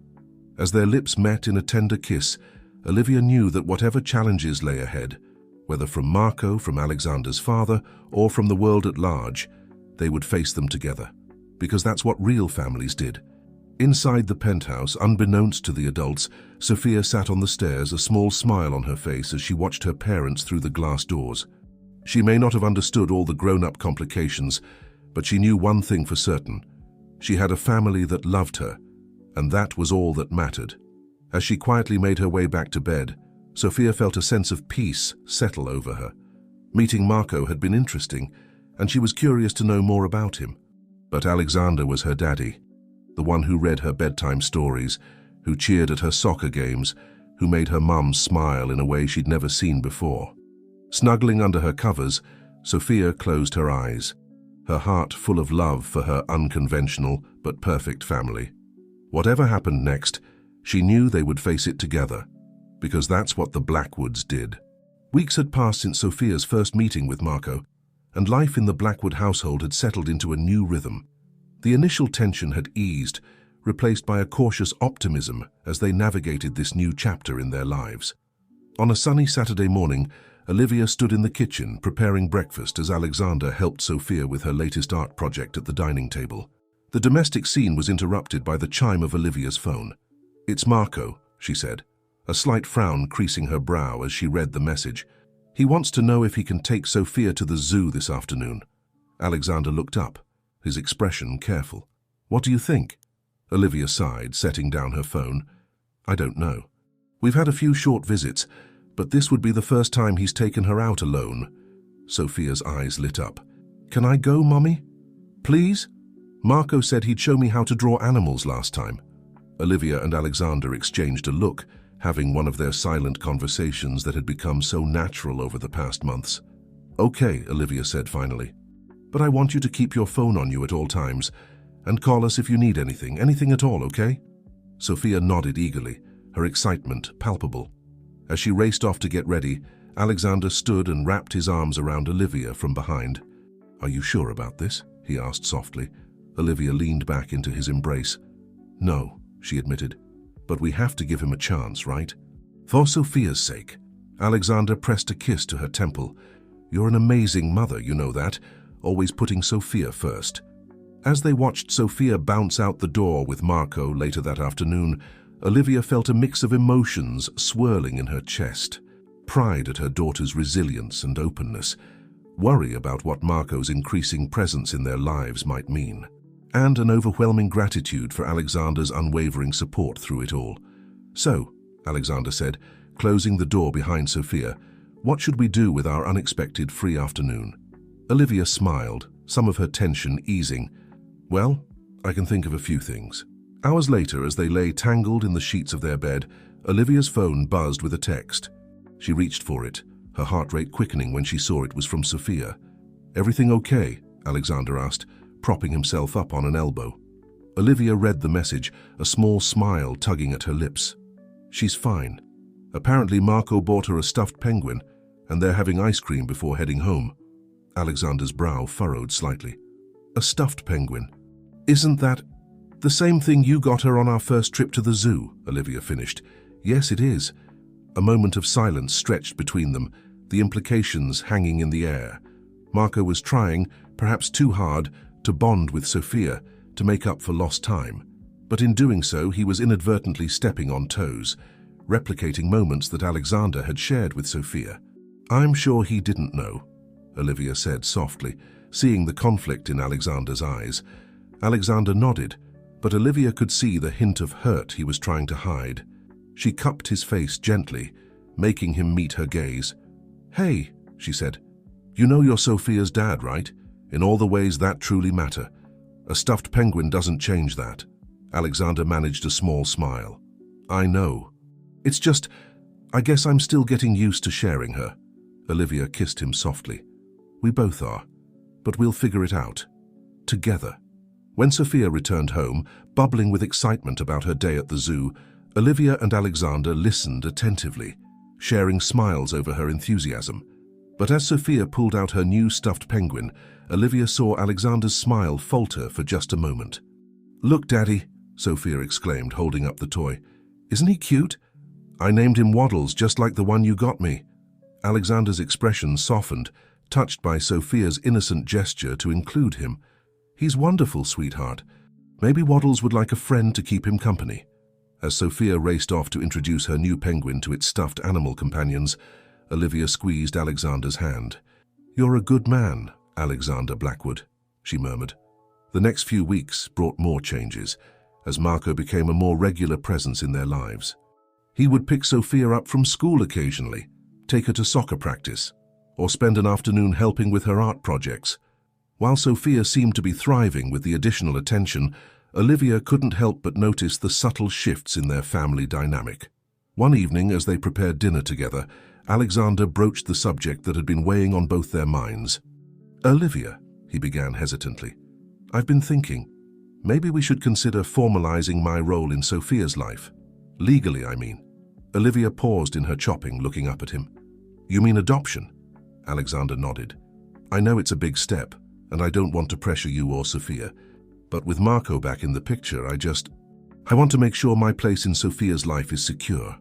As their lips met in a tender kiss, Olivia knew that whatever challenges lay ahead, whether from Marco, from Alexander's father, or from the world at large, they would face them together, because that's what real families did. Inside the penthouse, unbeknownst to the adults, Sophia sat on the stairs, a small smile on her face as she watched her parents through the glass doors. She may not have understood all the grown-up complications, but she knew one thing for certain. She had a family that loved her, and that was all that mattered. As she quietly made her way back to bed, Sophia felt a sense of peace settle over her. Meeting Marco had been interesting, and she was curious to know more about him. But Alexander was her daddy, the one who read her bedtime stories, who cheered at her soccer games, who made her mum smile in a way she'd never seen before. Snuggling under her covers, Sophia closed her eyes, her heart full of love for her unconventional but perfect family. Whatever happened next, she knew they would face it together, because that's what the Blackwoods did. Weeks had passed since Sophia's first meeting with Marco, and life in the Blackwood household had settled into a new rhythm. The initial tension had eased, replaced by a cautious optimism as they navigated this new chapter in their lives. On a sunny Saturday morning, Olivia stood in the kitchen preparing breakfast as Alexander helped Sophia with her latest art project at the dining table. The domestic scene was interrupted by the chime of Olivia's phone. "It's Marco," she said, a slight frown creasing her brow as she read the message. "He wants to know if he can take Sophia to the zoo this afternoon." Alexander looked up, his expression careful. "What do you think?" Olivia sighed, setting down her phone. "I don't know. We've had a few short visits, but this would be the first time he's taken her out alone." Sophia's eyes lit up. "Can I go, Mommy? Please? Marco said he'd show me how to draw animals last time." Olivia and Alexander exchanged a look, having one of their silent conversations that had become so natural over the past months. "Okay," Olivia said finally. "But I want you to keep your phone on you at all times, and call us if you need anything at all, okay?" Sophia nodded eagerly, her excitement palpable. As she raced off to get ready, Alexander stood and wrapped his arms around Olivia from behind. "Are you sure about this?" he asked softly. Olivia leaned back into his embrace. "No," she admitted, "but we have to give him a chance, right?" "For Sophia's sake." Alexander pressed a kiss to her temple. "You're an amazing mother, you know that, always putting Sophia first." As they watched Sophia bounce out the door with Marco later that afternoon, Olivia felt a mix of emotions swirling in her chest. Pride at her daughter's resilience and openness, worry about what Marco's increasing presence in their lives might mean, and an overwhelming gratitude for Alexander's unwavering support through it all. "So," Alexander said, closing the door behind Sophia, "what should we do with our unexpected free afternoon?" Olivia smiled, some of her tension easing. "Well, I can think of a few things." Hours later, as they lay tangled in the sheets of their bed, Olivia's phone buzzed with a text. She reached for it, her heart rate quickening when she saw it was from Sophia. "Everything okay?" Alexander asked, propping himself up on an elbow. Olivia read the message, a small smile tugging at her lips. "She's fine. Apparently Marco bought her a stuffed penguin, and they're having ice cream before heading home." Alexander's brow furrowed slightly. "A stuffed penguin? Isn't that the same thing you got her on our first trip to the zoo?" Olivia finished. "Yes, it is." A moment of silence stretched between them, the implications hanging in the air. Marco was trying, perhaps too hard, to bond with Sophia, to make up for lost time. But in doing so, he was inadvertently stepping on toes, replicating moments that Alexander had shared with Sophia. "I'm sure he didn't know," Olivia said softly, seeing the conflict in Alexander's eyes. Alexander nodded, but Olivia could see the hint of hurt he was trying to hide. She cupped his face gently, making him meet her gaze. "Hey," she said, "you know you're Sophia's dad, right? In all the ways that truly matter. A stuffed penguin doesn't change that." Alexander managed a small smile. "I know. It's just, I guess I'm still getting used to sharing her." Olivia kissed him softly. "We both are, but we'll figure it out. Together." When Sophia returned home, bubbling with excitement about her day at the zoo, Olivia and Alexander listened attentively, sharing smiles over her enthusiasm. But as Sophia pulled out her new stuffed penguin, Olivia saw Alexander's smile falter for just a moment. "Look, Daddy," Sophia exclaimed, holding up the toy. "Isn't he cute? I named him Waddles, just like the one you got me." Alexander's expression softened, touched by Sophia's innocent gesture to include him. "He's wonderful, sweetheart. Maybe Waddles would like a friend to keep him company." As Sophia raced off to introduce her new penguin to its stuffed animal companions, Olivia squeezed Alexander's hand. "You're a good man, Alexander Blackwood," she murmured. The next few weeks brought more changes, as Marco became a more regular presence in their lives. He would pick Sophia up from school occasionally, take her to soccer practice, or spend an afternoon helping with her art projects. While Sophia seemed to be thriving with the additional attention, Olivia couldn't help but notice the subtle shifts in their family dynamic. One evening, as they prepared dinner together, Alexander broached the subject that had been weighing on both their minds. "Olivia," he began hesitantly, "I've been thinking, maybe we should consider formalizing my role in Sophia's life. Legally, I mean." Olivia paused in her chopping, looking up at him. "You mean adoption?" Alexander nodded. "I know it's a big step, and I don't want to pressure you or Sophia, but with Marco back in the picture, I want to make sure my place in Sophia's life is secure."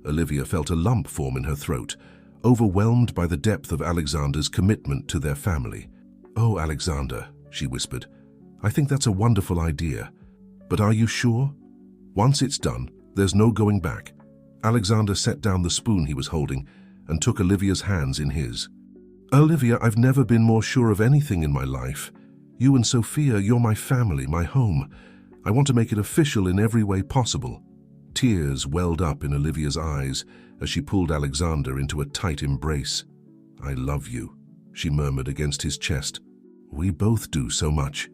Olivia felt a lump form in her throat, overwhelmed by the depth of Alexander's commitment to their family. "Oh, Alexander," she whispered, "I think that's a wonderful idea. But are you sure? Once it's done, there's no going back." Alexander set down the spoon he was holding and took Olivia's hands in his. "Olivia, I've never been more sure of anything in my life. You and Sophia, you're my family, my home. I want to make it official in every way possible." Tears welled up in Olivia's eyes as she pulled Alexander into a tight embrace. "I love you," she murmured against his chest. "We both do so much."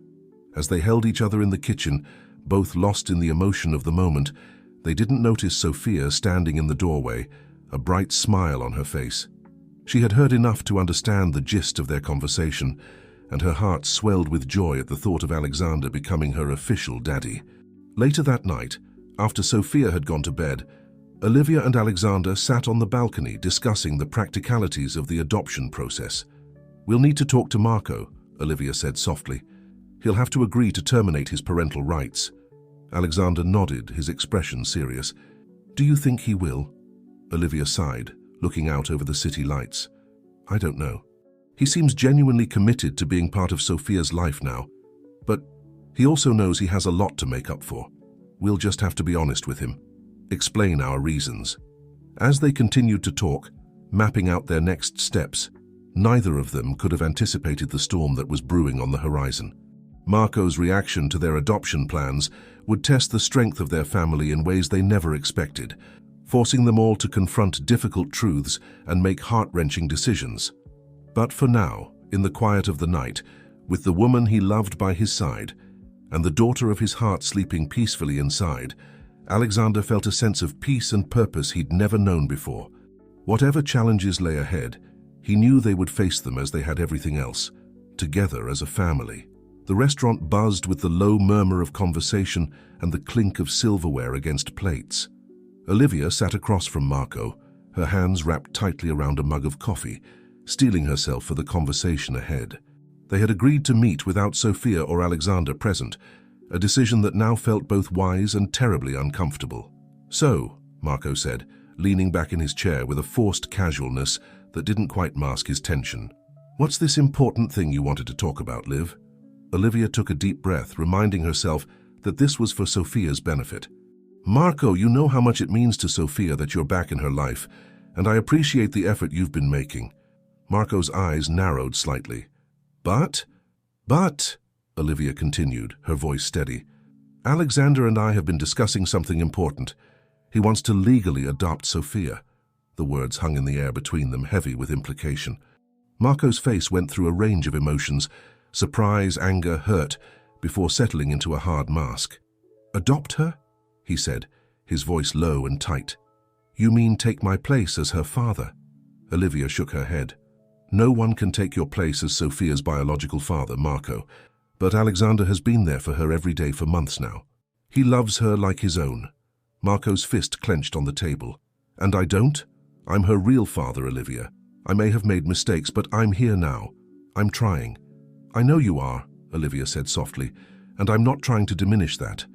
As they held each other in the kitchen, both lost in the emotion of the moment, they didn't notice Sophia standing in the doorway, a bright smile on her face. She had heard enough to understand the gist of their conversation, and her heart swelled with joy at the thought of Alexander becoming her official daddy. Later that night, after Sophia had gone to bed, Olivia and Alexander sat on the balcony discussing the practicalities of the adoption process. "We'll need to talk to Marco," Olivia said softly. "He'll have to agree to terminate his parental rights." Alexander nodded, his expression serious. "Do you think he will?" Olivia sighed, looking out over the city lights. "I don't know. He seems genuinely committed to being part of Sophia's life now, but he also knows he has a lot to make up for. We'll just have to be honest with him, explain our reasons." As they continued to talk, mapping out their next steps, neither of them could have anticipated the storm that was brewing on the horizon. Marco's reaction to their adoption plans would test the strength of their family in ways they never expected, forcing them all to confront difficult truths and make heart-wrenching decisions. But for now, in the quiet of the night, with the woman he loved by his side, and the daughter of his heart sleeping peacefully inside, Alexander felt a sense of peace and purpose he'd never known before. Whatever challenges lay ahead, he knew they would face them as they had everything else, together as a family. The restaurant buzzed with the low murmur of conversation and the clink of silverware against plates. Olivia sat across from Marco, her hands wrapped tightly around a mug of coffee, steeling herself for the conversation ahead. They had agreed to meet without Sophia or Alexander present, a decision that now felt both wise and terribly uncomfortable. "So," Marco said, leaning back in his chair with a forced casualness that didn't quite mask his tension, "what's this important thing you wanted to talk about, Liv?" Olivia took a deep breath, reminding herself that this was for Sophia's benefit. "Marco, you know how much it means to Sophia that you're back in her life, and I appreciate the effort you've been making." Marco's eyes narrowed slightly. But, Olivia continued, her voice steady, "Alexander and I have been discussing something important. He wants to legally adopt Sophia. The words hung in the air between them, heavy with implication. Marco's face went through a range of emotions, surprise, anger, hurt, before settling into a hard mask. "Adopt her?" he said, his voice low and tight. "You mean take my place as her father?" Olivia shook her head. "No one can take your place as Sophia's biological father, Marco, but Alexander has been there for her every day for months now. He loves her like his own." Marco's fist clenched on the table. "And I don't? I'm her real father, Olivia. I may have made mistakes, but I'm here now. I'm trying." "I know you are," Olivia said softly, "and I'm not trying to diminish that.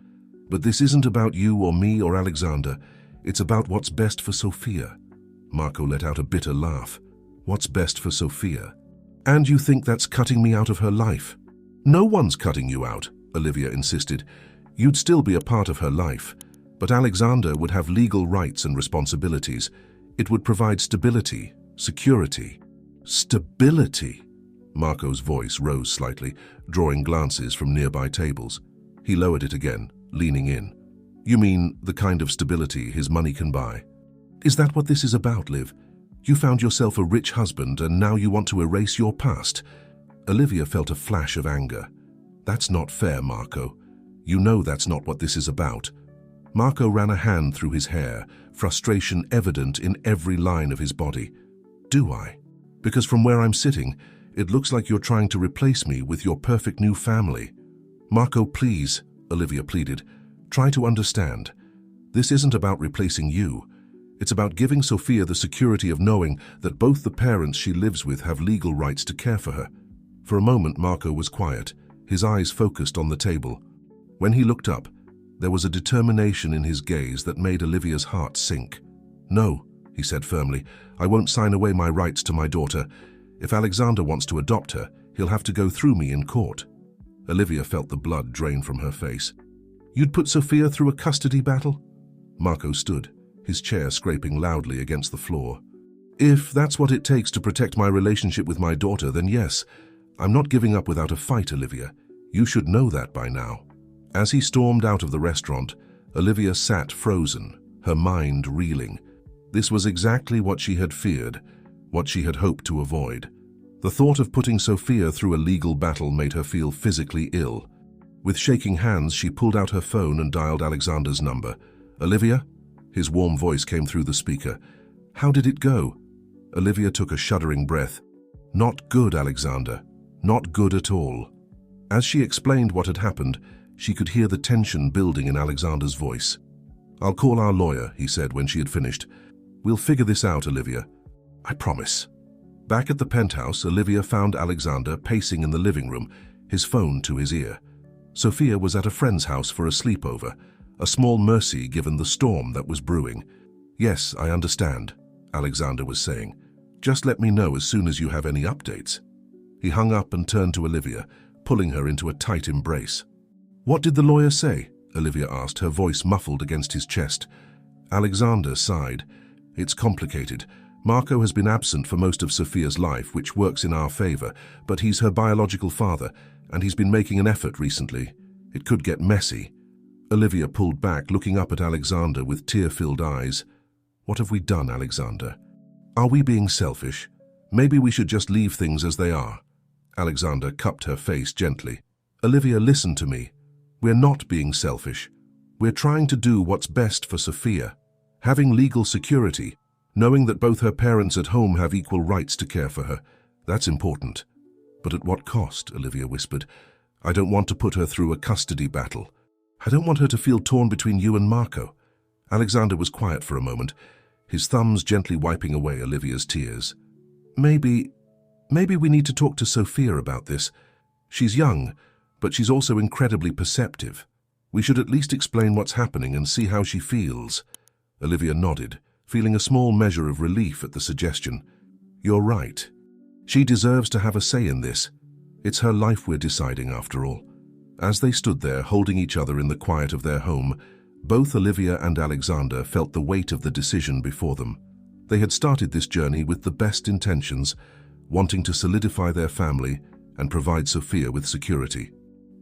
But this isn't about you or me or Alexander. It's about what's best for Sophia." Marco let out a bitter laugh. "What's best for Sophia? And you think that's cutting me out of her life?" "No one's cutting you out," Olivia insisted. "You'd still be a part of her life, but Alexander would have legal rights and responsibilities. It would provide stability, security." "Stability?" Marco's voice rose slightly, drawing glances from nearby tables. He lowered it again, leaning in. "You mean the kind of stability his money can buy? Is that what this is about, Liv? You found yourself a rich husband and now you want to erase your past?" Olivia felt a flash of anger. "That's not fair, Marco. You know that's not what this is about." Marco ran a hand through his hair, frustration evident in every line of his body. "Do I? Because from where I'm sitting, it looks like you're trying to replace me with your perfect new family." "Marco, please," Olivia pleaded. "Try to understand. This isn't about replacing you. It's about giving Sophia the security of knowing that both the parents she lives with have legal rights to care for her." For a moment, Marco was quiet, his eyes focused on the table. When he looked up, there was a determination in his gaze that made Olivia's heart sink. "No," he said firmly, "I won't sign away my rights to my daughter. If Alexander wants to adopt her, he'll have to go through me in court." Olivia felt the blood drain from her face. "You'd put Sophia through a custody battle?" Marco stood, his chair scraping loudly against the floor. "If that's what it takes to protect my relationship with my daughter, then yes. I'm not giving up without a fight, Olivia. You should know that by now." As he stormed out of the restaurant, Olivia sat frozen, her mind reeling. This was exactly what she had feared, what she had hoped to avoid. The thought of putting Sophia through a legal battle made her feel physically ill. With shaking hands, she pulled out her phone and dialed Alexander's number. "Olivia?" His warm voice came through the speaker. "How did it go?" Olivia took a shuddering breath. "Not good, Alexander. Not good at all." As she explained what had happened, she could hear the tension building in Alexander's voice. "I'll call our lawyer," he said when she had finished. "We'll figure this out, Olivia. I promise." Back at the penthouse, Olivia found Alexander pacing in the living room, his phone to his ear. Sophia was at a friend's house for a sleepover, a small mercy given the storm that was brewing. "Yes, I understand," Alexander was saying. "Just let me know as soon as you have any updates." He hung up and turned to Olivia, pulling her into a tight embrace. "What did the lawyer say?" Olivia asked, her voice muffled against his chest. Alexander sighed. "It's complicated. Marco has been absent for most of Sophia's life, which works in our favor, but he's her biological father, and he's been making an effort recently. It could get messy." Olivia pulled back, looking up at Alexander with tear-filled eyes. "What have we done, Alexander? Are we being selfish? Maybe we should just leave things as they are." Alexander cupped her face gently. "Olivia, listen to me. We're not being selfish. We're trying to do what's best for Sophia. Having legal security, knowing that both her parents at home have equal rights to care for her, that's important. But at what cost?" Olivia whispered. "I don't want to put her through a custody battle. I don't want her to feel torn between you and Marco." Alexander was quiet for a moment, his thumbs gently wiping away Olivia's tears. Maybe we need to talk to Sophia about this. She's young, but she's also incredibly perceptive. We should at least explain what's happening and see how she feels." Olivia nodded, feeling a small measure of relief at the suggestion. "You're right. She deserves to have a say in this. It's her life we're deciding, after all." As they stood there, holding each other in the quiet of their home, both Olivia and Alexander felt the weight of the decision before them. They had started this journey with the best intentions, wanting to solidify their family and provide Sophia with security.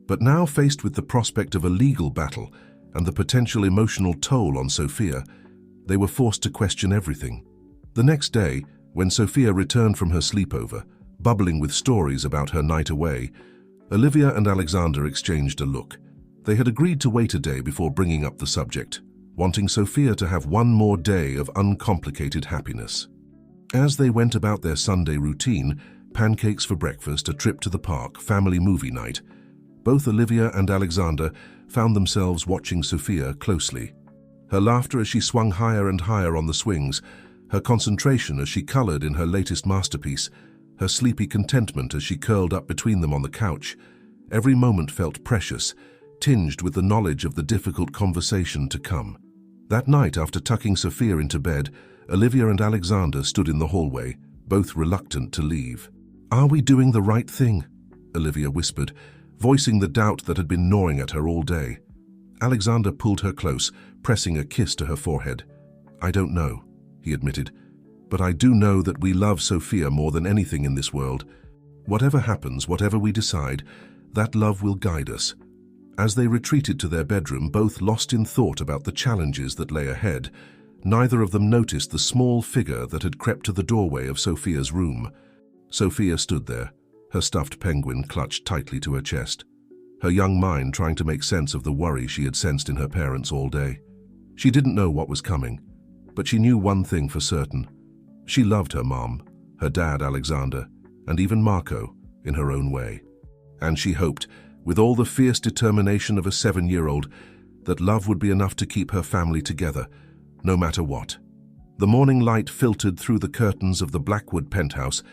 But now, faced with the prospect of a legal battle and the potential emotional toll on Sophia, they were forced to question everything. The next day, when Sophia returned from her sleepover, bubbling with stories about her night away, Olivia and Alexander exchanged a look. They had agreed to wait a day before bringing up the subject, wanting Sophia to have one more day of uncomplicated happiness. As they went about their Sunday routine, pancakes for breakfast, a trip to the park, family movie night, both Olivia and Alexander found themselves watching Sophia closely. Her laughter as she swung higher and higher on the swings, her concentration as she colored in her latest masterpiece, her sleepy contentment as she curled up between them on the couch. Every moment felt precious, tinged with the knowledge of the difficult conversation to come. That night, after tucking Sophia into bed, Olivia and Alexander stood in the hallway, both reluctant to leave. "Are we doing the right thing?" Olivia whispered, voicing the doubt that had been gnawing at her all day. Alexander pulled her close, pressing a kiss to her forehead. "I don't know," he admitted, "but I do know that we love Sophia more than anything in this world. Whatever happens, whatever we decide, that love will guide us." As they retreated to their bedroom, both lost in thought about the challenges that lay ahead, neither of them noticed the small figure that had crept to the doorway of Sophia's room. Sophia stood there, her stuffed penguin clutched tightly to her chest, her young mind trying to make sense of the worry she had sensed in her parents all day. She didn't know what was coming, but she knew one thing for certain. She loved her mom, her dad Alexander, and even Marco, in her own way. And she hoped, with all the fierce determination of a 7-year-old, that love would be enough to keep her family together, no matter what. The morning light filtered through the curtains of the Blackwood penthouse,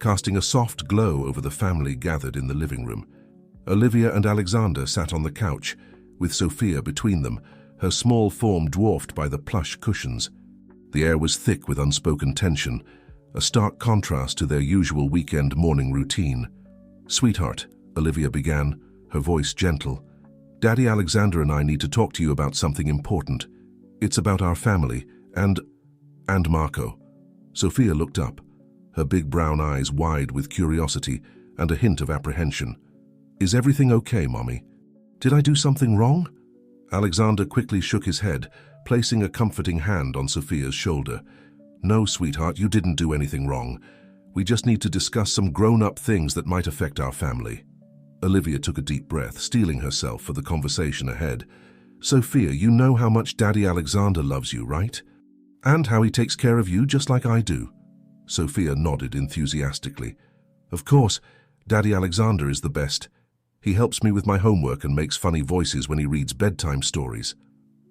casting a soft glow over the family gathered in the living room. Olivia and Alexander sat on the couch, with Sophia between them, her small form dwarfed by the plush cushions. The air was thick with unspoken tension, a stark contrast to their usual weekend morning routine. "Sweetheart," Olivia began, her voice gentle, "Daddy Alexander and I need to talk to you about something important. It's about our family and Marco." Sophia looked up, her big brown eyes wide with curiosity and a hint of apprehension. "Is everything okay, Mommy? Did I do something wrong?" Alexander quickly shook his head, placing a comforting hand on Sophia's shoulder. "No, sweetheart, you didn't do anything wrong. We just need to discuss some grown-up things that might affect our family." Olivia took a deep breath, steeling herself for the conversation ahead. "Sophia, you know how much Daddy Alexander loves you, right? And how he takes care of you just like I do." Sophia nodded enthusiastically. "Of course, Daddy Alexander is the best. He helps me with my homework and makes funny voices when he reads bedtime stories."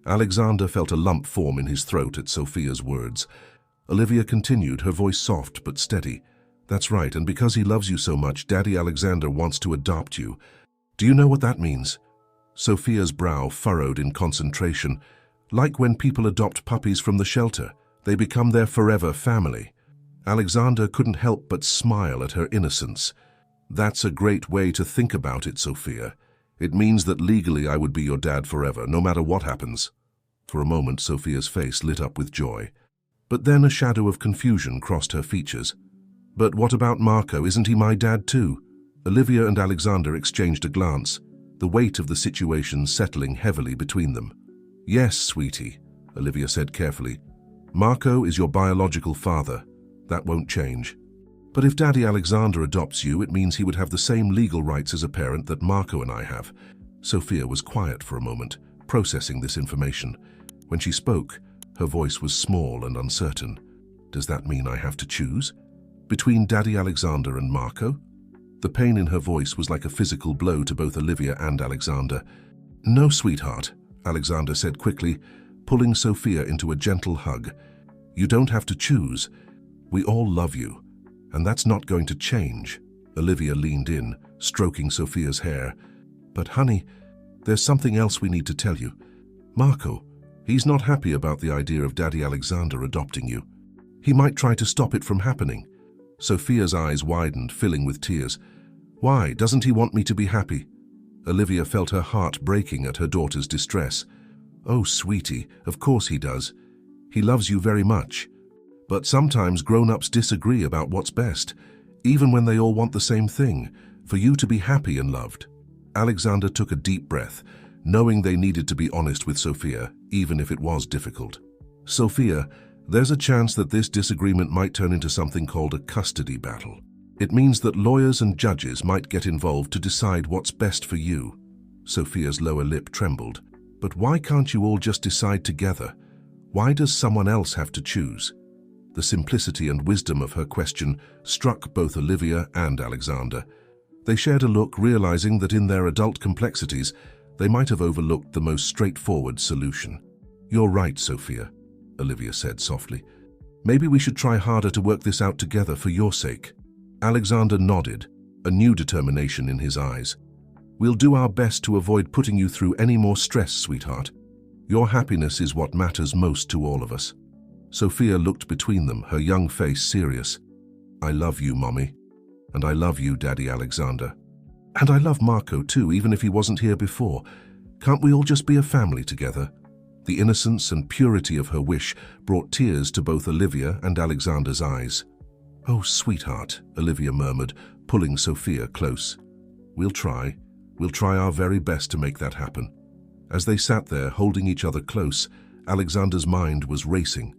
Alexander felt a lump form in his throat at Sophia's words. Olivia continued, her voice soft but steady. "That's right, and because he loves you so much, Daddy Alexander wants to adopt you. Do you know what that means?" Sophia's brow furrowed in concentration. "Like when people adopt puppies from the shelter, they become their forever family." Alexander couldn't help but smile at her innocence. "That's a great way to think about it, Sophia. It means that legally I would be your dad forever, no matter what happens." For a moment, Sophia's face lit up with joy. But then a shadow of confusion crossed her features. "But what about Marco? Isn't he my dad too?" Olivia and Alexander exchanged a glance, the weight of the situation settling heavily between them. "Yes, sweetie," Olivia said carefully. "Marco is your biological father. That won't change. But if Daddy Alexander adopts you, it means he would have the same legal rights as a parent that Marco and I have." Sophia was quiet for a moment, processing this information. When she spoke, her voice was small and uncertain. "Does that mean I have to choose? Between Daddy Alexander and Marco?" The pain in her voice was like a physical blow to both Olivia and Alexander. "No, sweetheart," Alexander said quickly, pulling Sophia into a gentle hug. "You don't have to choose. We all love you, and that's not going to change." Olivia leaned in, stroking Sophia's hair. "But honey, there's something else we need to tell you. Marco, he's not happy about the idea of Daddy Alexander adopting you. He might try to stop it from happening." Sophia's eyes widened, filling with tears. "Why, doesn't he want me to be happy?" Olivia felt her heart breaking at her daughter's distress. "Oh, sweetie, of course he does. He loves you very much. But sometimes grown-ups disagree about what's best, even when they all want the same thing, for you to be happy and loved." Alexander took a deep breath, knowing they needed to be honest with Sophia, even if it was difficult. "Sophia, There's a chance that this disagreement might turn into something called a custody battle. It means that lawyers and judges might get involved to decide what's best for you. Sophia's lower lip trembled. But why can't you all just decide together? Why does someone else have to choose? The simplicity and wisdom of her question struck both Olivia and Alexander. They shared a look, realizing that in their adult complexities, they might have overlooked the most straightforward solution. "You're right, Sophia," Olivia said softly. "Maybe we should try harder to work this out together for your sake." Alexander nodded, a new determination in his eyes. "We'll do our best to avoid putting you through any more stress, sweetheart. Your happiness is what matters most to all of us." Sophia looked between them, her young face serious. "I love you, Mommy. And I love you, Daddy Alexander. And I love Marco too, even if he wasn't here before. Can't we all just be a family together?" The innocence and purity of her wish brought tears to both Olivia and Alexander's eyes. "Oh, sweetheart," Olivia murmured, pulling Sophia close. We'll try our very best to make that happen." As they sat there, holding each other close, Alexander's mind was racing.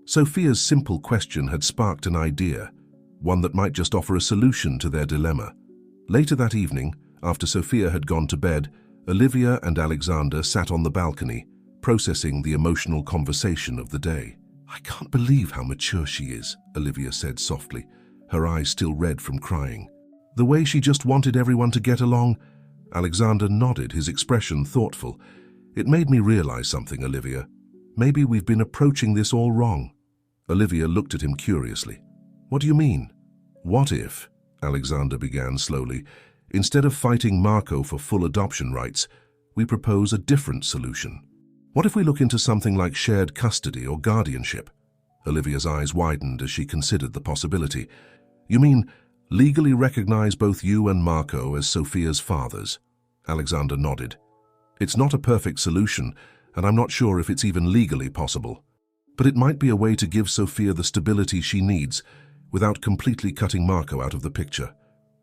Sophia's simple question had sparked an idea, one that might just offer a solution to their dilemma. Later that evening, after Sophia had gone to bed, Olivia and Alexander sat on the balcony, processing the emotional conversation of the day. "I can't believe how mature she is," Olivia said softly, her eyes still red from crying. "The way she just wanted everyone to get along." Alexander nodded, his expression thoughtful. "It made me realize something, Olivia. Maybe we've been approaching this all wrong." Olivia looked at him curiously. "What do you mean?" "What if," Alexander began slowly, "instead of fighting Marco for full adoption rights, we propose a different solution? What if we look into something like shared custody or guardianship?" Olivia's eyes widened as she considered the possibility. "You mean legally recognize both you and Marco as Sophia's fathers?" Alexander nodded. "It's not a perfect solution, and I'm not sure if it's even legally possible. But it might be a way to give Sophia the stability she needs without completely cutting Marco out of the picture."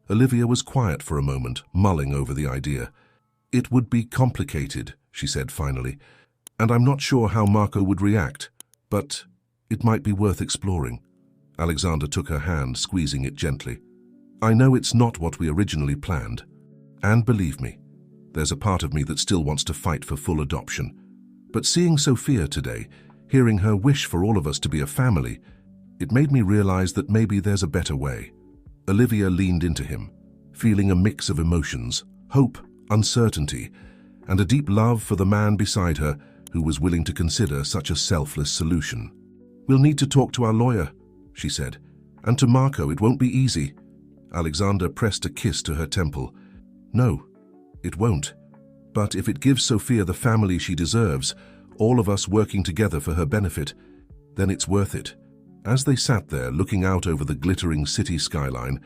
Olivia was quiet for a moment, mulling over the idea. "It would be complicated," she said finally, "and I'm not sure how Marco would react, but it might be worth exploring." Alexander took her hand, squeezing it gently. "I know it's not what we originally planned, and believe me, there's a part of me that still wants to fight for full adoption. But seeing Sophia today, hearing her wish for all of us to be a family, it made me realize that maybe there's a better way." Olivia leaned into him, feeling a mix of emotions, hope, uncertainty, and a deep love for the man beside her who was willing to consider such a selfless solution. "We'll need to talk to our lawyer," she said, "and to Marco. It won't be easy." Alexander pressed a kiss to her temple. "No, it won't. But if it gives Sophia the family she deserves, all of us working together for her benefit, then it's worth it." As they sat there looking out over the glittering city skyline,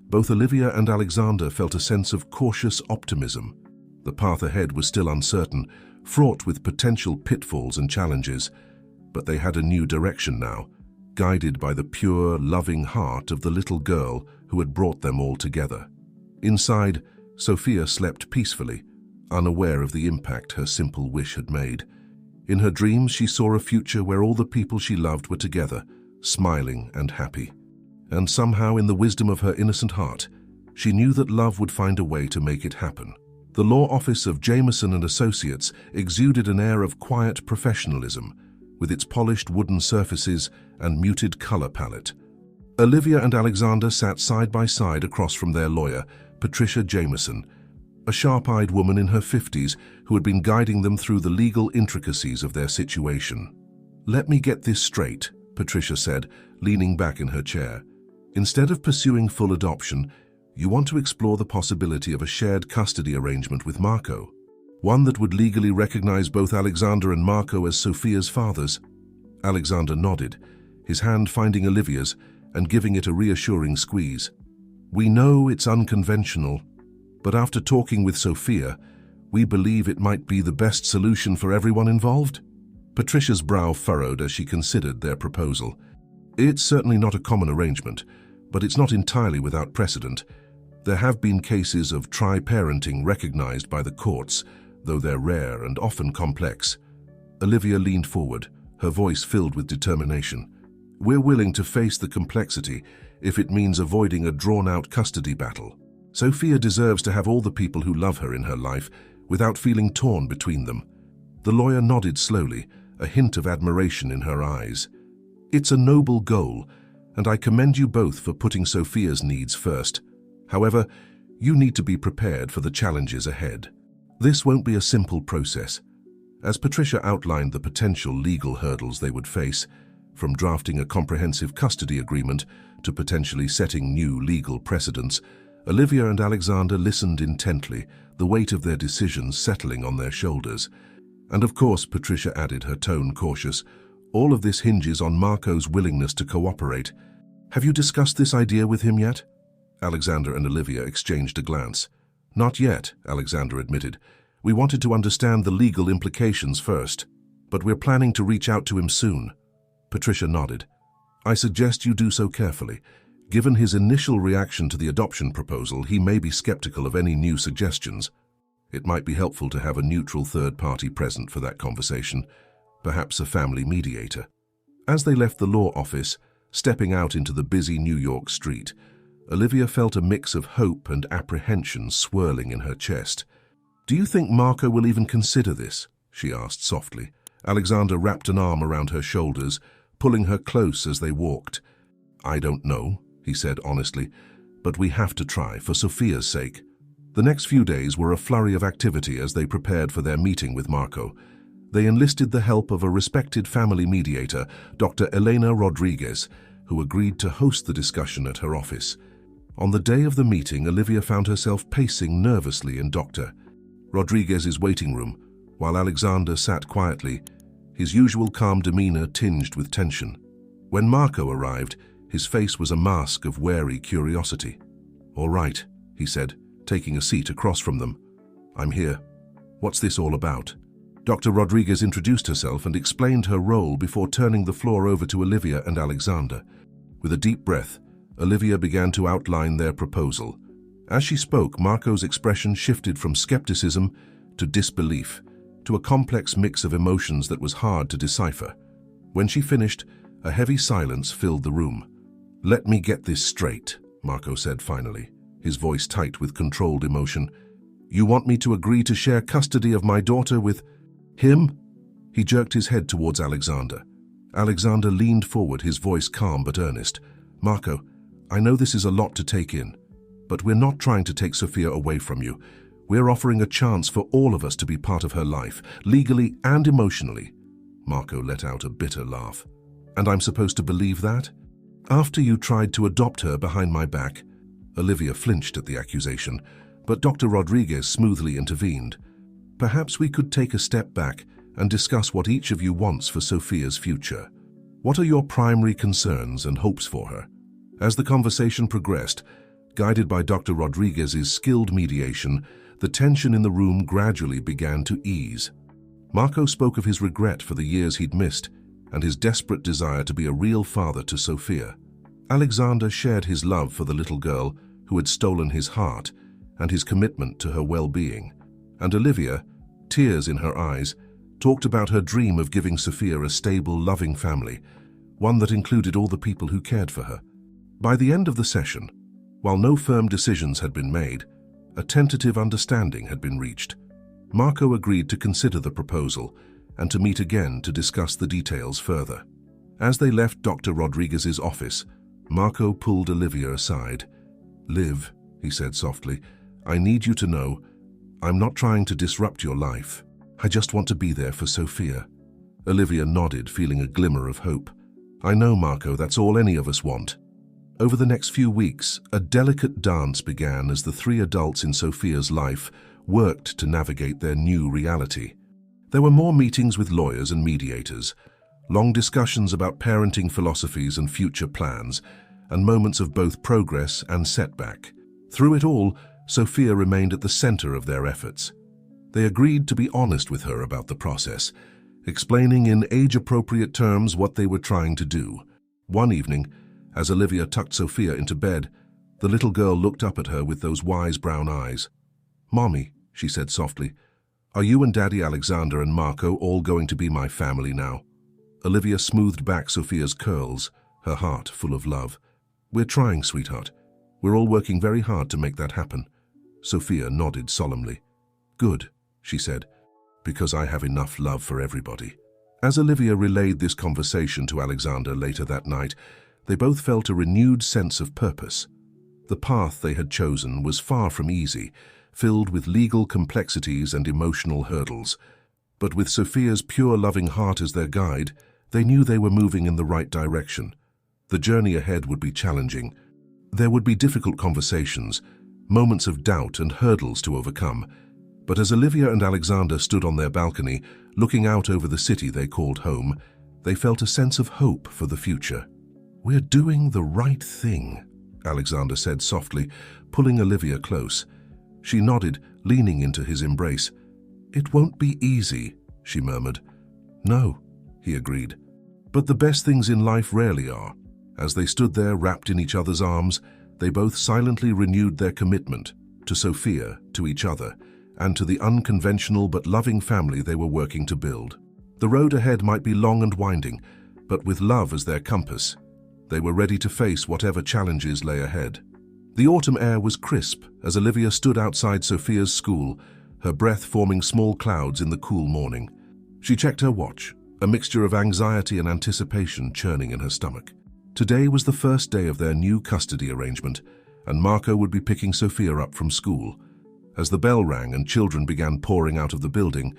both Olivia and Alexander felt a sense of cautious optimism. The path ahead was still uncertain, fraught with potential pitfalls and challenges, but they had a new direction now, guided by the pure, loving heart of the little girl who had brought them all together. Inside, Sophia slept peacefully, unaware of the impact her simple wish had made. In her dreams, she saw a future where all the people she loved were together, smiling and happy. And somehow, in the wisdom of her innocent heart, she knew that love would find a way to make it happen. The law office of Jameson and Associates exuded an air of quiet professionalism, with its polished wooden surfaces and muted color palette. Olivia and Alexander sat side by side across from their lawyer, Patricia Jameson, a sharp-eyed woman in her 50s who had been guiding them through the legal intricacies of their situation. "Let me get this straight," Patricia said, leaning back in her chair. "Instead of pursuing full adoption, you want to explore the possibility of a shared custody arrangement with Marco, one that would legally recognize both Alexander and Marco as Sophia's fathers." Alexander nodded, his hand finding Olivia's and giving it a reassuring squeeze. "We know it's unconventional, but after talking with Sophia, we believe it might be the best solution for everyone involved." Patricia's brow furrowed as she considered their proposal. "It's certainly not a common arrangement, but it's not entirely without precedent. There have been cases of tri-parenting recognized by the courts, though they're rare and often complex." Olivia leaned forward, her voice filled with determination. "We're willing to face the complexity if it means avoiding a drawn-out custody battle. Sophia deserves to have all the people who love her in her life without feeling torn between them." The lawyer nodded slowly, a hint of admiration in her eyes. "It's a noble goal, and I commend you both for putting Sophia's needs first. However, you need to be prepared for the challenges ahead. This won't be a simple process." As Patricia outlined the potential legal hurdles they would face, from drafting a comprehensive custody agreement to potentially setting new legal precedents, Olivia and Alexander listened intently, the weight of their decisions settling on their shoulders. And of course, Patricia added, her tone cautious, "All of this hinges on Marco's willingness to cooperate. Have you discussed this idea with him yet?" Alexander and Olivia exchanged a glance. "Not yet," Alexander admitted. "We wanted to understand the legal implications first, but we're planning to reach out to him soon." Patricia nodded. "I suggest you do so carefully. Given his initial reaction to the adoption proposal, he may be skeptical of any new suggestions. It might be helpful to have a neutral third party present for that conversation, perhaps a family mediator." As they left the law office, stepping out into the busy New York street, Olivia felt a mix of hope and apprehension swirling in her chest. "Do you think Marco will even consider this?" she asked softly. Alexander wrapped an arm around her shoulders, pulling her close as they walked. "I don't know," he said honestly, "but we have to try, for Sophia's sake." The next few days were a flurry of activity as they prepared for their meeting with Marco. They enlisted the help of a respected family mediator, Dr. Elena Rodriguez, who agreed to host the discussion at her office. On the day of the meeting, Olivia found herself pacing nervously in Dr. Rodriguez's waiting room, while Alexander sat quietly, his usual calm demeanor tinged with tension. When Marco arrived, his face was a mask of wary curiosity. "All right," he said, taking a seat across from them. "I'm here. What's this all about?" Dr. Rodriguez introduced herself and explained her role before turning the floor over to Olivia and Alexander. With a deep breath, Olivia began to outline their proposal. As she spoke, Marco's expression shifted from skepticism to disbelief, to a complex mix of emotions that was hard to decipher. When she finished, a heavy silence filled the room. "Let me get this straight," Marco said finally, his voice tight with controlled emotion. "You want me to agree to share custody of my daughter with him?" He jerked his head towards Alexander. Alexander leaned forward, his voice calm but earnest. "Marco, I know this is a lot to take in, but we're not trying to take Sophia away from you. We're offering a chance for all of us to be part of her life, legally and emotionally." Marco let out a bitter laugh. "And I'm supposed to believe that? After you tried to adopt her behind my back?" Olivia flinched at the accusation, but Dr. Rodriguez smoothly intervened. "Perhaps we could take a step back and discuss what each of you wants for Sophia's future. What are your primary concerns and hopes for her?" As the conversation progressed, guided by Dr. Rodriguez's skilled mediation, the tension in the room gradually began to ease. Marco spoke of his regret for the years he'd missed and his desperate desire to be a real father to Sophia. Alexander shared his love for the little girl who had stolen his heart and his commitment to her well-being. And Olivia, tears in her eyes, talked about her dream of giving Sophia a stable, loving family, one that included all the people who cared for her. By the end of the session, while no firm decisions had been made, a tentative understanding had been reached. Marco agreed to consider the proposal and to meet again to discuss the details further. As they left Dr. Rodriguez's office, Marco pulled Olivia aside. "Liv," he said softly, "I need you to know, I'm not trying to disrupt your life. I just want to be there for Sophia." Olivia nodded, feeling a glimmer of hope. "I know, Marco, that's all any of us want." Over the next few weeks, a delicate dance began as the three adults in Sophia's life worked to navigate their new reality. There were more meetings with lawyers and mediators, long discussions about parenting philosophies and future plans, and moments of both progress and setback. Through it all, Sophia remained at the center of their efforts. They agreed to be honest with her about the process, explaining in age-appropriate terms what they were trying to do. One evening, as Olivia tucked Sophia into bed, the little girl looked up at her with those wise brown eyes. "Mommy," she said softly, "are you and Daddy Alexander and Marco all going to be my family now?" Olivia smoothed back Sophia's curls, her heart full of love. "We're trying, sweetheart. We're all working very hard to make that happen." Sophia nodded solemnly. "Good," she said, "because I have enough love for everybody." As Olivia relayed this conversation to Alexander later that night, they both felt a renewed sense of purpose. The path they had chosen was far from easy, filled with legal complexities and emotional hurdles. But with Sophia's pure loving heart as their guide, they knew they were moving in the right direction. The journey ahead would be challenging. There would be difficult conversations, moments of doubt and hurdles to overcome. But as Olivia and Alexander stood on their balcony, looking out over the city they called home, they felt a sense of hope for the future. "We're doing the right thing," Alexander said softly, pulling Olivia close. She nodded, leaning into his embrace. "It won't be easy," she murmured. "No," he agreed. "But the best things in life rarely are." As they stood there wrapped in each other's arms, they both silently renewed their commitment to Sophia, to each other, and to the unconventional but loving family they were working to build. The road ahead might be long and winding, but with love as their compass, they were ready to face whatever challenges lay ahead. The autumn air was crisp as Olivia stood outside Sophia's school, her breath forming small clouds in the cool morning. She checked her watch, a mixture of anxiety and anticipation churning in her stomach. Today was the first day of their new custody arrangement, and Marco would be picking Sophia up from school. As the bell rang and children began pouring out of the building,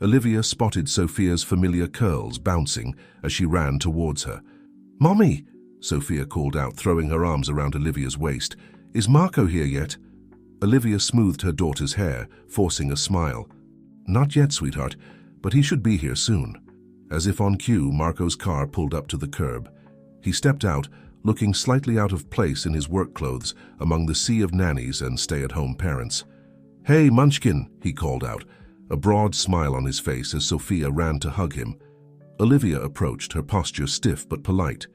Olivia spotted Sophia's familiar curls bouncing as she ran towards her. "Mommy!" Sophia called out, throwing her arms around Olivia's waist. "Is Marco here yet?" Olivia smoothed her daughter's hair, forcing a smile. "Not yet, sweetheart, but he should be here soon." As if on cue, Marco's car pulled up to the curb. He stepped out, looking slightly out of place in his work clothes among the sea of nannies and stay-at-home parents. "Hey, Munchkin," he called out, a broad smile on his face as Sophia ran to hug him. Olivia approached, her posture stiff but polite.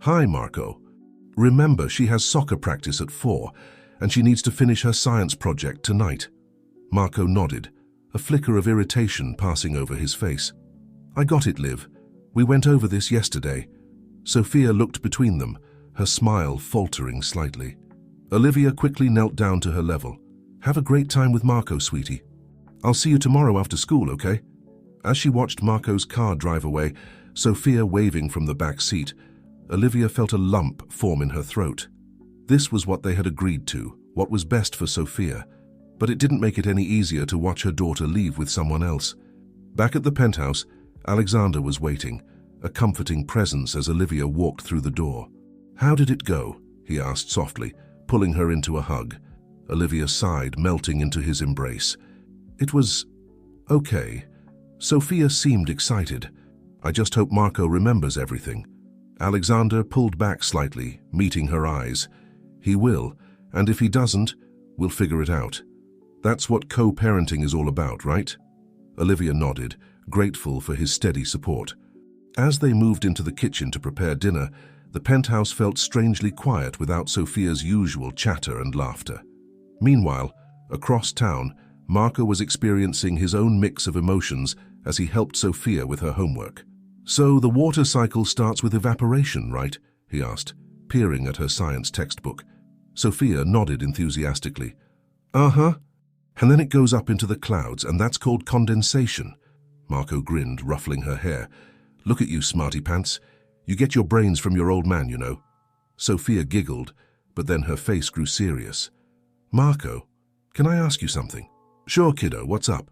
"Hi, Marco. Remember, she has soccer practice at 4, and she needs to finish her science project tonight." Marco nodded, a flicker of irritation passing over his face. "I got it, Liv. We went over this yesterday." Sophia looked between them, her smile faltering slightly. Olivia quickly knelt down to her level. "Have a great time with Marco, sweetie. I'll see you tomorrow after school, okay?" As she watched Marco's car drive away, Sophia waving from the back seat, Olivia felt a lump form in her throat. This was what they had agreed to, what was best for Sophia, but it didn't make it any easier to watch her daughter leave with someone else. Back at the penthouse, Alexander was waiting, a comforting presence as Olivia walked through the door. "How did it go?" he asked softly, pulling her into a hug. Olivia sighed, melting into his embrace. "It was okay." Sophia seemed excited. "I just hope Marco remembers everything." Alexander pulled back slightly, meeting her eyes. "He will, and if he doesn't, we'll figure it out. That's what co-parenting is all about, right?" Olivia nodded, grateful for his steady support. As they moved into the kitchen to prepare dinner, the penthouse felt strangely quiet without Sophia's usual chatter and laughter. Meanwhile, across town, Marco was experiencing his own mix of emotions as he helped Sophia with her homework. "So the water cycle starts with evaporation, right?" he asked, peering at her science textbook. Sophia nodded enthusiastically. "Uh-huh. And then it goes up into the clouds, and that's called condensation." Marco grinned, ruffling her hair. "Look at you, smarty pants. You get your brains from your old man, you know." Sophia giggled, but then her face grew serious. "Marco, can I ask you something?" "Sure, kiddo, what's up?"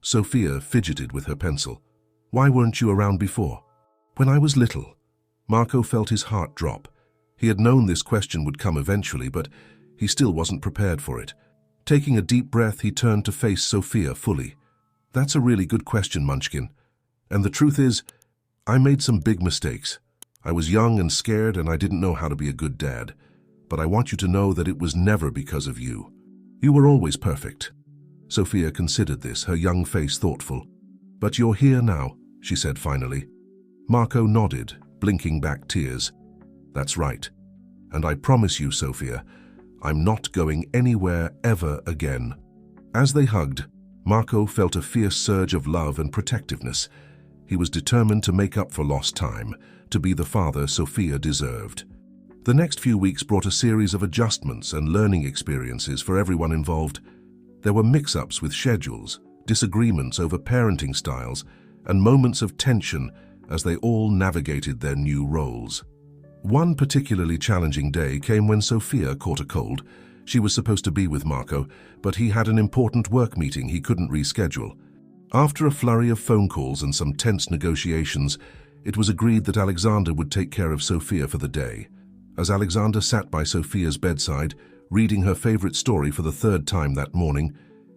Sophia fidgeted with her pencil. "Why weren't you around before?" "When I was little." Marco felt his heart drop. He had known this question would come eventually, but he still wasn't prepared for it. Taking a deep breath, he turned to face Sophia fully. "That's a really good question, Munchkin. And the truth is, I made some big mistakes. I was young and scared, and I didn't know how to be a good dad. But I want you to know that it was never because of you. You were always perfect." Sophia considered this, her young face thoughtful. "But you're here now," she said finally. Marco nodded, blinking back tears. "That's right. And I promise you, Sophia, I'm not going anywhere ever again." As they hugged, Marco felt a fierce surge of love and protectiveness. He was determined to make up for lost time, to be the father Sophia deserved. The next few weeks brought a series of adjustments and learning experiences for everyone involved. There were mix-ups with schedules, disagreements over parenting styles, and moments of tension as they all navigated their new roles. One particularly challenging day came when Sophia caught a cold. She was supposed to be with Marco, but he had an important work meeting he couldn't reschedule. After a flurry of phone calls and some tense negotiations, it was agreed that Alexander would take care of Sophia for the day. As Alexander sat by Sophia's bedside, reading her favorite story for the third time that morning,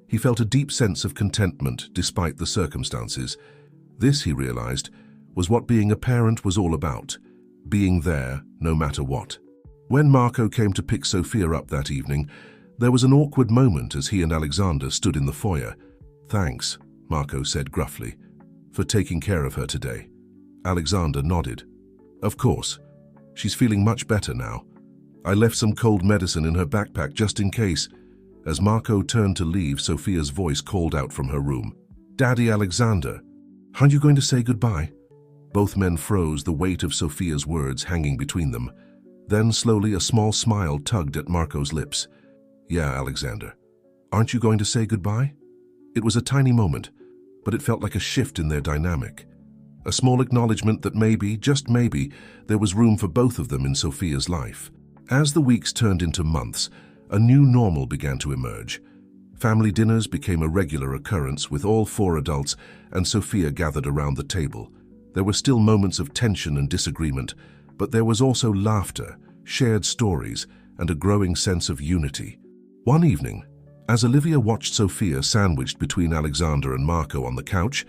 he felt a deep sense of contentment despite the circumstances. This, he realized, was what being a parent was all about, being there no matter what. When Marco came to pick Sophia up that evening, there was an awkward moment as he and Alexander stood in the foyer. "Thanks," Marco said gruffly, "for taking care of her today." Alexander nodded. "Of course. She's feeling much better now. I left some cold medicine in her backpack just in case." As Marco turned to leave, Sophia's voice called out from her room. "Daddy Alexander, aren't you going to say goodbye?" Both men froze, the weight of Sophia's words hanging between them. Then slowly a small smile tugged at Marco's lips. "Yeah, Alexander. Aren't you going to say goodbye?" It was a tiny moment, but it felt like a shift in their dynamic. A small acknowledgement that maybe, just maybe, there was room for both of them in Sophia's life. As the weeks turned into months, a new normal began to emerge. Family dinners became a regular occurrence with all 4 adults and Sophia gathered around the table. There were still moments of tension and disagreement, but there was also laughter, shared stories, and a growing sense of unity. One evening, as Olivia watched Sophia sandwiched between Alexander and Marco on the couch,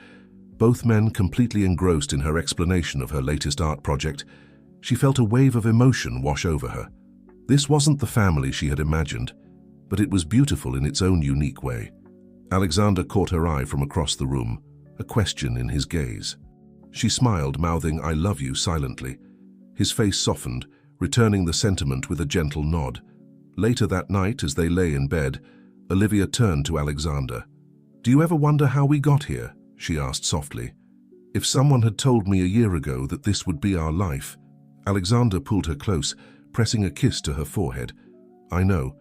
both men completely engrossed in her explanation of her latest art project, she felt a wave of emotion wash over her. This wasn't the family she had imagined, but it was beautiful in its own unique way. Alexander caught her eye from across the room, a question in his gaze. She smiled, mouthing "I love you" silently. His face softened, returning the sentiment with a gentle nod. Later that night, as they lay in bed, Olivia turned to Alexander. "Do you ever wonder how we got here?" she asked softly. "If someone had told me a year ago that this would be our life." Alexander pulled her close, pressing a kiss to her forehead. "I know.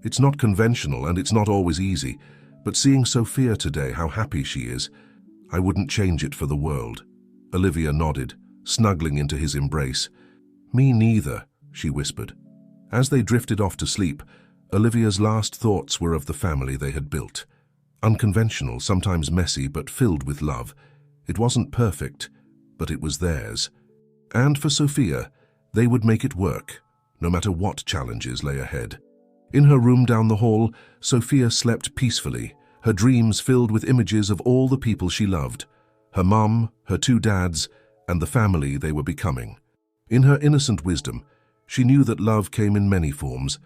It's not conventional and it's not always easy, but seeing Sophia today, how happy she is, I wouldn't change it for the world." Olivia nodded, snuggling into his embrace. "Me neither," she whispered. As they drifted off to sleep, Olivia's last thoughts were of the family they had built. Unconventional, sometimes messy, but filled with love. It wasn't perfect, but it was theirs. And for Sophia, they would make it work, no matter what challenges lay ahead. In her room down the hall, Sophia slept peacefully, her dreams filled with images of all the people she loved, her mom, her 2 dads, and the family they were becoming. In her innocent wisdom, she knew that love came in many forms,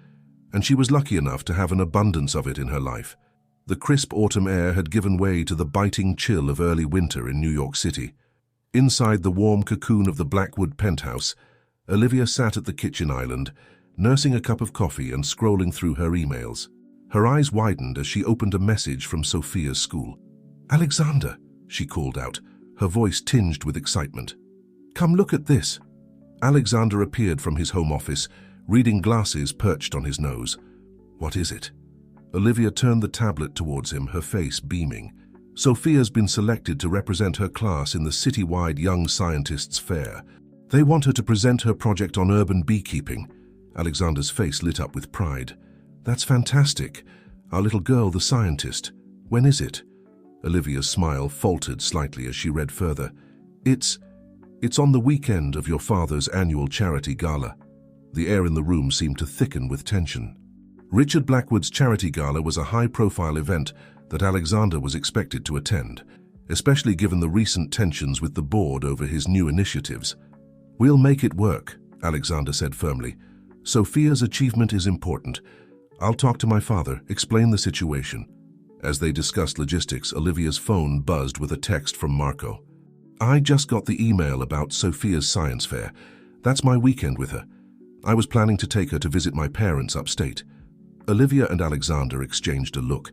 and she was lucky enough to have an abundance of it in her life. The crisp autumn air had given way to the biting chill of early winter in New York City. Inside the warm cocoon of the Blackwood penthouse, Olivia sat at the kitchen island, nursing a cup of coffee and scrolling through her emails. Her eyes widened as she opened a message from Sophia's school. "Alexander," she called out, her voice tinged with excitement. "Come look at this." Alexander appeared from his home office, reading glasses perched on his nose. "What is it?" Olivia turned the tablet towards him, her face beaming. "Sophia's been selected to represent her class in the citywide Young Scientists Fair. They want her to present her project on urban beekeeping." Alexander's face lit up with pride. "That's fantastic. Our little girl, the scientist. When is it?" Olivia's smile faltered slightly as she read further. It's on the weekend of your father's annual charity gala." The air in the room seemed to thicken with tension. Richard Blackwood's charity gala was a high-profile event that Alexander was expected to attend, especially given the recent tensions with the board over his new initiatives. "We'll make it work," Alexander said firmly. "Sophia's achievement is important. I'll talk to my father, explain the situation." As they discussed logistics, Olivia's phone buzzed with a text from Marco. "I just got the email about Sophia's science fair. That's my weekend with her. I was planning to take her to visit my parents upstate." Olivia and Alexander exchanged a look.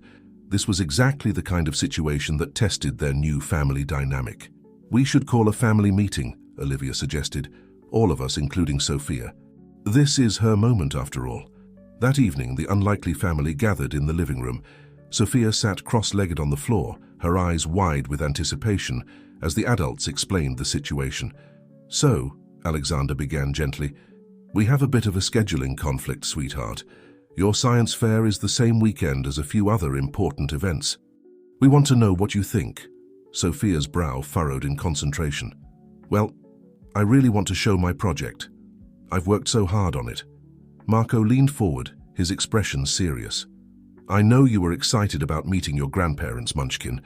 This was exactly the kind of situation that tested their new family dynamic. We should call a family meeting, Olivia suggested, all of us including Sophia. This is her moment after all. That evening, the unlikely family gathered in the living room. Sophia sat cross-legged on the floor, her eyes wide with anticipation, as the adults explained the situation. "So," Alexander began gently, "we have a bit of a scheduling conflict, sweetheart. Your science fair is the same weekend as a few other important events. We want to know what you think." Sophia's brow furrowed in concentration. "Well, I really want to show my project. I've worked so hard on it." Marco leaned forward, his expression serious. "I know you were excited about meeting your grandparents, Munchkin.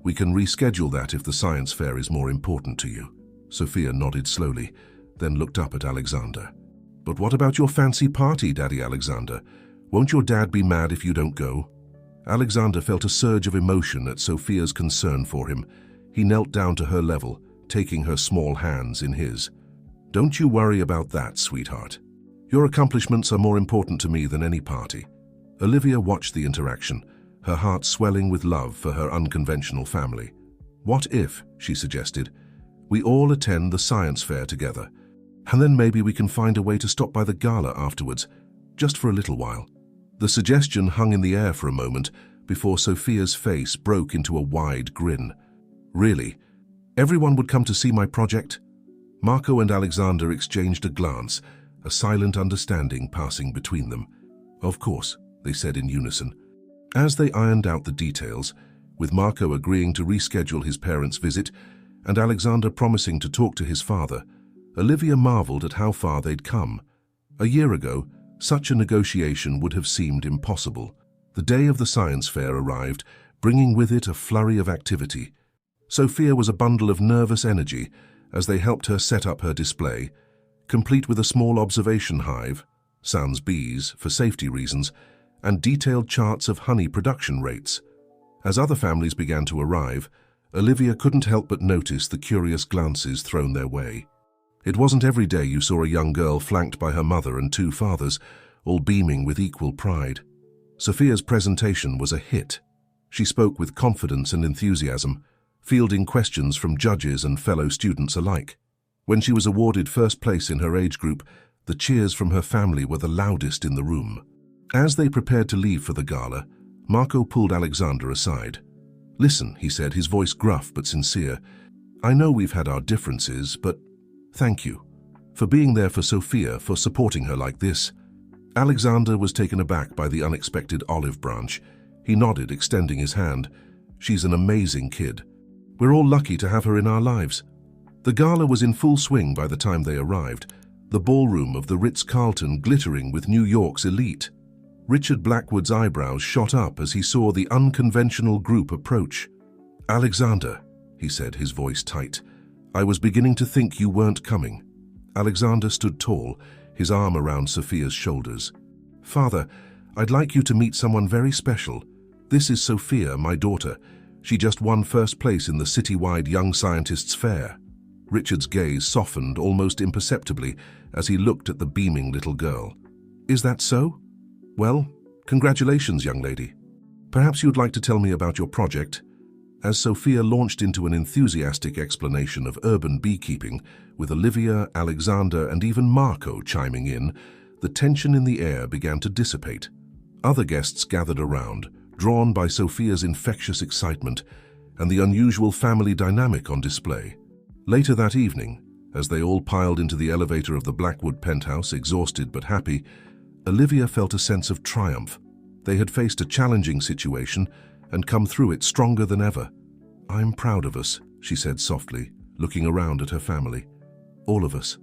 We can reschedule that if the science fair is more important to you." Sophia nodded slowly, then looked up at Alexander. "But what about your fancy party, Daddy Alexander? Won't your dad be mad if you don't go?" Alexander felt a surge of emotion at Sophia's concern for him. He knelt down to her level, taking her small hands in his. "Don't you worry about that, sweetheart. Your accomplishments are more important to me than any party." Olivia watched the interaction, her heart swelling with love for her unconventional family. "What if," she suggested, "we all attend the science fair together, and then maybe we can find a way to stop by the gala afterwards, just for a little while?" The suggestion hung in the air for a moment before Sophia's face broke into a wide grin. "Really? Everyone would come to see my project?" Marco and Alexander exchanged a glance, a silent understanding passing between them. "Of course," they said in unison. As they ironed out the details, with Marco agreeing to reschedule his parents' visit and Alexander promising to talk to his father, Olivia marveled at how far they'd come. A year ago, such a negotiation would have seemed impossible. The day of the science fair arrived, bringing with it a flurry of activity. Sophia was a bundle of nervous energy as they helped her set up her display, complete with a small observation hive, sans bees for safety reasons, and detailed charts of honey production rates. As other families began to arrive, Olivia couldn't help but notice the curious glances thrown their way. It wasn't every day you saw a young girl flanked by her mother and two fathers, all beaming with equal pride. Sophia's presentation was a hit. She spoke with confidence and enthusiasm, fielding questions from judges and fellow students alike. When she was awarded first place in her age group, the cheers from her family were the loudest in the room. As they prepared to leave for the gala, Marco pulled Alexander aside. "Listen," he said, his voice gruff but sincere. "I know we've had our differences, but thank you for being there for Sophia, for supporting her like this." Alexander was taken aback by the unexpected olive branch. He nodded, extending his hand. "She's an amazing kid. We're all lucky to have her in our lives." The gala was in full swing by the time they arrived, the ballroom of the Ritz-Carlton glittering with New York's elite. Richard Blackwood's eyebrows shot up as he saw the unconventional group approach. "Alexander," he said, his voice tight, "I was beginning to think you weren't coming." Alexander stood tall, his arm around Sophia's shoulders. "Father, I'd like you to meet someone very special. This is Sophia, my daughter. She just won first place in the citywide Young Scientists Fair." Richard's gaze softened almost imperceptibly as he looked at the beaming little girl. "Is that so? Well, congratulations, young lady. Perhaps you'd like to tell me about your project." As Sophia launched into an enthusiastic explanation of urban beekeeping, with Olivia, Alexander, and even Marco chiming in, the tension in the air began to dissipate. Other guests gathered around, drawn by Sophia's infectious excitement and the unusual family dynamic on display. Later that evening, as they all piled into the elevator of the Blackwood penthouse, exhausted but happy, Olivia felt a sense of triumph. They had faced a challenging situation and come through it stronger than ever. "I'm proud of us," she said softly, looking around at her family. "All of us."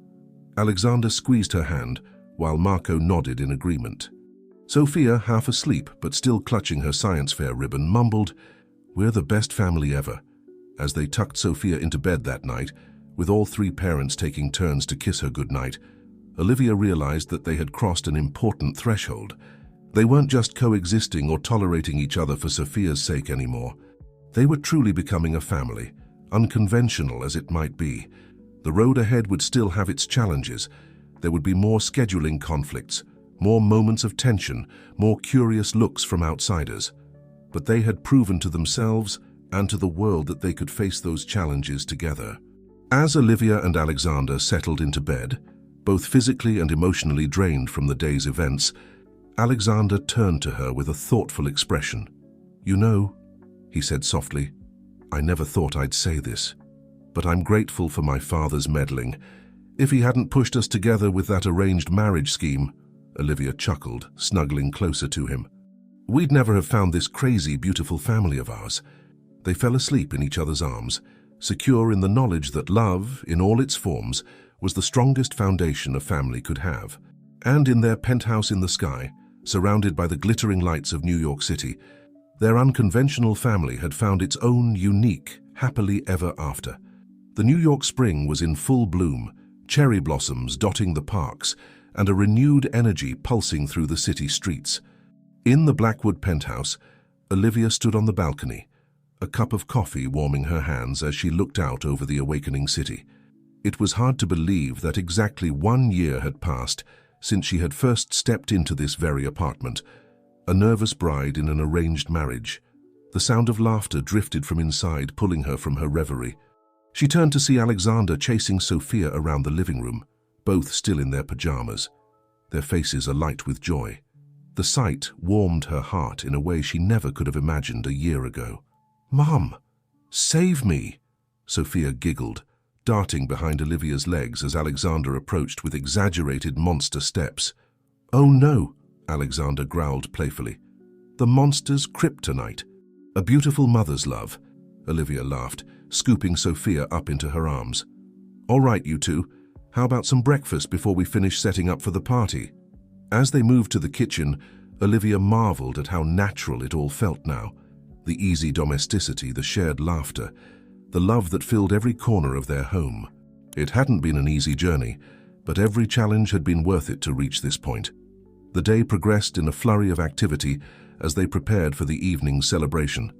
Alexander squeezed her hand, while Marco nodded in agreement. Sophia, half asleep but still clutching her science fair ribbon, mumbled, "We're the best family ever." As they tucked Sophia into bed that night, with all three parents taking turns to kiss her goodnight, Olivia realized that they had crossed an important threshold. They weren't just coexisting or tolerating each other for Sophia's sake anymore. They were truly becoming a family, unconventional as it might be. The road ahead would still have its challenges. There would be more scheduling conflicts, more moments of tension, more curious looks from outsiders. But they had proven to themselves and to the world that they could face those challenges together. As Olivia and Alexander settled into bed, both physically and emotionally drained from the day's events, Alexander turned to her with a thoughtful expression. "You know," he said softly, "I never thought I'd say this, but I'm grateful for my father's meddling. If he hadn't pushed us together with that arranged marriage scheme," Olivia chuckled, snuggling closer to him, "we'd never have found this crazy, beautiful family of ours." They fell asleep in each other's arms, secure in the knowledge that love, in all its forms, was the strongest foundation a family could have. And in their penthouse in the sky, surrounded by the glittering lights of New York City, their unconventional family had found its own unique, happily ever after. The New York spring was in full bloom, cherry blossoms dotting the parks, and a renewed energy pulsing through the city streets. In the Blackwood penthouse, Olivia stood on the balcony, a cup of coffee warming her hands as she looked out over the awakening city. It was hard to believe that exactly 1 year had passed since she had first stepped into this very apartment, a nervous bride in an arranged marriage. The sound of laughter drifted from inside, pulling her from her reverie. She turned to see Alexander chasing Sophia around the living room, both still in their pajamas, their faces alight with joy. The sight warmed her heart in a way she never could have imagined a year ago. "Mom, save me!" Sophia giggled, darting behind Olivia's legs as Alexander approached with exaggerated monster steps. "Oh no," Alexander growled playfully. "The monster's kryptonite. A beautiful mother's love," Olivia laughed, scooping Sophia up into her arms. "All right, you two, how about some breakfast before we finish setting up for the party?" As they moved to the kitchen, Olivia marveled at how natural it all felt now. The easy domesticity, the shared laughter, the love that filled every corner of their home. It hadn't been an easy journey, but every challenge had been worth it to reach this point. The day progressed in a flurry of activity as they prepared for the evening's celebration.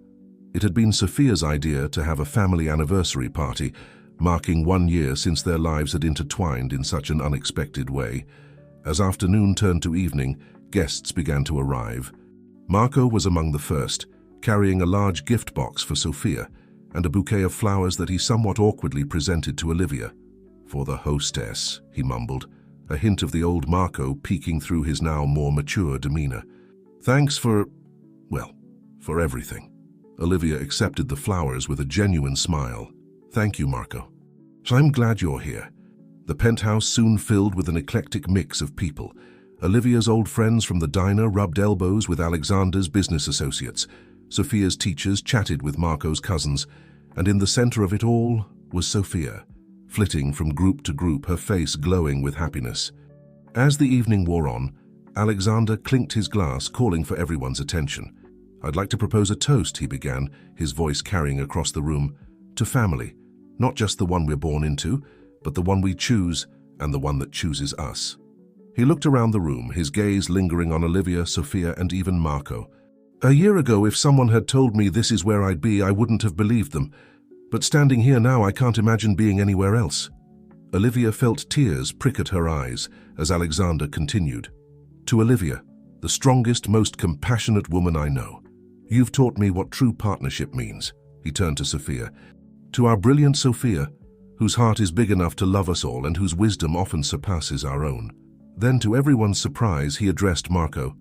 It had been Sophia's idea to have a family anniversary party, marking 1 year since their lives had intertwined in such an unexpected way. As afternoon turned to evening, guests began to arrive. Marco was among the first, carrying a large gift box for Sophia and a bouquet of flowers that he somewhat awkwardly presented to Olivia. "For the hostess," he mumbled, a hint of the old Marco peeking through his now more mature demeanor. "Thanks for everything." Olivia accepted the flowers with a genuine smile. "Thank you, Marco. I'm glad you're here." The penthouse soon filled with an eclectic mix of people. Olivia's old friends from the diner rubbed elbows with Alexander's business associates. Sophia's teachers chatted with Marco's cousins, and in the center of it all was Sophia, flitting from group to group, her face glowing with happiness. As the evening wore on, Alexander clinked his glass, calling for everyone's attention. "I'd like to propose a toast," he began, his voice carrying across the room, "to family, not just the one we're born into, but the one we choose and the one that chooses us." He looked around the room, his gaze lingering on Olivia, Sophia, and even Marco. "A year ago, if someone had told me this is where I'd be, I wouldn't have believed them. But standing here now, I can't imagine being anywhere else." Olivia felt tears prick at her eyes as Alexander continued. "To Olivia, the strongest, most compassionate woman I know, you've taught me what true partnership means." He turned to Sophia. "To our brilliant Sophia, whose heart is big enough to love us all and whose wisdom often surpasses our own." Then, to everyone's surprise, he addressed Marco.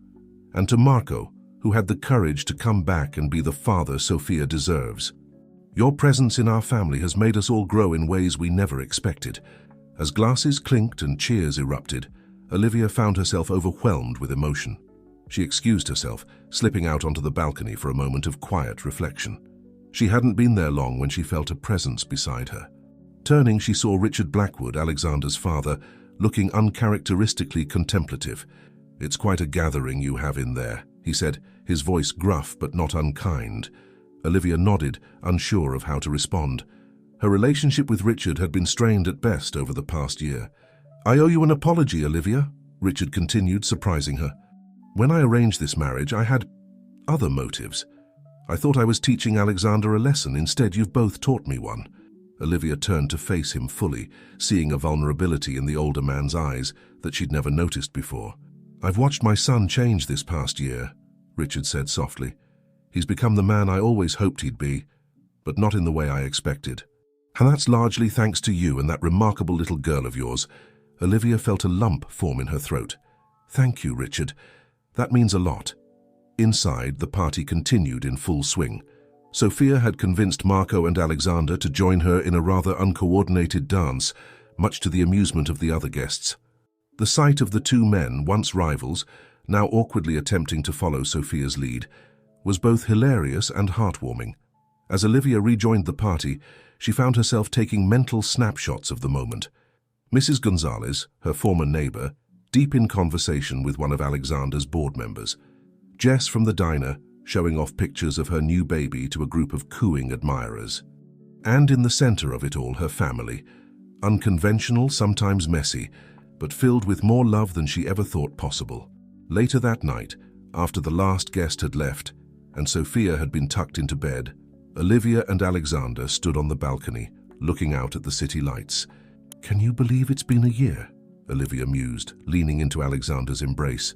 "And to Marco, who had the courage to come back and be the father Sophia deserves. Your presence in our family has made us all grow in ways we never expected." As glasses clinked and cheers erupted, Olivia found herself overwhelmed with emotion. She excused herself, slipping out onto the balcony for a moment of quiet reflection. She hadn't been there long when she felt a presence beside her. Turning, she saw Richard Blackwood, Alexander's father, looking uncharacteristically contemplative. "It's quite a gathering you have in there," he said, his voice gruff but not unkind. Olivia nodded, unsure of how to respond. Her relationship with Richard had been strained at best over the past year. "I owe you an apology, Olivia," Richard continued, surprising her. "When I arranged this marriage, I had other motives. I thought I was teaching Alexander a lesson. Instead, you've both taught me one." Olivia turned to face him fully, seeing a vulnerability in the older man's eyes that she'd never noticed before. "I've watched my son change this past year," Richard said softly. "He's become the man I always hoped he'd be, but not in the way I expected. And that's largely thanks to you and that remarkable little girl of yours." Olivia felt a lump form in her throat. "Thank you, Richard. That means a lot." Inside, the party continued in full swing. Sophia had convinced Marco and Alexander to join her in a rather uncoordinated dance, much to the amusement of the other guests. The sight of the two men, once rivals, now awkwardly attempting to follow Sophia's lead, was both hilarious and heartwarming. As Olivia rejoined the party, she found herself taking mental snapshots of the moment. Mrs. Gonzalez, her former neighbor, deep in conversation with one of Alexander's board members. Jess from the diner, showing off pictures of her new baby to a group of cooing admirers. And in the center of it all, her family. Unconventional, sometimes messy, but filled with more love than she ever thought possible. Later that night, after the last guest had left and Sophia had been tucked into bed, Olivia and Alexander stood on the balcony, looking out at the city lights. "Can you believe it's been a year?" Olivia mused, leaning into Alexander's embrace.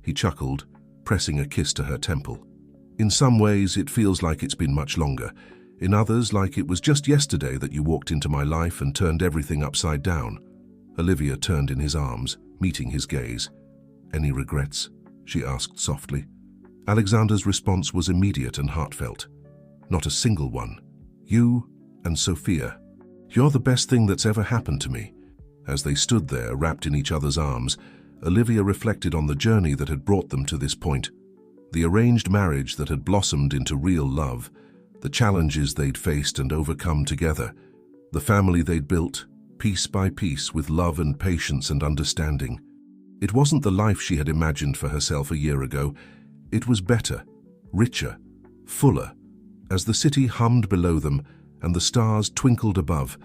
He chuckled, pressing a kiss to her temple. "In some ways, it feels like it's been much longer. In others, like it was just yesterday that you walked into my life and turned everything upside down." Olivia turned in his arms, meeting his gaze. "Any regrets?" she asked softly. Alexander's response was immediate and heartfelt. "Not a single one. You and Sophia. You're the best thing that's ever happened to me." As they stood there, wrapped in each other's arms, Olivia reflected on the journey that had brought them to this point. The arranged marriage that had blossomed into real love, the challenges they'd faced and overcome together, the family they'd built, piece by piece, with love and patience and understanding. It wasn't the life she had imagined for herself a year ago. It was better, richer, fuller. As the city hummed below them and the stars twinkled above,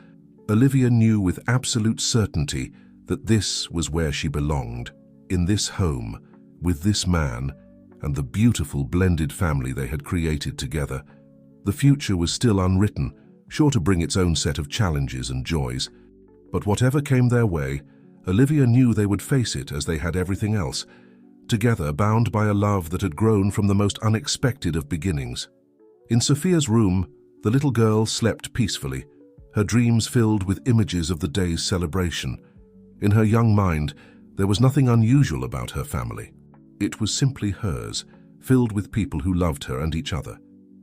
Olivia knew with absolute certainty that this was where she belonged, in this home, with this man, and the beautiful blended family they had created together. The future was still unwritten, sure to bring its own set of challenges and joys. But whatever came their way, Olivia knew they would face it as they had everything else, together bound by a love that had grown from the most unexpected of beginnings. In Sophia's room, the little girl slept peacefully, her dreams filled with images of the day's celebration. In her young mind, there was nothing unusual about her family. It was simply hers, filled with people who loved her and each other.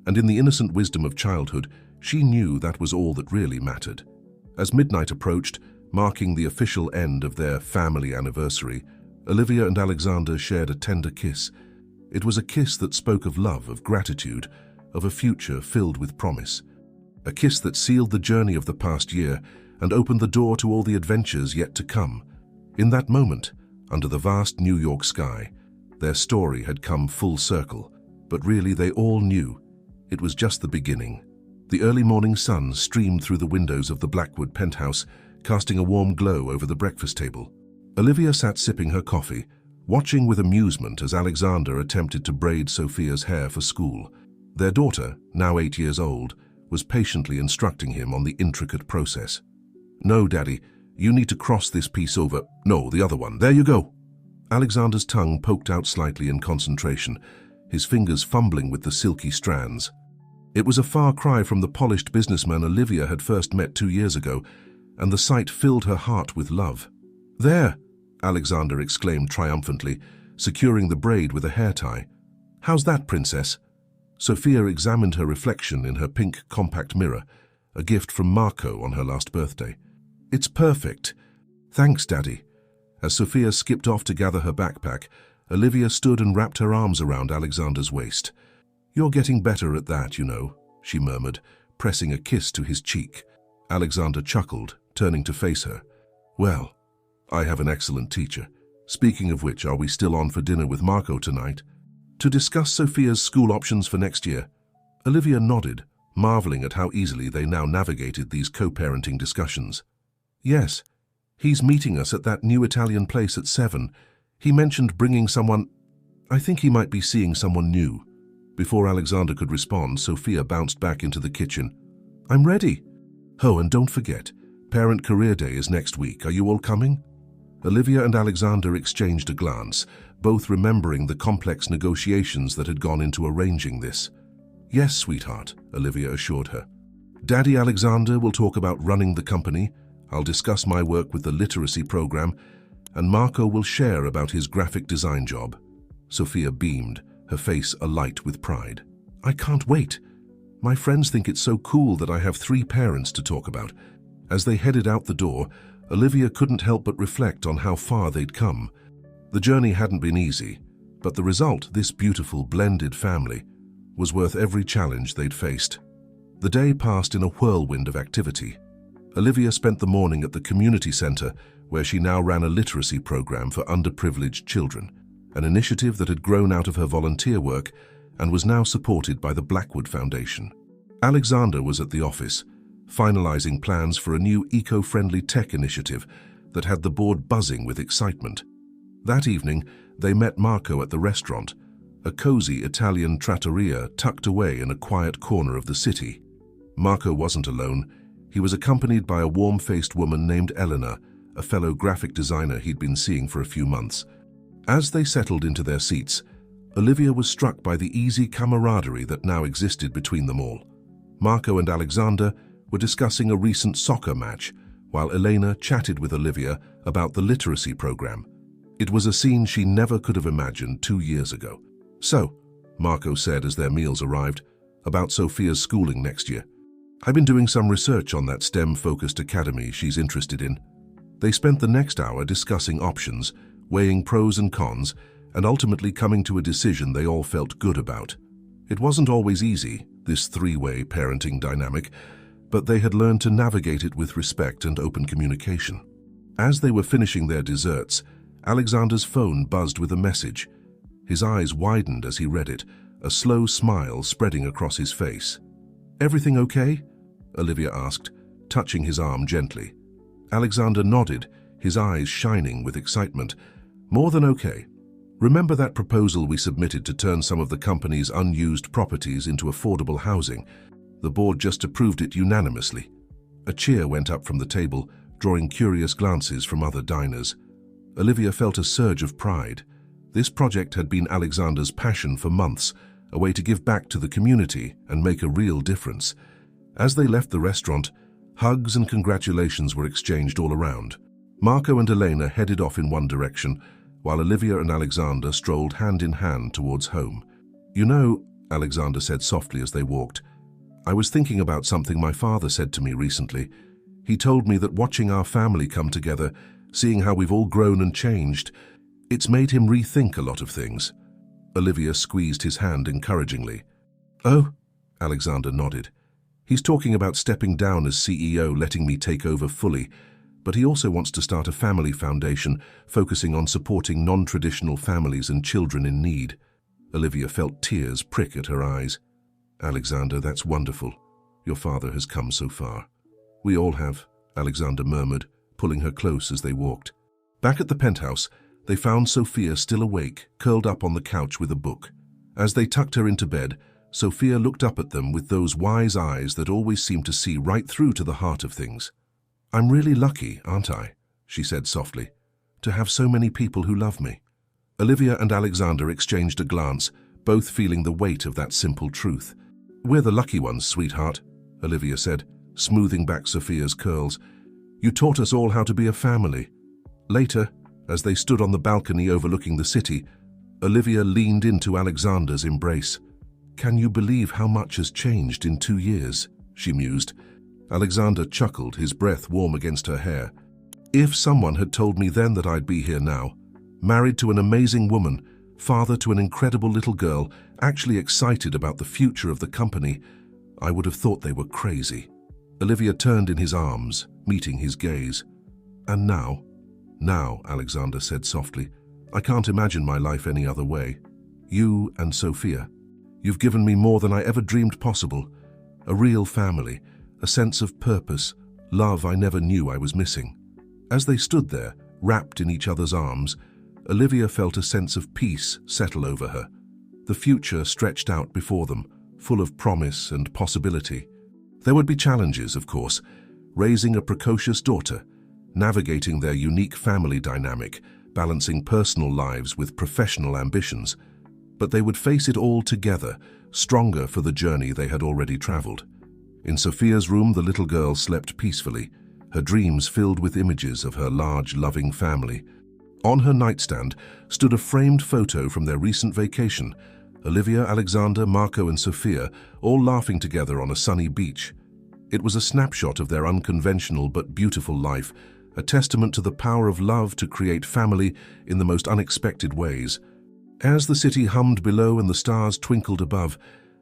And in the innocent wisdom of childhood, she knew that was all that really mattered. As midnight approached, marking the official end of their family anniversary, Olivia and Alexander shared a tender kiss. It was a kiss that spoke of love, of gratitude, of a future filled with promise. A kiss that sealed the journey of the past year and opened the door to all the adventures yet to come. In that moment, under the vast New York sky, their story had come full circle, but really they all knew it was just the beginning. The early morning sun streamed through the windows of the Blackwood penthouse, casting a warm glow over the breakfast table. Olivia sat sipping her coffee, watching with amusement as Alexander attempted to braid Sophia's hair for school. Their daughter, now 8 years old, was patiently instructing him on the intricate process. "No, Daddy, you need to cross this piece over. No, the other one. There you go." Alexander's tongue poked out slightly in concentration, his fingers fumbling with the silky strands. It was a far cry from the polished businessman Olivia had first met 2 years ago, and the sight filled her heart with love. "There!" Alexander exclaimed triumphantly, securing the braid with a hair tie. "How's that, Princess?" Sophia examined her reflection in her pink compact mirror, a gift from Marco on her last birthday. "It's perfect. Thanks, Daddy." As Sophia skipped off to gather her backpack, Olivia stood and wrapped her arms around Alexander's waist. "You're getting better at that, you know," she murmured, pressing a kiss to his cheek. Alexander chuckled, turning to face her. "Well, I have an excellent teacher. Speaking of which, are we still on for dinner with Marco tonight?" "To discuss Sophia's school options for next year?" Olivia nodded, marveling at how easily they now navigated these co-parenting discussions. "Yes, he's meeting us at that new Italian place at 7. He mentioned bringing someone. I think he might be seeing someone new." Before Alexander could respond, Sophia bounced back into the kitchen. "I'm ready. Oh, and don't forget, Parent Career Day is next week. Are you all coming?" Olivia and Alexander exchanged a glance, both remembering the complex negotiations that had gone into arranging this. "Yes, sweetheart," Olivia assured her. Daddy Alexander will talk about running the company. I'll discuss my work with the literacy program, and Marco will share about his graphic design job. Sophia beamed, her face alight with pride. I can't wait. My friends think it's so cool that I have 3 parents to talk about. As they headed out the door, Olivia couldn't help but reflect on how far they'd come. The journey hadn't been easy, but the result, this beautiful blended family, was worth every challenge they'd faced. The day passed in a whirlwind of activity. Olivia spent the morning at the community center, where she now ran a literacy program for underprivileged children, an initiative that had grown out of her volunteer work and was now supported by the Blackwood Foundation. Alexander was at the office, finalizing plans for a new eco-friendly tech initiative that had the board buzzing with excitement. That evening, they met Marco at the restaurant, a cozy Italian trattoria tucked away in a quiet corner of the city. Marco wasn't alone. He was accompanied by a warm-faced woman named Eleanor, a fellow graphic designer he'd been seeing for a few months. As they settled into their seats, Olivia was struck by the easy camaraderie that now existed between them all. Marco and Alexander were discussing a recent soccer match, while Elena chatted with Olivia about the literacy program. It was a scene she never could have imagined 2 years ago. So, Marco said as their meals arrived, about Sophia's schooling next year. I've been doing some research on that STEM-focused academy she's interested in. They spent the next hour discussing options, weighing pros and cons, and ultimately coming to a decision they all felt good about. It wasn't always easy, this 3-way parenting dynamic, but they had learned to navigate it with respect and open communication. As they were finishing their desserts, Alexander's phone buzzed with a message. His eyes widened as he read it, a slow smile spreading across his face. Everything okay? Olivia asked, touching his arm gently. Alexander nodded, his eyes shining with excitement. More than okay. Remember that proposal we submitted to turn some of the company's unused properties into affordable housing? The board just approved it unanimously. A cheer went up from the table, drawing curious glances from other diners. Olivia felt a surge of pride. This project had been Alexander's passion for months, a way to give back to the community and make a real difference. As they left the restaurant, hugs and congratulations were exchanged all around. Marco and Elena headed off in one direction, while Olivia and Alexander strolled hand in hand towards home. You know, Alexander said softly as they walked, I was thinking about something my father said to me recently. He told me that watching our family come together, seeing how we've all grown and changed, it's made him rethink a lot of things. Olivia squeezed his hand encouragingly. Oh, Alexander nodded. He's talking about stepping down as CEO, letting me take over fully, but he also wants to start a family foundation focusing on supporting non-traditional families and children in need. Olivia felt tears prick at her eyes. Alexander, that's wonderful. Your father has come so far. We all have, Alexander murmured, pulling her close as they walked. Back at the penthouse, they found Sophia still awake, curled up on the couch with a book. As they tucked her into bed, Sophia looked up at them with those wise eyes that always seemed to see right through to the heart of things. I'm really lucky, aren't I? She said softly, to have so many people who love me. Olivia and Alexander exchanged a glance, both feeling the weight of that simple truth. We're the lucky ones, sweetheart, Olivia said, smoothing back Sophia's curls. You taught us all how to be a family. Later, as they stood on the balcony overlooking the city, Olivia leaned into Alexander's embrace. Can you believe how much has changed in 2 years? She mused. Alexander chuckled, his breath warm against her hair. If someone had told me then that I'd be here now, married to an amazing woman, father to an incredible little girl, actually excited about the future of the company, I would have thought they were crazy. Olivia turned in his arms, meeting his gaze. And now, Alexander said softly, I can't imagine my life any other way. You and Sophia, you've given me more than I ever dreamed possible. A real family, a sense of purpose, love I never knew I was missing. As they stood there, wrapped in each other's arms, Olivia felt a sense of peace settle over her. The future stretched out before them, full of promise and possibility. There would be challenges, of course, raising a precocious daughter, navigating their unique family dynamic, balancing personal lives with professional ambitions. But they would face it all together, stronger for the journey they had already traveled. In Sophia's room, the little girl slept peacefully, her dreams filled with images of her large, loving family. On her nightstand stood a framed photo from their recent vacation, Olivia, Alexander, Marco and Sophia, all laughing together on a sunny beach. It was a snapshot of their unconventional but beautiful life, a testament to the power of love to create family in the most unexpected ways. As the city hummed below and the stars twinkled above,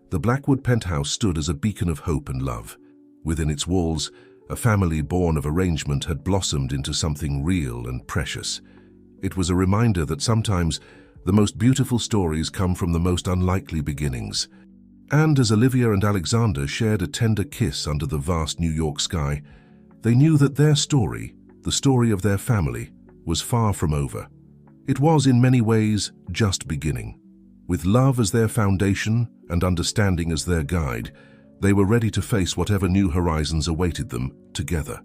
the Blackwood penthouse stood as a beacon of hope and love. Within its walls, a family born of arrangement had blossomed into something real and precious. It was a reminder that sometimes the most beautiful stories come from the most unlikely beginnings. And as Olivia and Alexander shared a tender kiss under the vast New York sky, they knew that their story, the story of their family, was far from over. It was in many ways just beginning. With love as their foundation and understanding as their guide, they were ready to face whatever new horizons awaited them together.